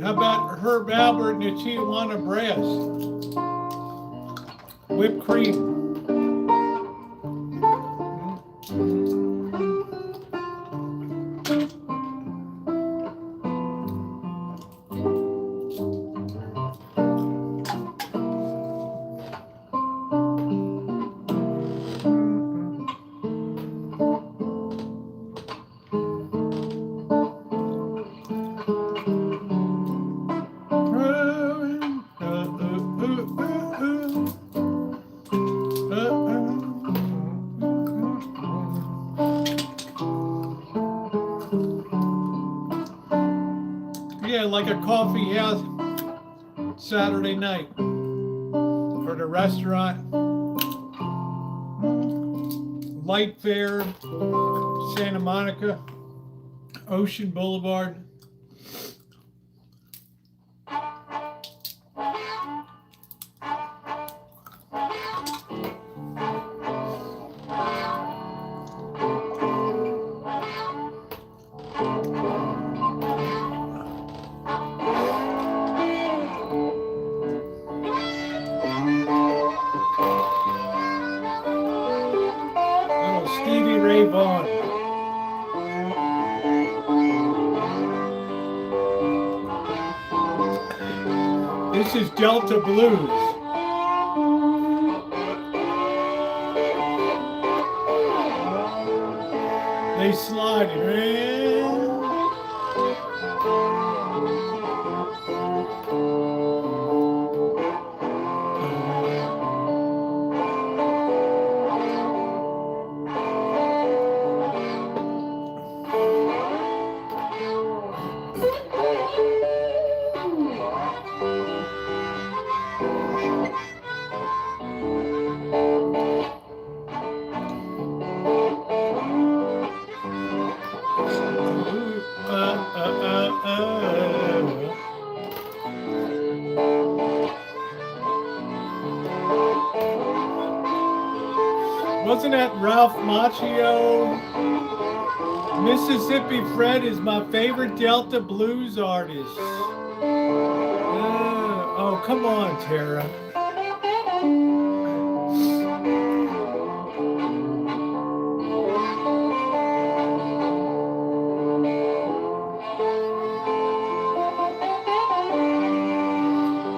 How about Herb Albert and the Tijuana Brass? Whipped cream. like a coffee house Saturday night for the restaurant. Light Fair, Santa Monica, Ocean Boulevard. This is Delta Blues. They slide it. Wasn't that Ralph Macchio? Mississippi Fred is my favorite Delta blues artist. Oh, come on, Tara.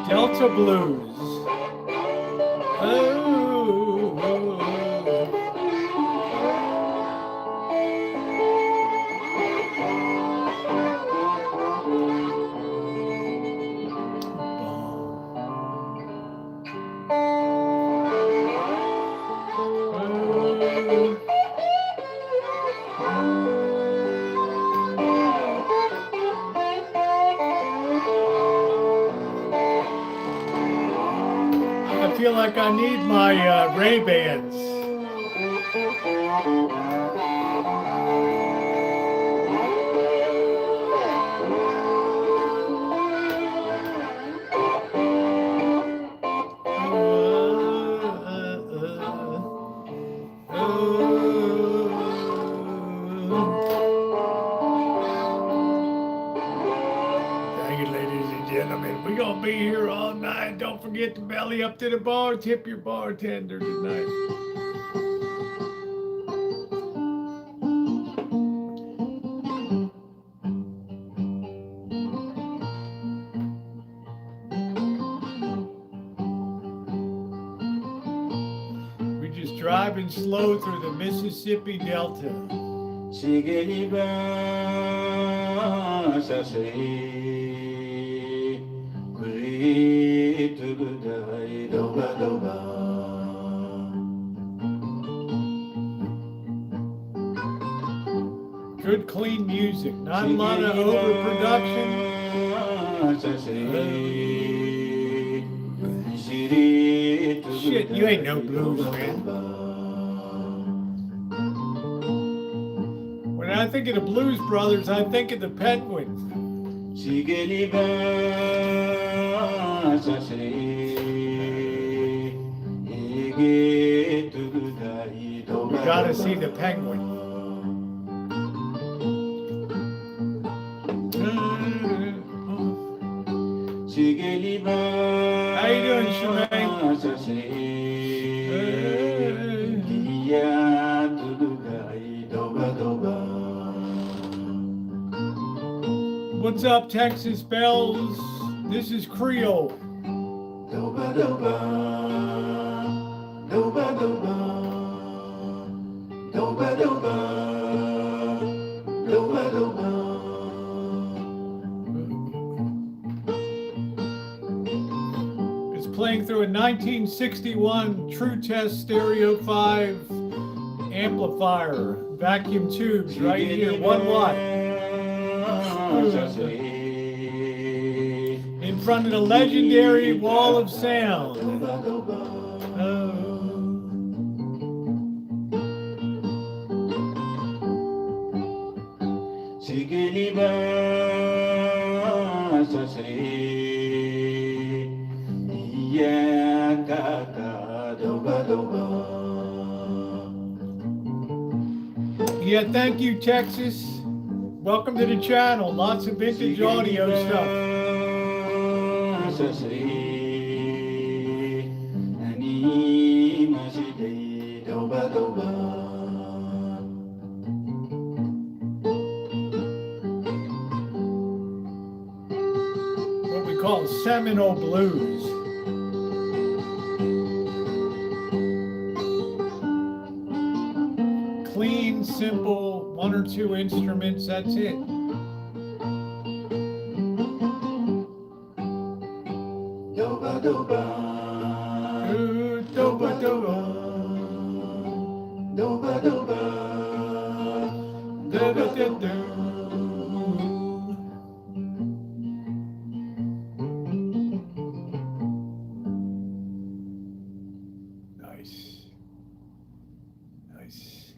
Delta Blues. I feel like I need my Ray-Bans. We're gonna be here all night. Don't forget to belly up to the bar. Tip your bartender tonight. We're just driving slow through the Mississippi Delta. Good clean music, not a lot of overproduction. Shit, you ain't no blues man. When I think of the Blues Brothers, I think of the Penguins. We gotta see the Penguin. How you doing, Shemaine? What's up, Texas Bells? This is Creole. It's playing through a 1961 True Test Stereo 5 amplifier, vacuum tubes right here, 1 watt. front of the legendary Wall of Sound. Yeah, thank you, Texas. Welcome to the channel. Lots of vintage audio stuff. What we call Seminole Blues. Clean, simple, 1 or 2 instruments, that's it. Doba doba, doba doba, doba doba, doba doba. Nice, nice.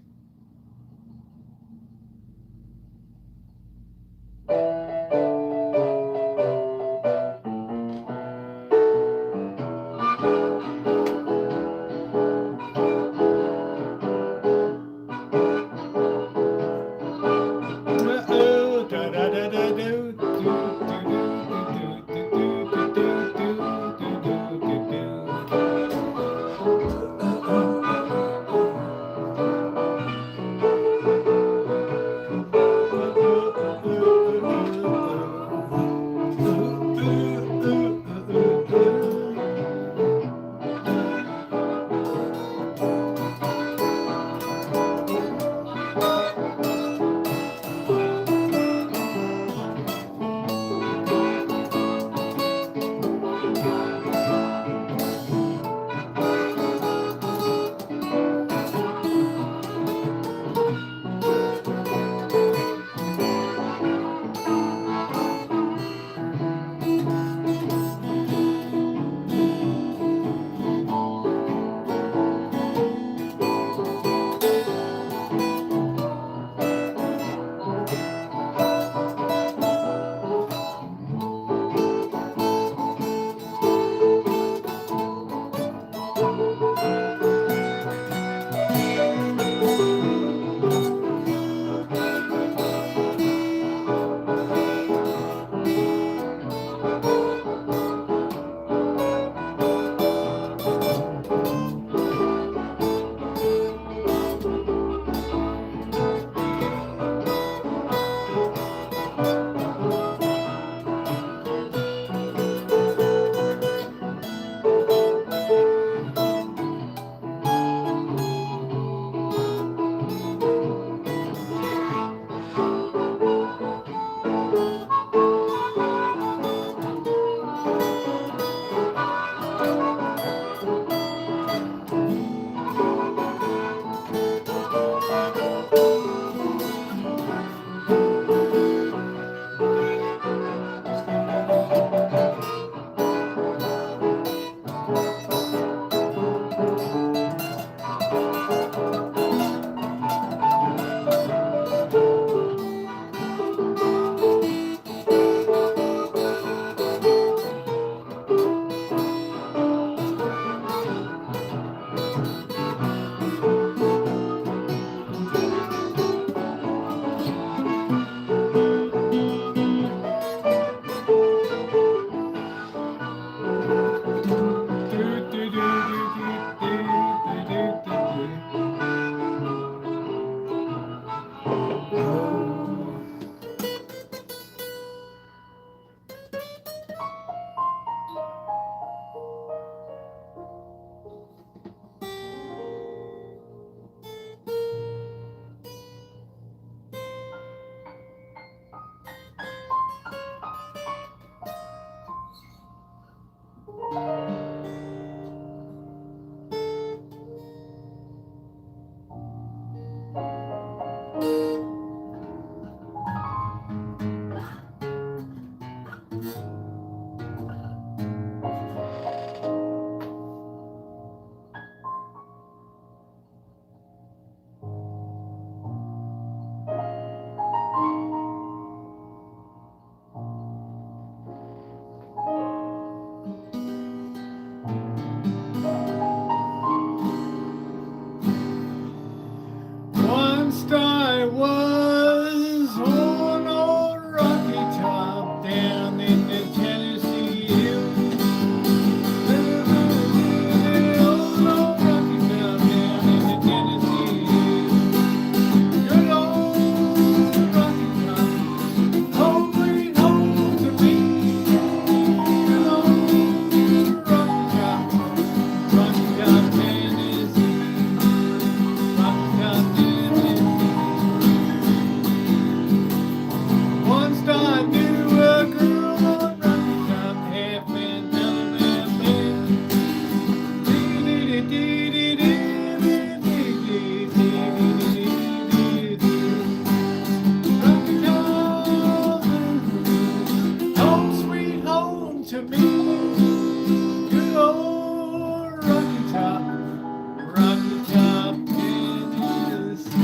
Once I was on a rocky top down in the Tennessee hills. On a rocky top down in the Tennessee hills. Good old rocky top, home sweet home to me. Good old rocky top, Tennessee. Rocky top, Tennessee. Once I knew a girl on Rocky Top, half in Alabama. Rocky Top, home sweet home to me. Good old Rocky Top, Tennessee.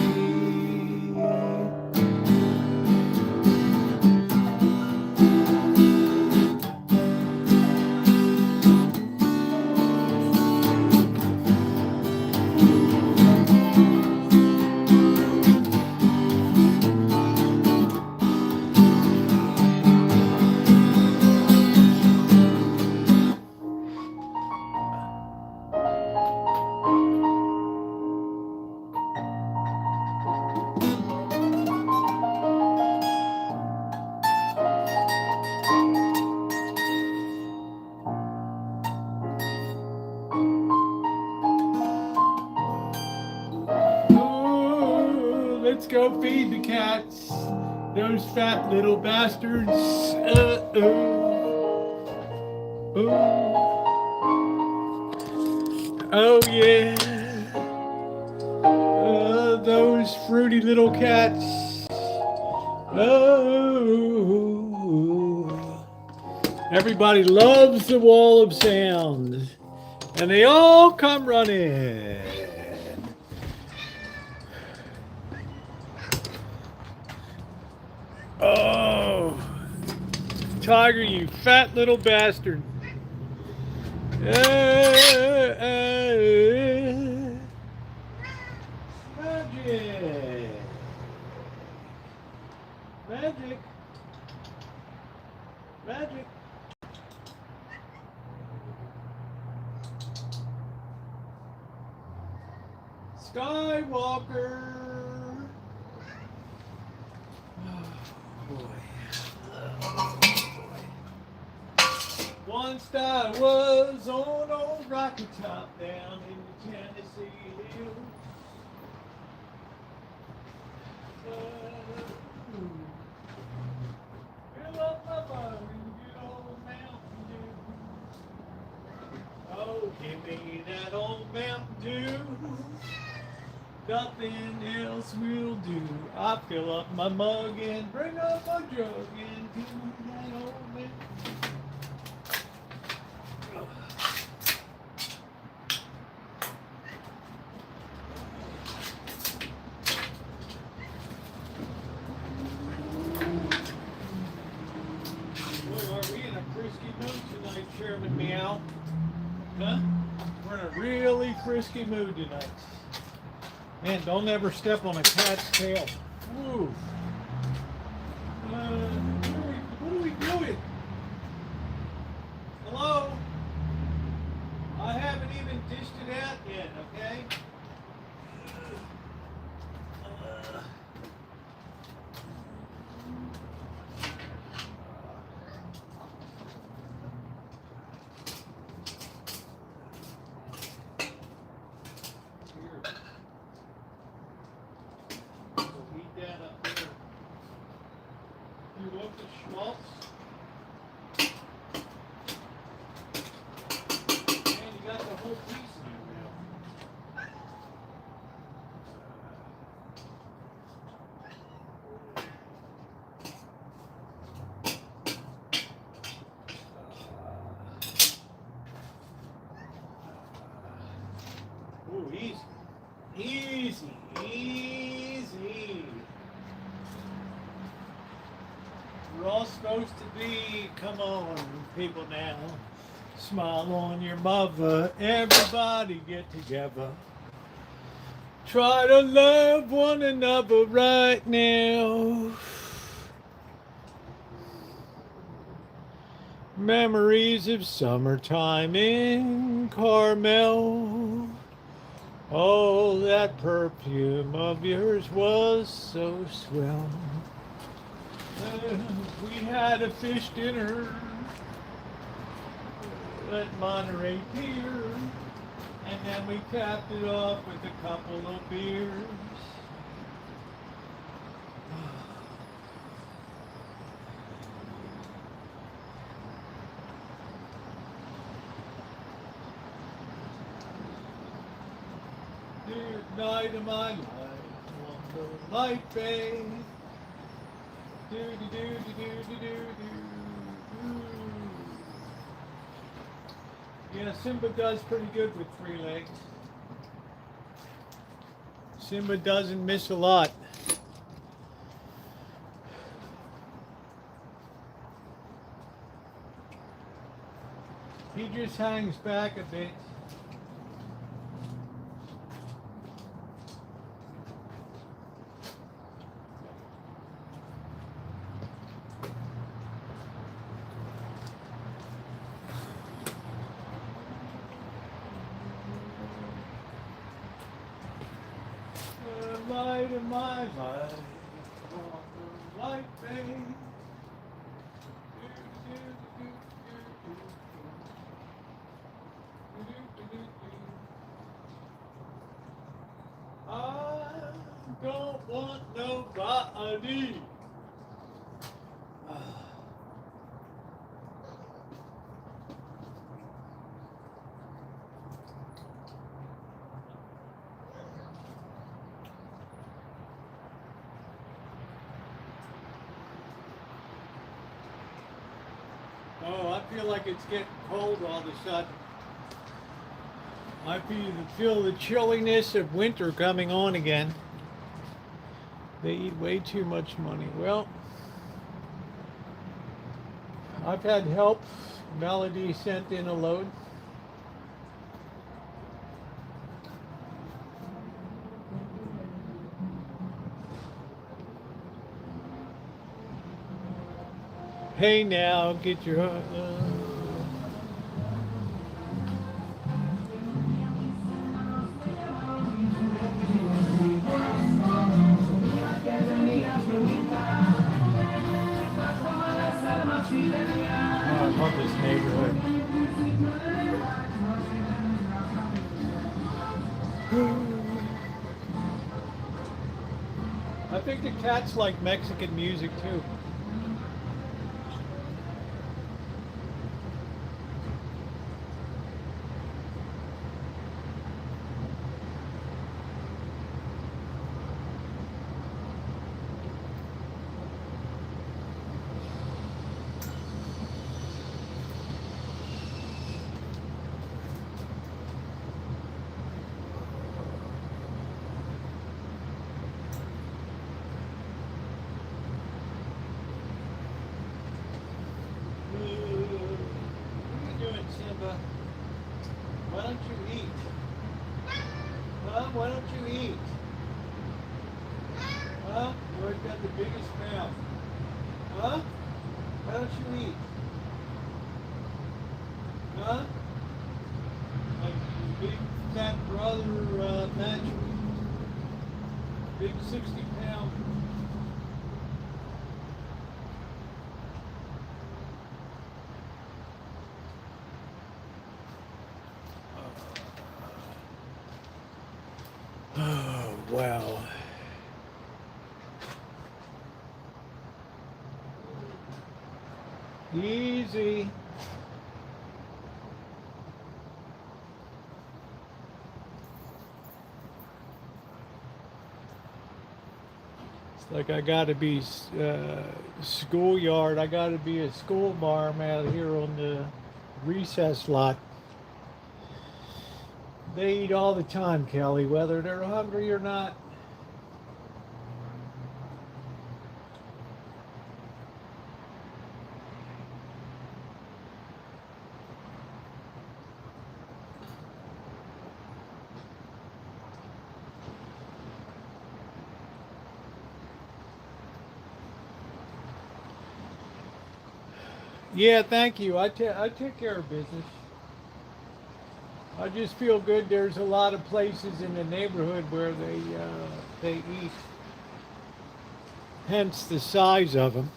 Ooh, let's go feed the cats, those fat little bastards. Ooh. Oh yeah, those fruity little cats. Oh, everybody loves the wall of sound, and they all come running. Oh, Tiger, you fat little bastard. Magic. Magic. Magic. Skywalker. Oh, boy. Once I was on old Rocky Top down in the Tennessee hills. Fill up my mug and good old Mountain Dew. Oh, give me that old Mountain Dew. Nothing else will do. I fill up my mug and bring up my jug and give me that old Mountain Dew. Chairman Meow. Huh? We're in a really frisky mood tonight. Man, don't ever step on a cat's tail. Ooh. What are we doing? Hello? I haven't even dished it out yet, okay? Ooh, easy. Easy, easy. We're all supposed to be, come on, people now. Smile on your mother. Everybody get together. try to love one another right now. Memories of summertime in Carmel. Oh, that perfume of yours was so swell. We had a fish dinner at Monterey Pier, and then we capped it off with a couple of beers. Dear night of my life, on the light bay. Do do do do do do do do. Yeah, Simba does pretty good with 3 legs. Simba doesn't miss a lot. He just hangs back a bit. Light of my life, on the light bay. I don't want nobody. Oh, I feel like it's getting cold all of a sudden. I feel the chilliness of winter coming on again. They eat way too much money. Well, I've had help. Melody sent in a load. Hey now, get your... I love this neighborhood. I think the cats like Mexican music too. Why don't you eat? Huh? Why don't you eat? Huh? You always got the biggest mouth. Huh? Why don't you eat? Huh? Like your big fat brother Rancho. Big 60-pound. Oh, wow. Easy. It's like I gotta be schoolyard. I gotta be a school marm out here on the recess lot. They eat all the time, Kelly, whether they're hungry or not. Yeah, thank you. I take care of business. I just feel good. There's a lot of places in the neighborhood where they eat. Hence the size of them.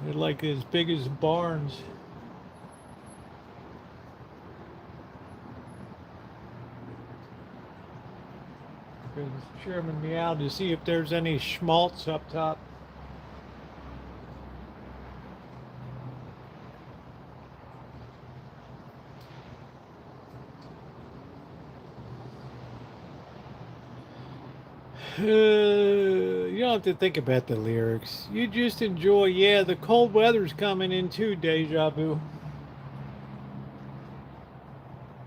They're like as big as barns. Because Chairman meow to see if there's any schmaltz up top. You don't have to think about the lyrics. You just enjoy. Yeah, the cold weather's coming in too, Deja Vu.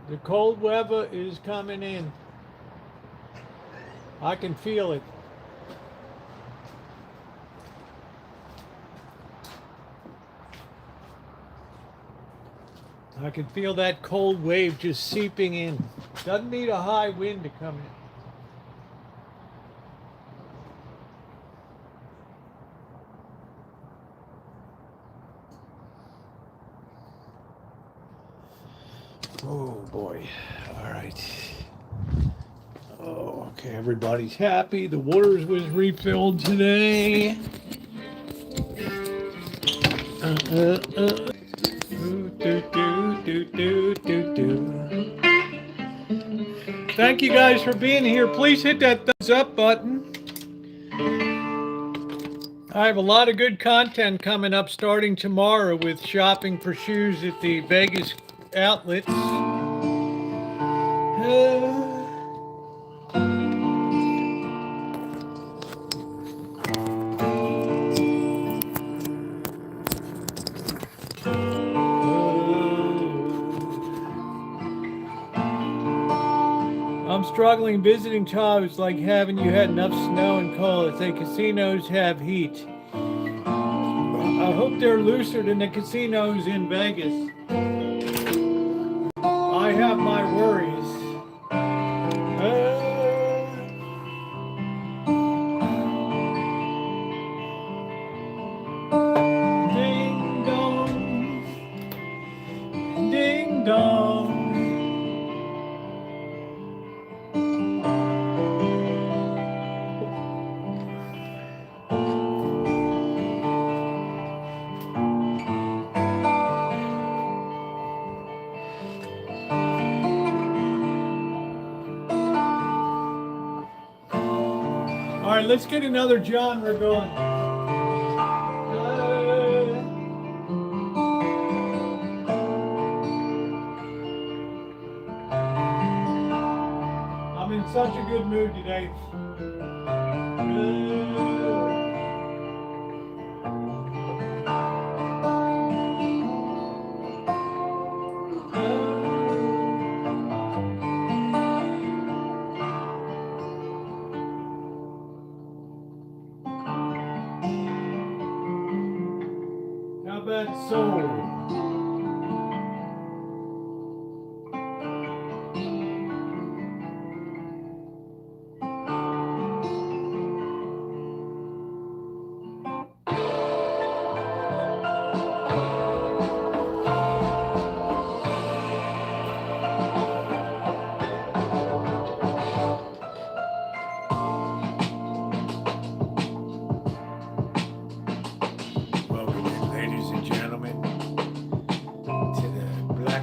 The cold weather is coming in. I can feel it. I can feel that cold wave just seeping in. Doesn't need a high wind to come in. Oh boy. All right. Oh, okay. Everybody's happy. The waters was refilled today. Thank you guys for being here. Please hit that thumbs up button. I have a lot of good content coming up starting tomorrow with shopping for shoes at the Vegas outlets. I'm struggling visiting Tahoe. Like haven't you had enough snow and cold? They casinos have heat. I hope they're looser than the casinos in Vegas. I have my worries. Ding dong, ding dong. All right, let's get another genre going. I'm in such a good mood today. How about soul?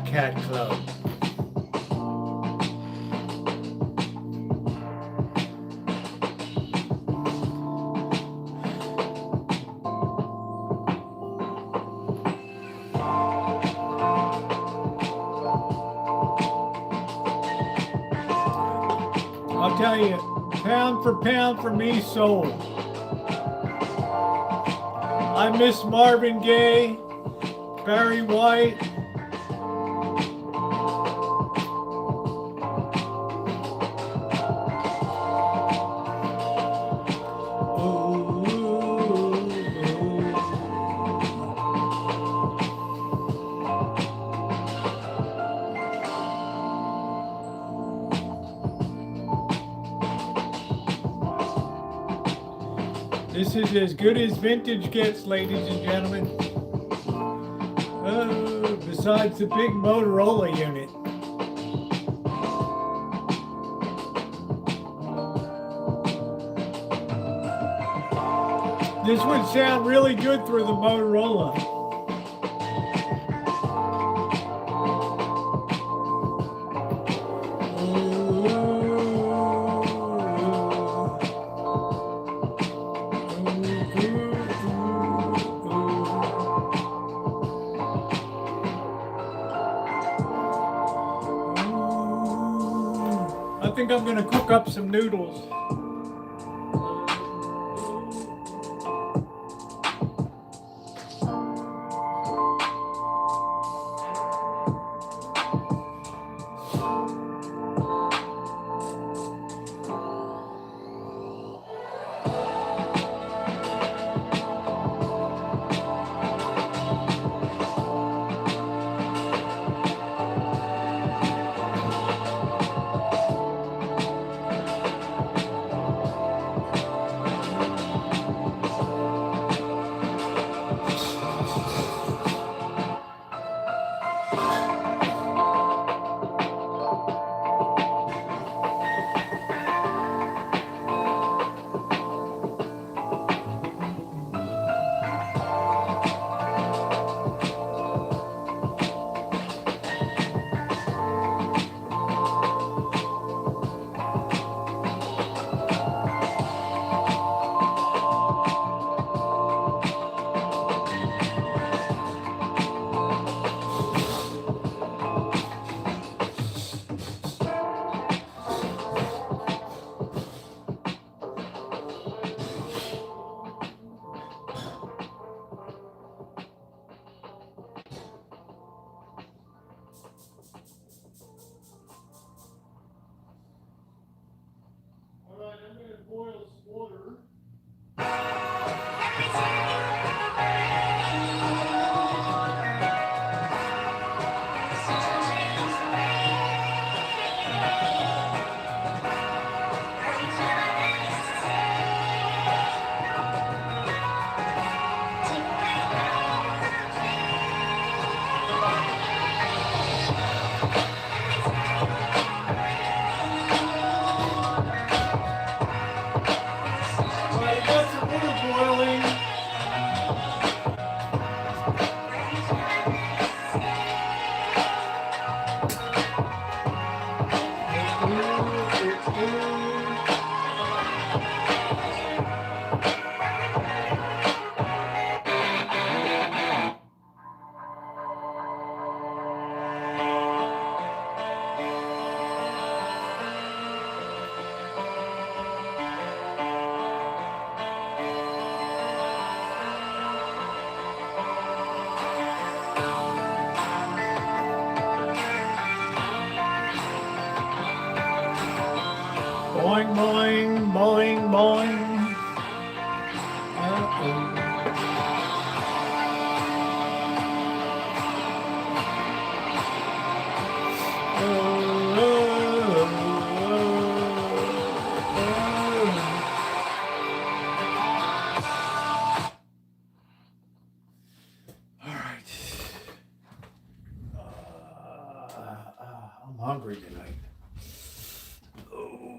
Cat Club. I'll tell you, pound for me, soul. I miss Marvin Gaye, Barry White. This is as good as vintage gets, ladies and gentlemen. Besides the big Motorola unit. This would sound really good through the Motorola. I think I'm gonna cook up some noodles. Boing, boing, boing, boing. All right. I'm hungry tonight. Oh.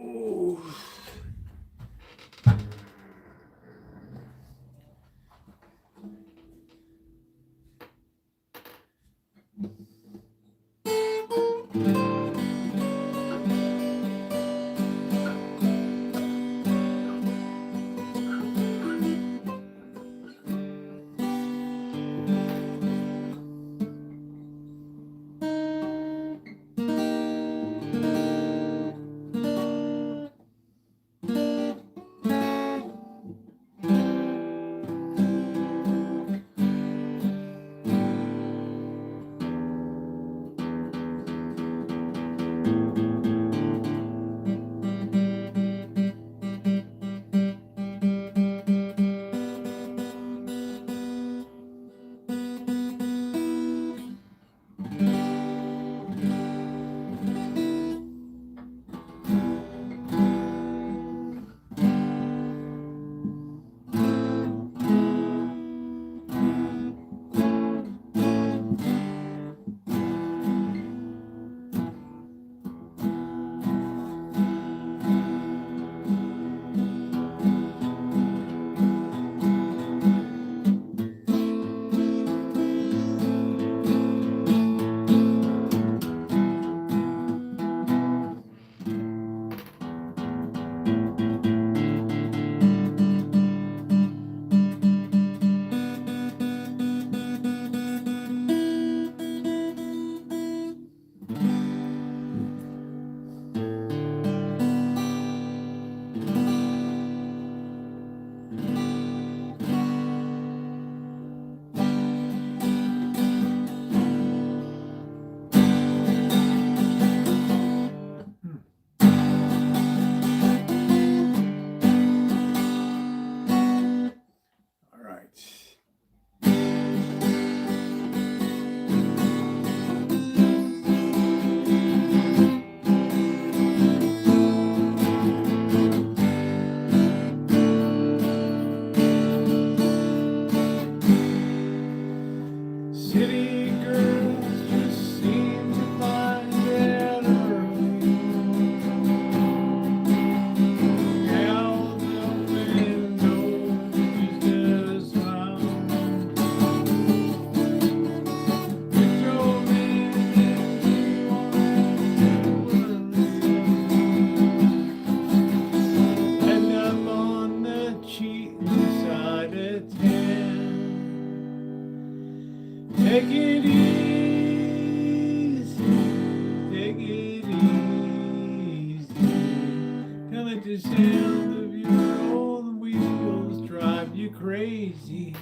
Let the sound of your rolling wheels drive you crazy.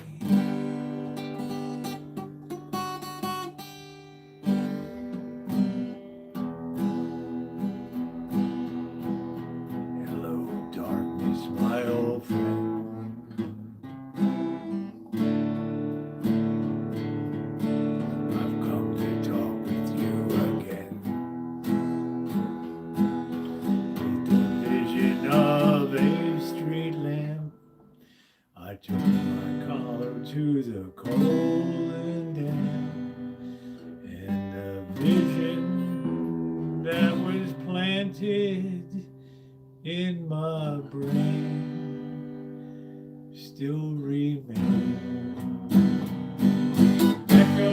Hello, darkness, my old friend. I've come to talk with you again. With the vision of a street lamp, I turned my collar to the cold and damp, and the vision that was planted in my brain still remains. Echo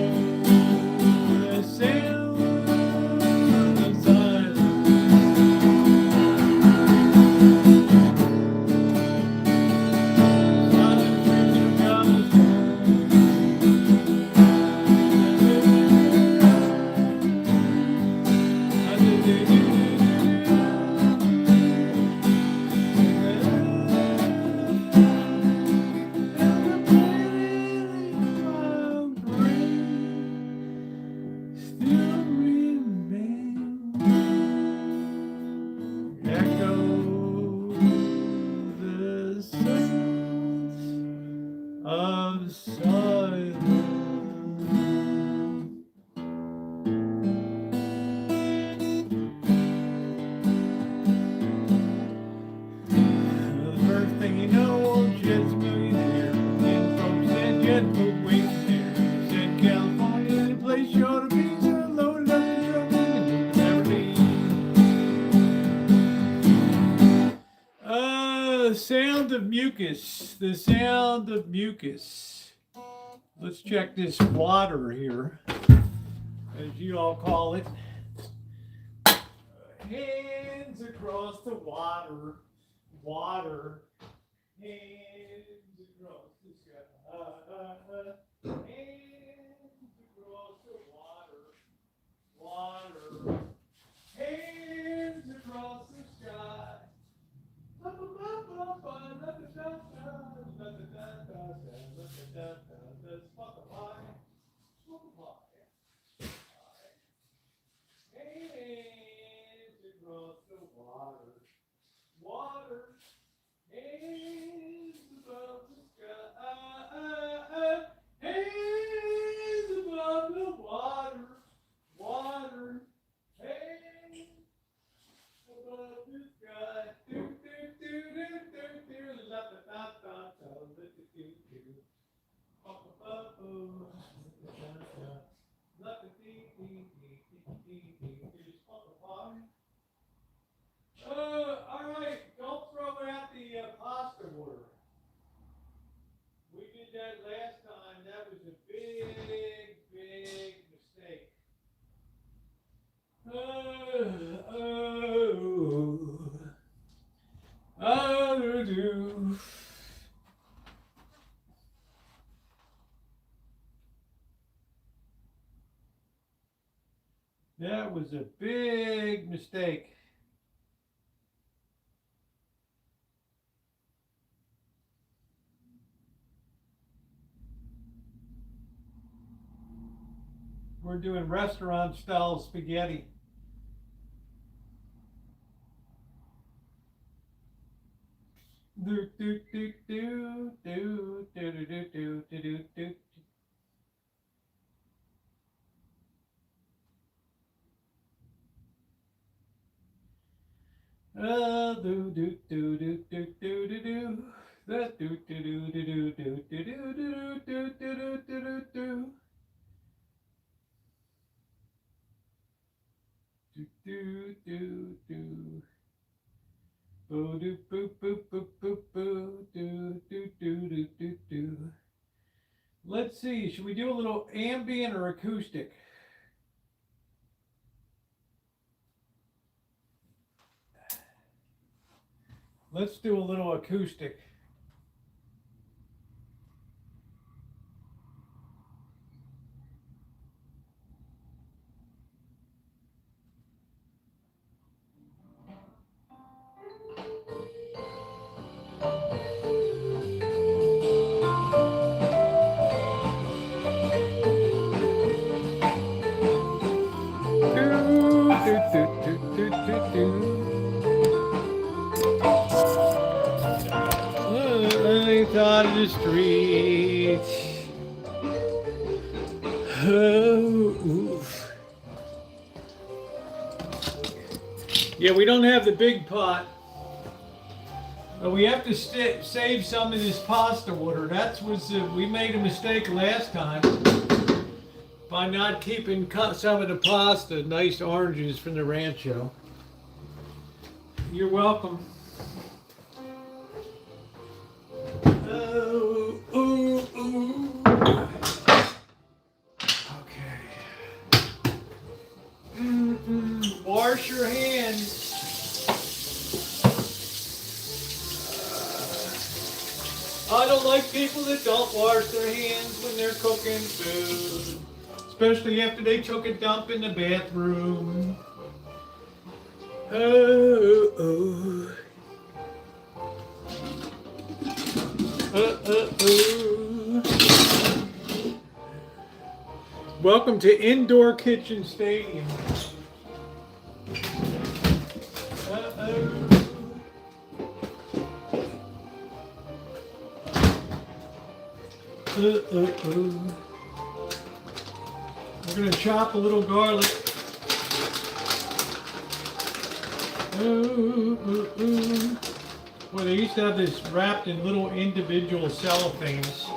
the sound of silence. Of silence. The first thing you know, old Jed's a millionaire. And folks said Jed put wings there. He said California, the place you ought to be, so loaded up the truck and never leave. The sound of mucus. The sound of mucus. Let's check this water here, as you all call it. Hands across the water. Water. Hands across the sky. Hands across the water. Water. Hands across the sky. Hands across the water. Water. Hands above the sky. Hands above the water. Water. Hands above the sky. Do, do, do, do, do, do. La, da, da, da, da, da, do, do, do. Oh, oh, oh. La, da, dee, dee, dee, dee, dee, dee. All right, don't throw out the pasta water. We did that last time. That was a big, big mistake. Do. That was a big mistake. We're doing restaurant style spaghetti. Do do do do do do do do do do do. Do do do do do do do do. That do do do do do do do do do do do do do do. Do do do do. Boo do boo boo boo boo boo. Do do do do do do. Let's see. Should we do a little ambient or acoustic? Let's do a little acoustic. the streets. Oh, oof. Yeah, we don't have the big pot. But we have to save some of this pasta water. We made a mistake last time by not keeping some of the pasta, nice oranges from the Rancho. You're welcome. Oh, oh, oh. Okay. Wash your hands. I don't like people that don't wash their hands when they're cooking food, especially after they took a dump in the bathroom. Oh, oh. Welcome to Indoor Kitchen Stadium. We're going to chop a little garlic. Well, they used to have this wrapped in little individual cellophanes.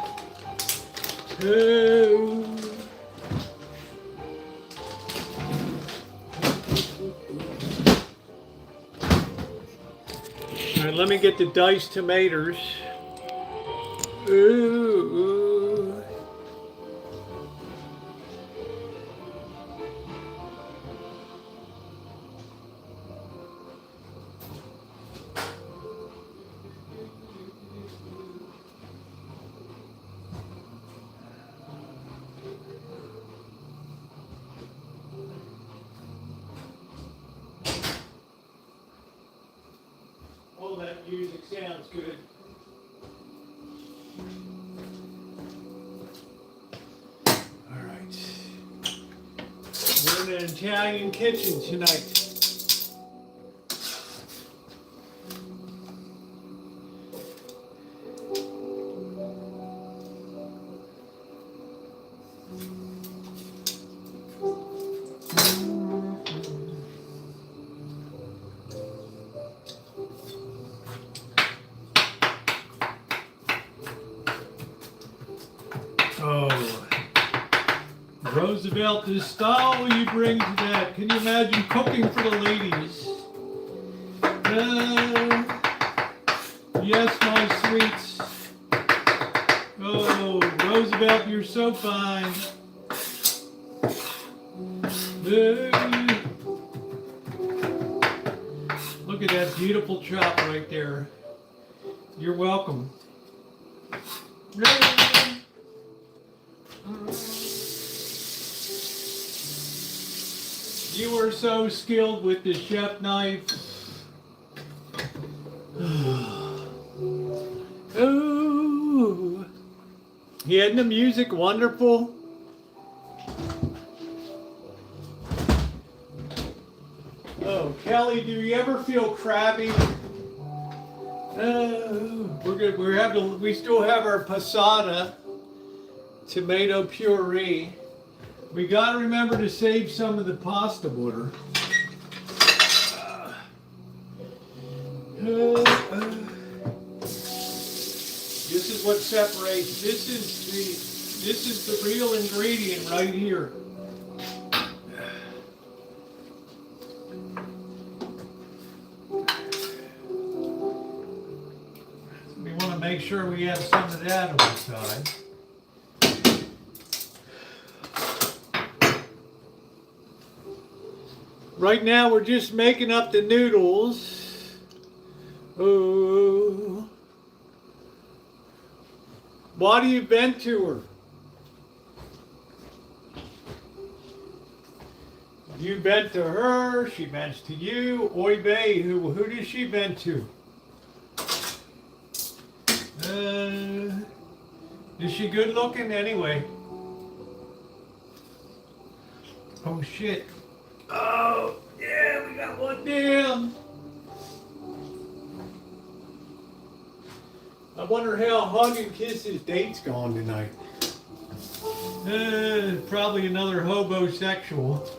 All right, let me get the diced tomatoes. Oh, that music sounds good. All right. We're in an Italian kitchen tonight. Oh, Roosevelt, the style you bring to that. Can you imagine cooking for the ladies? Yes, my sweets. Oh, Roosevelt, you're so fine. Look at that beautiful chop right there. You're welcome. You were so skilled with the chef knife. Oh, isn't the music wonderful? Oh, Kelly, do you ever feel crabby? We still have our passata tomato puree. We got to remember to save some of the pasta water. This is what separates. This is the real ingredient right here. We want to make sure we have some of that on the side. Right now we're just making up the noodles. Oh. Why do you vent to her? You vent to her, she vents to you. Oy vey, who does she vent to? Is she good looking anyway? Oh shit. Oh, yeah, we got one down. I wonder how Hug and Kiss's date's gone tonight. Probably another hobosexual.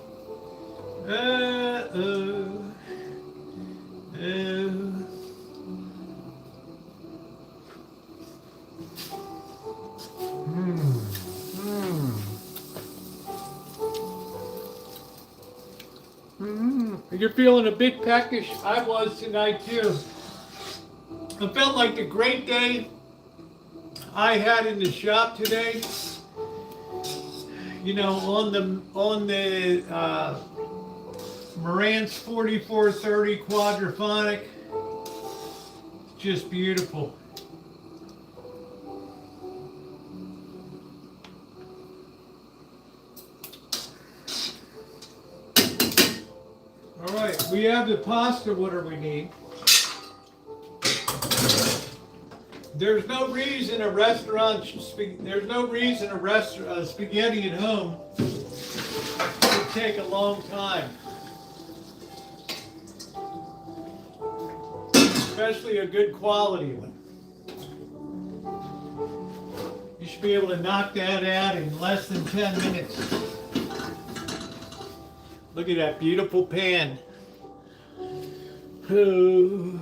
You're feeling a bit peckish. I was tonight too. I felt like the great day I had in the shop today. You know, on the Marantz 4430 quadraphonic. Just beautiful. All right, we have the pasta. What do we need? There's no reason a restaurant spaghetti at home would take a long time. Especially a good quality one. You should be able to knock that out in less than 10 minutes. Look at that beautiful pan. Ooh.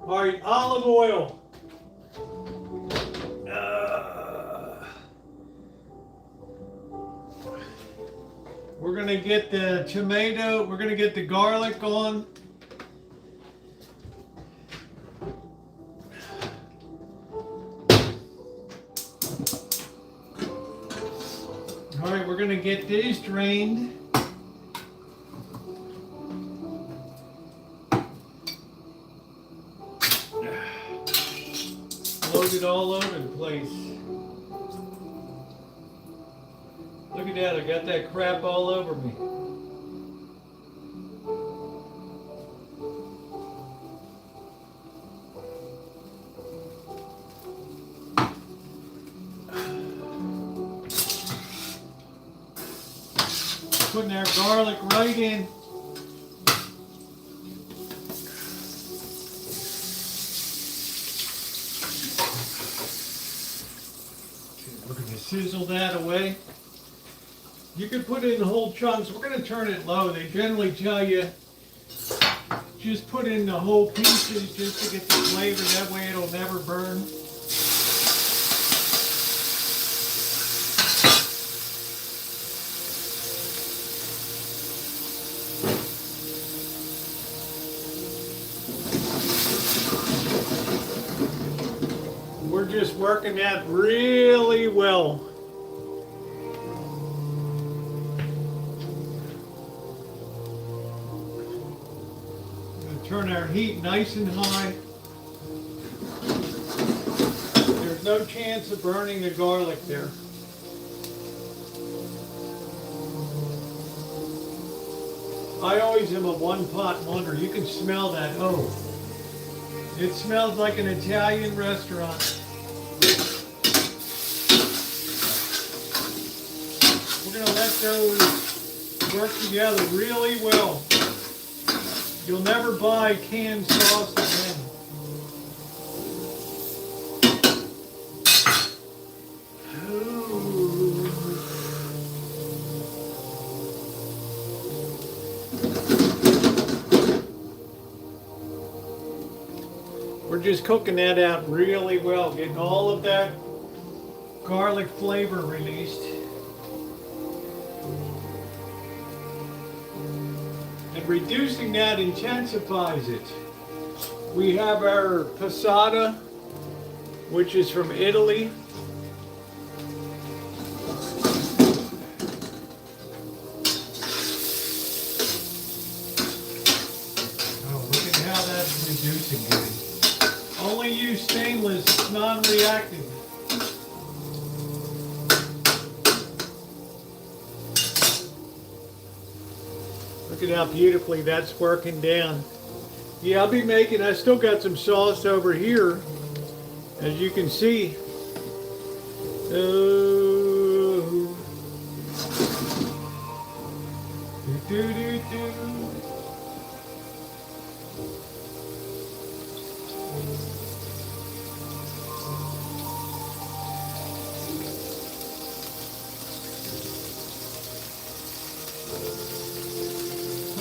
All right, olive oil. We're gonna get the tomato, we're gonna get the garlic on. All right, we're gonna get these drained. Loaded all over the place. Look at that, I got that crap all over me. Putting our garlic right in. We're going to sizzle that away. You can put it in whole chunks. We're going to turn it low. They generally tell you just put in the whole pieces just to get the flavor. That way it'll never burn. We're just working that really well. Turn our heat nice and high. There's no chance of burning the garlic there. I always am a one-pot wonder. You can smell that. Oh, it smells like an Italian restaurant. We're going to let those work together really well. You'll never buy canned sauce again. Ooh. We're just cooking that out really well, getting all of that garlic flavor released. And reducing that intensifies it. We have our passata, which is from Italy. Oh, look at how that's reducing it. Only use stainless, it's non-reactive. Look at how beautifully that's working down. Yeah, I'll be making, I still got some sauce over here, as you can see. Oh.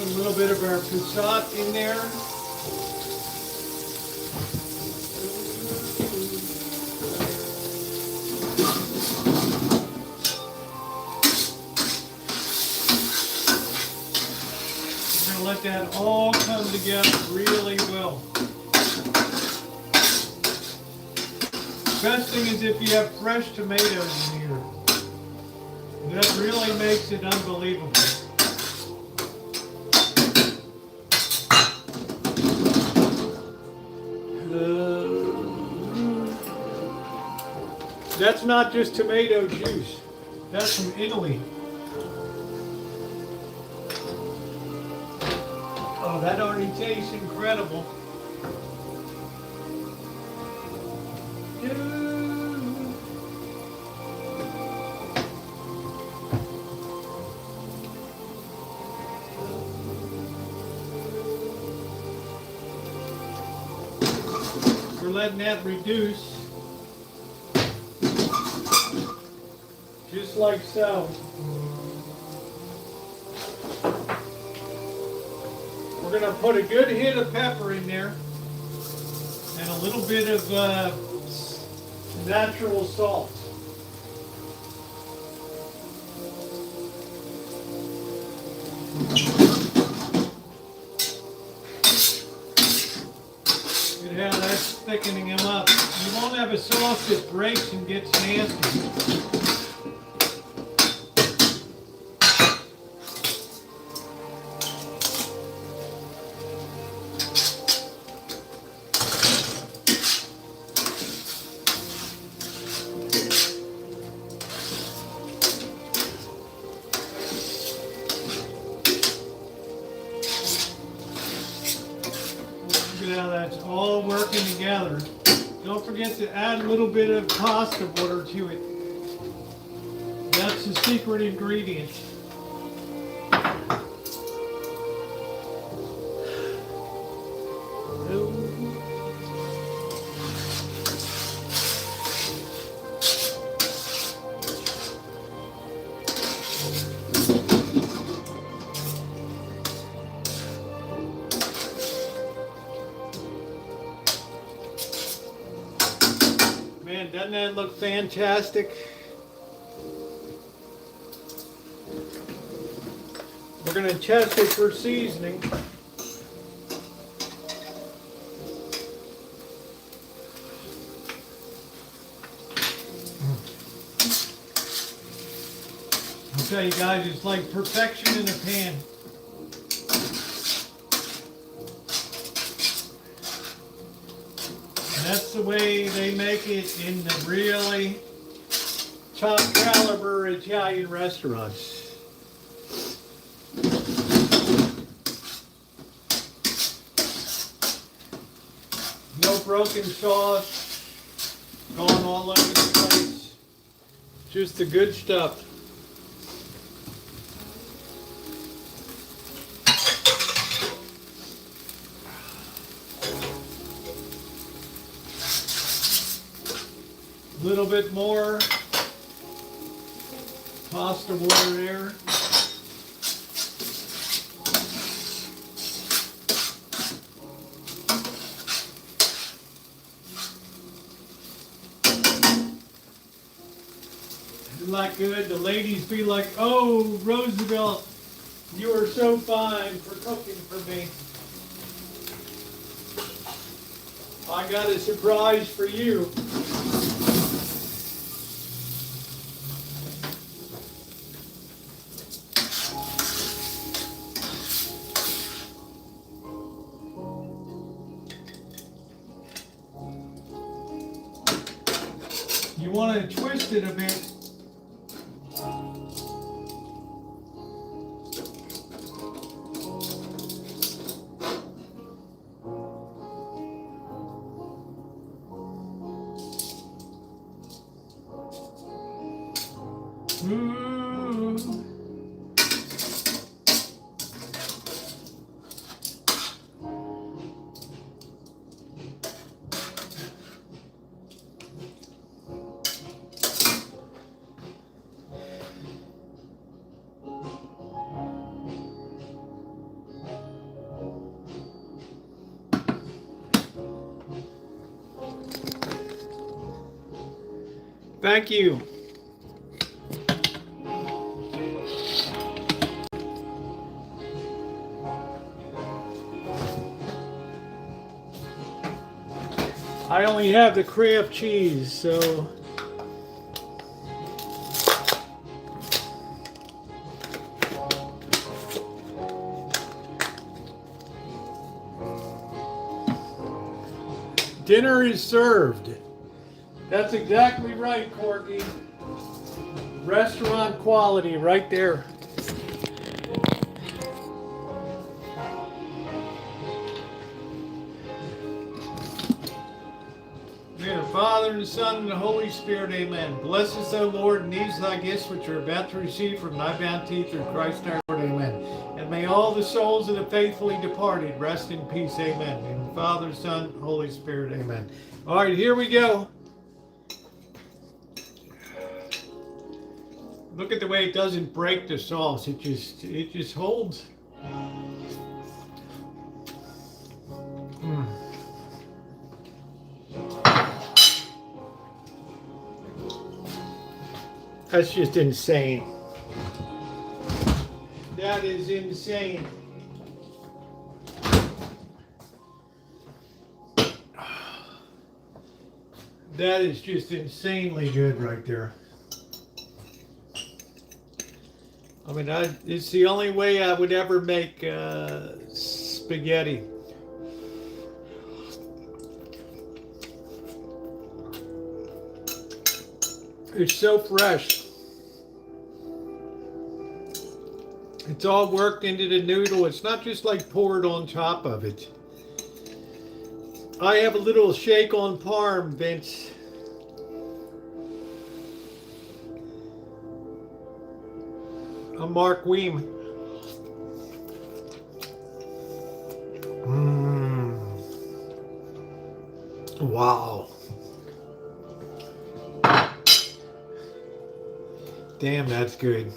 Put a little bit of our passat in there. We're going to let that all come together really well. Best thing is if you have fresh tomatoes in here. That really makes it unbelievable. That's not just tomato juice. That's from Italy. Oh, that already tastes incredible. We're letting that reduce. Just like so. We're going to put a good hit of pepper in there and a little bit of natural salt. Good how that's thickening them up. You won't have a sauce that breaks and gets nasty. Now that's all working together. Don't forget to add a little bit of pasta water to it. That's the secret ingredient. Man, doesn't that look fantastic? We're going to test it for seasoning. I'll tell you guys, it's like perfection in a pan. That's the way they make it in the really top caliber Italian restaurants. No broken sauce, going all over the place. Just the good stuff. A little bit more pasta water there. Isn't that good? The ladies be like, "Oh, Roosevelt, you are so fine for cooking for me. I got a surprise for you." You want to twist it a bit. Ooh. Thank you. I only have the Kraft cheese, so dinner is served. That's exactly right, Corky. Restaurant quality right there. In the Father, and the Son, and the Holy Spirit, amen. Bless us, O Lord, and these thy gifts which are about to receive from thy bounty through Christ our Lord, amen. And may all the souls of the faithfully departed rest in peace, amen. In the Father, Son, Holy Spirit, amen. All right, here we go. Look at the way it doesn't break the sauce. It just holds. That's just insane. That is insane. That is just insanely good right there. I mean, it's the only way I would ever make spaghetti. It's so fresh. It's all worked into the noodle. It's not just like poured on top of it. I have a little shake on parm, Vince. I'm Mark Weem. Wow. Damn, that's good.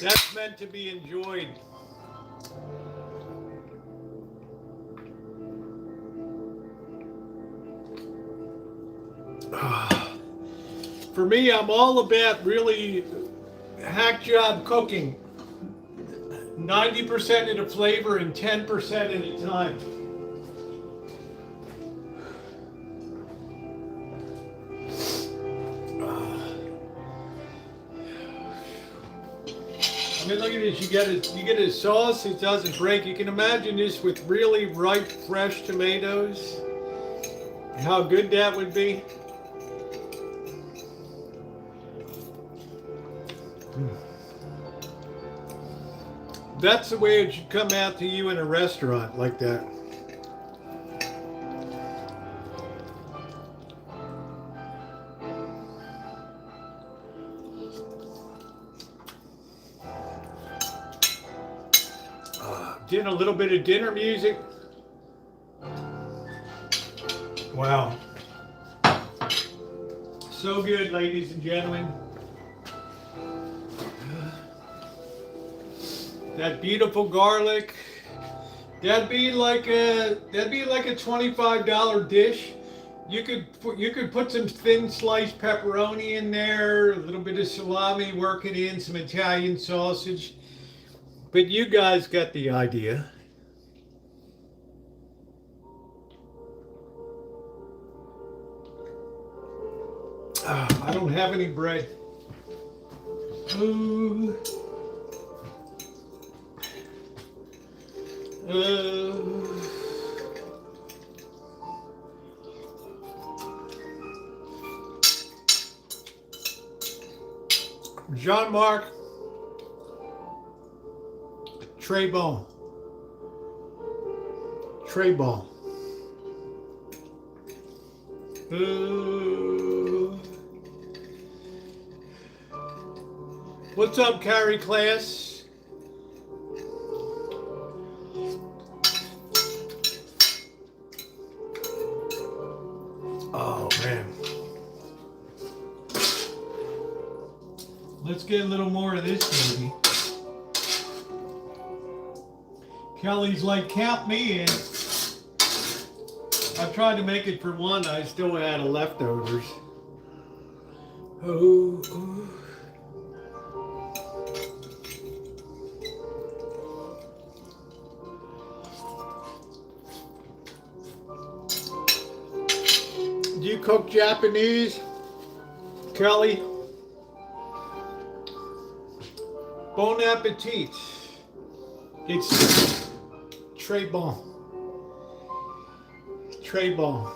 That's meant to be enjoyed. For me, I'm all about really hack job cooking. 90% of the flavor and 10% of the time. I mean, look at this. You get a sauce. It doesn't break. You can imagine this with really ripe, fresh tomatoes. How good that would be. That's the way it should come out to you in a restaurant like that. Getting a little bit of dinner music. Wow. So good, ladies and gentlemen. That beautiful garlic. That'd be like a $25 dish. You could put some thin sliced pepperoni in there, a little bit of salami, work it in, some Italian sausage. But you guys got the idea. I don't have any bread. Ooh. Jean-Marc Trebon. What's up, Carrie class? Oh man. Let's get a little more of this baby. Kelly's like, count me in. I tried to make it for one. I still had leftovers. Oh, oh. Do you cook Japanese, Kelly? Bon appetit. It's très bon. Très bon.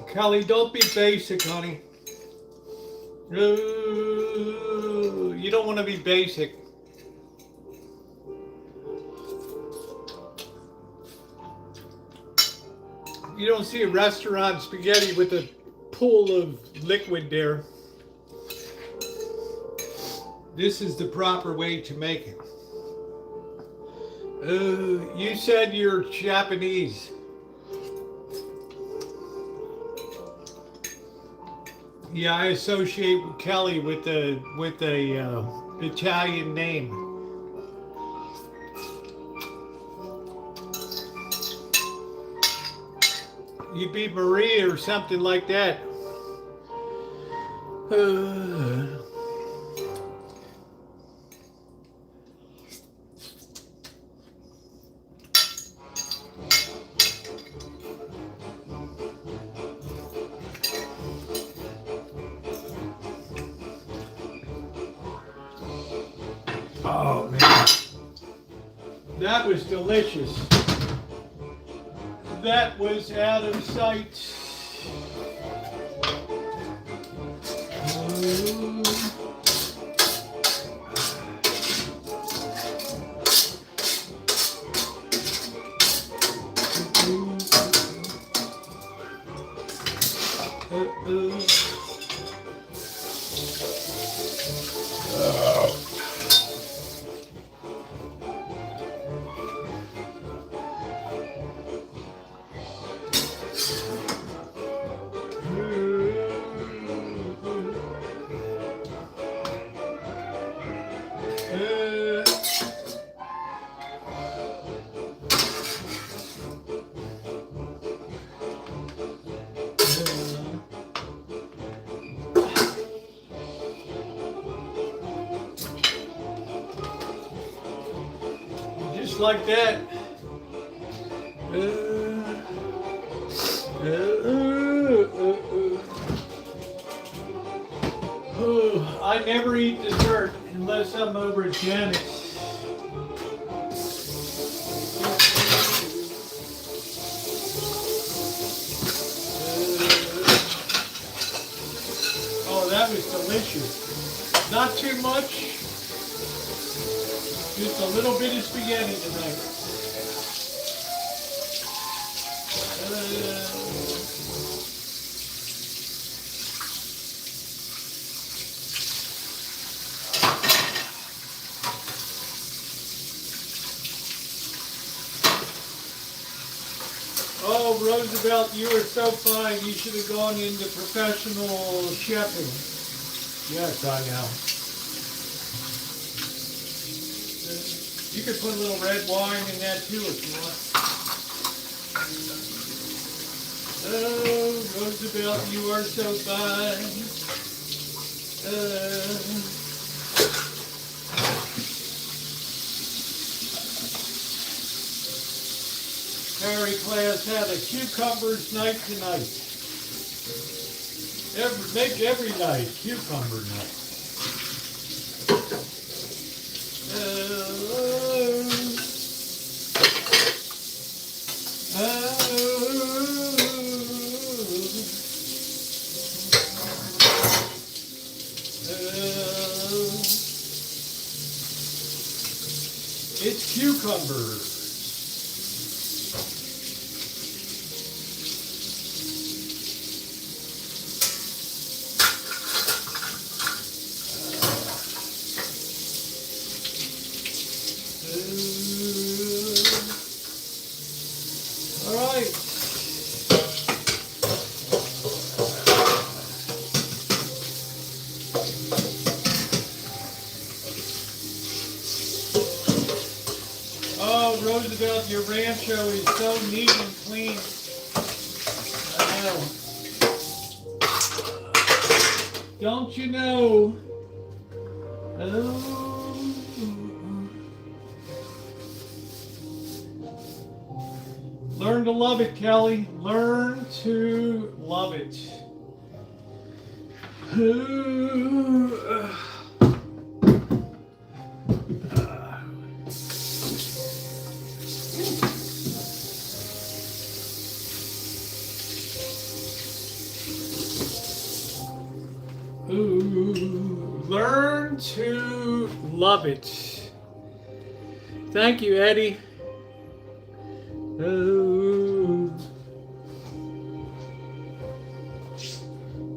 Kelly, don't be basic, honey. You don't want to be basic. You don't see a restaurant spaghetti with a pool of liquid there. This is the proper way to make it. You said you're Japanese. Yeah, I associate Kelly with the Italian name. You'd be Marie or something like that. Oh man, that was delicious. That was out of sight. Just like that. I never eat dessert unless I'm over at Janet's. Oh, that was delicious. Not too much. Just a little bit of spaghetti tonight. Oh, Roosevelt, you are so fine. You should have gone into professional chefing. Yes, I know. You could put a little red wine in that too if you want. Oh, Roosevelt, you are so fine. Harry class had a cucumbers night tonight. Make every night cucumber night. It's cucumber Roosevelt, your Rancho is so neat and clean. I know. Don't you know? Oh. Learn to love it, Kelly. Learn to love it. Learn to love it. Thank you, Eddie.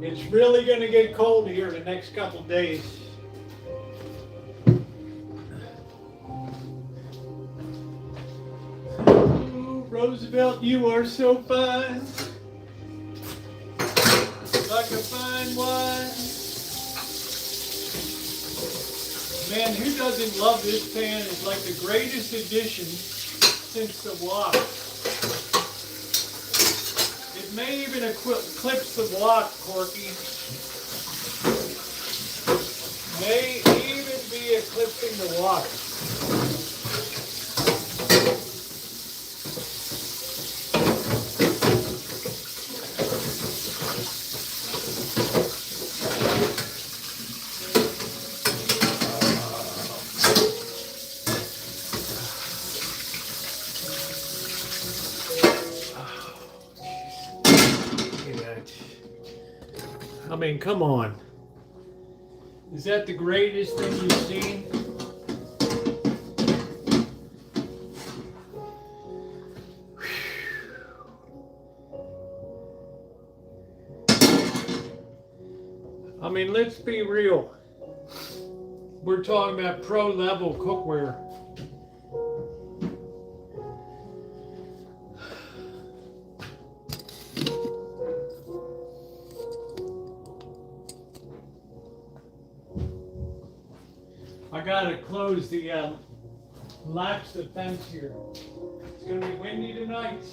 It's really going to get cold here the next couple days. Roosevelt, you are so fine. Like a fine wine. Man, who doesn't love this pan? It's like the greatest addition since the wok. It may even eclipse the wok, Corky. May even be eclipsing the wok. I mean, come on. Is that the greatest thing you've seen? I mean, let's be real. We're talking about pro-level cookware. I gotta close the latch the fence here. It's gonna be windy tonight.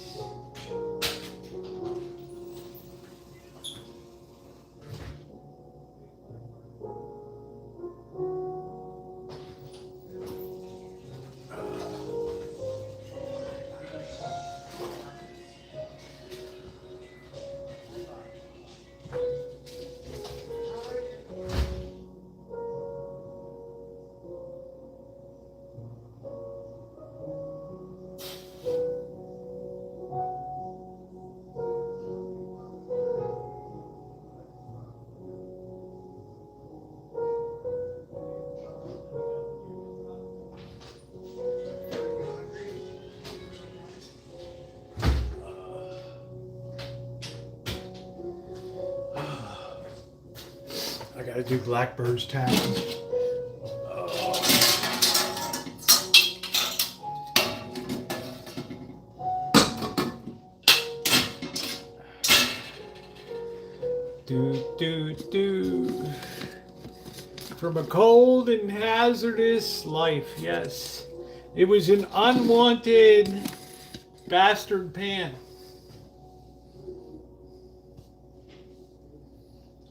I gotta do Blackbird's taxes. From a cold and hazardous life, yes. It was an unwanted bastard pan.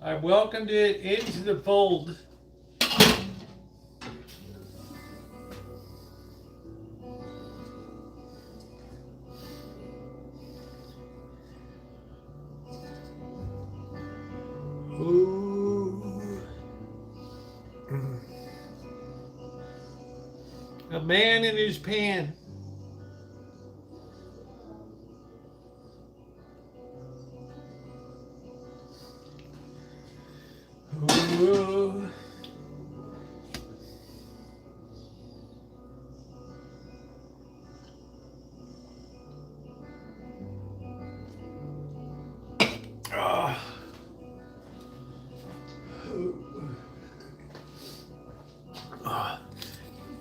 I welcomed it into the fold. Ooh. A man in his pan. Ooh.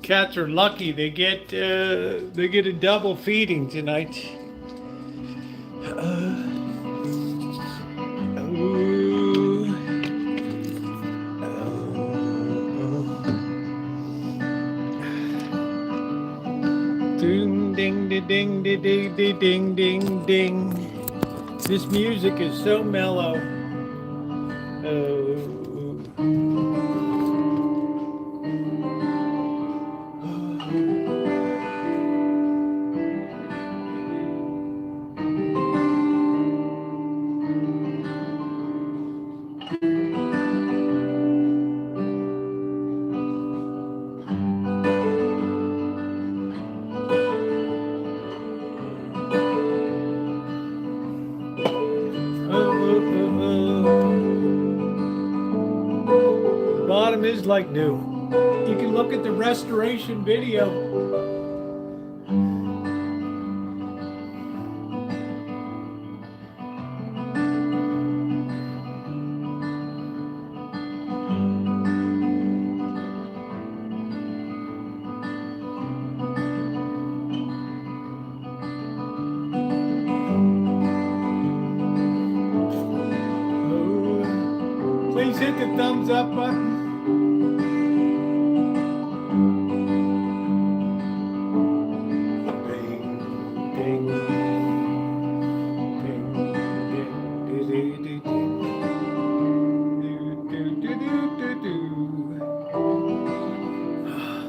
Cats are lucky; they get a double feeding tonight. Ding ding ding, ding, ding, ding, ding, ding, ding. This music is so mellow. Oh. The bottom is like new. You can look at the restoration video. Please hit the thumbs up button.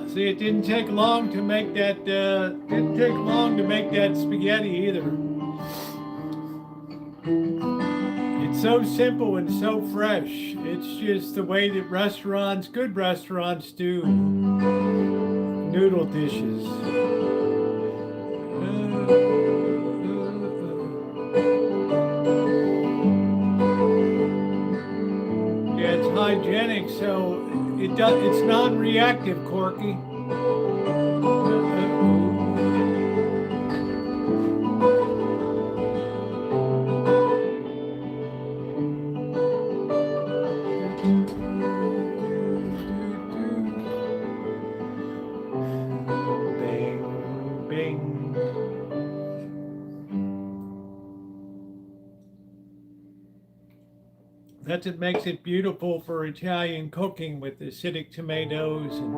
See, it didn't take long to make that. Didn't take long to make that spaghetti either. It's so simple and so fresh. It's just the way that restaurants, good restaurants, do noodle dishes. Yeah, it's hygienic, so it's non-reactive, Corky. That's what makes it beautiful for Italian cooking, with acidic tomatoes and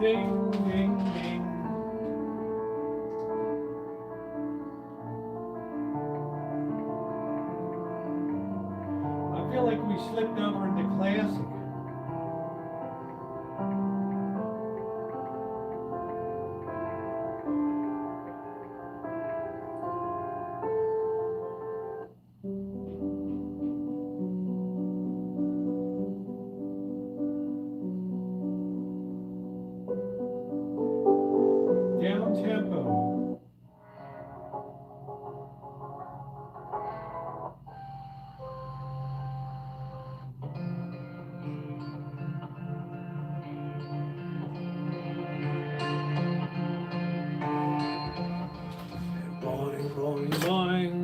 ding, ding, ding. I feel like we slipped over into classic. Down tempo. Boing, boing, boing.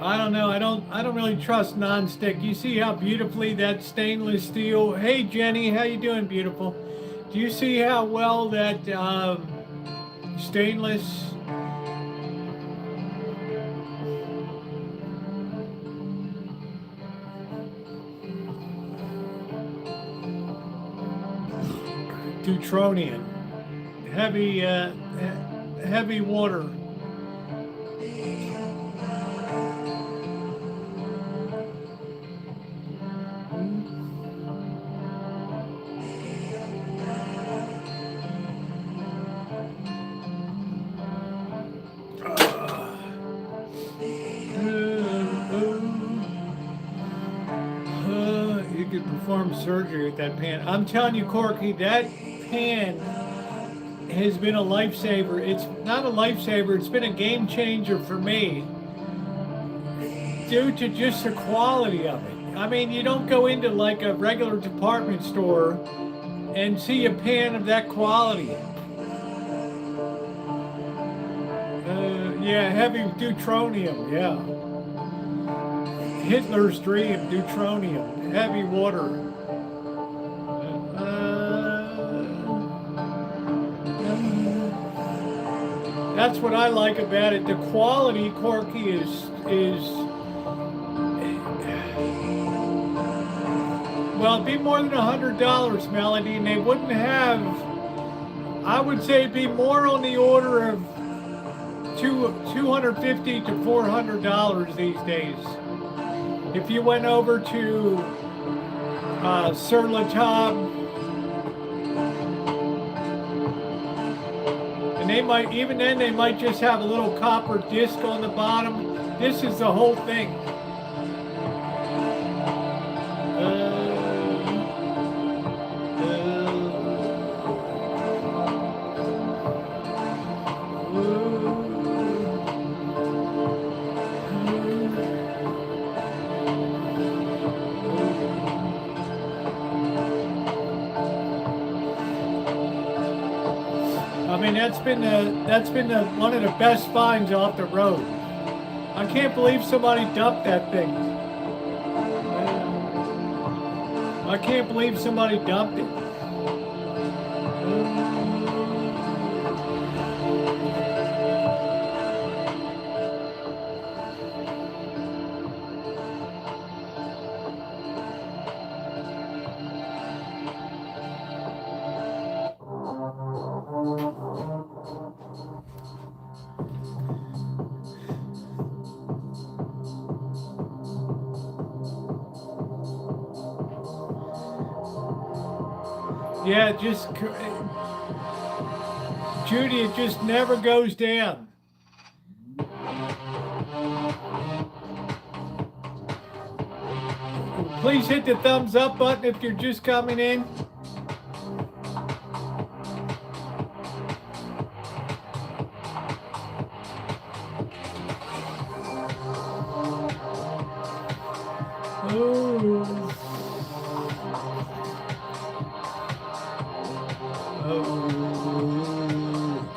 I don't know. I don't really trust nonstick. You see how beautifully that stainless steel. Hey Jenny, how you doing, beautiful? Do you see how well that stainless? Deutronian, heavy water. You could perform surgery with that pan. I'm telling you, Corky, that pan has been a lifesaver. It's not a lifesaver, it's been a game changer for me due to just the quality of it. I mean, you don't go into like a regular department store and see a pan of that quality. Yeah, heavy deuteronium, yeah. Hitler's dream, deuteronium, heavy water. That's what I like about it. The quality, Corky, is well, it'd be more than $100, Melody, and they wouldn't have. I would say it'd be more on the order of $250 to $400 these days. If you went over to Sur La Table, and they might, even then, they might just have a little copper disc on the bottom. This is the whole thing. I mean, that's been one of the best finds off the road. I can't believe somebody dumped that thing. I can't believe somebody dumped it. Yeah, just, Judy, it just never goes down. Please hit the thumbs up button if you're just coming in.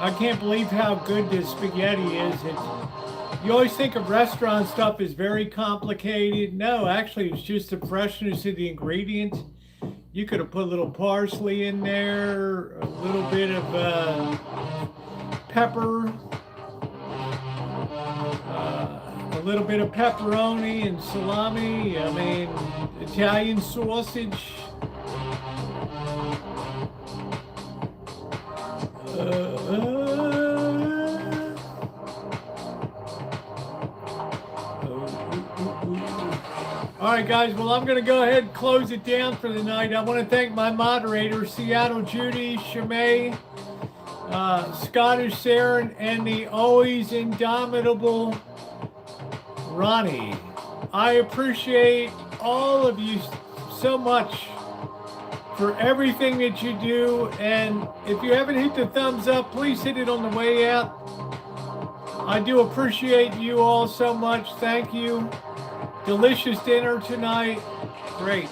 I can't believe how good this spaghetti is. You always think of restaurant stuff is very complicated. No, actually, it's just the freshness of the ingredients. You could have put a little parsley in there, a little bit of pepper, a little bit of pepperoni and salami. I mean, Italian sausage. All right, guys. Well, I'm going to go ahead and close it down for the night. I want to thank my moderators, Seattle Judy, Shimei, Scottish Saren, and the always indomitable Ronnie. I appreciate all of you so much for everything that you do. And if you haven't hit the thumbs up, please hit it on the way out. I do appreciate you all so much. Thank you. Delicious dinner tonight. Great.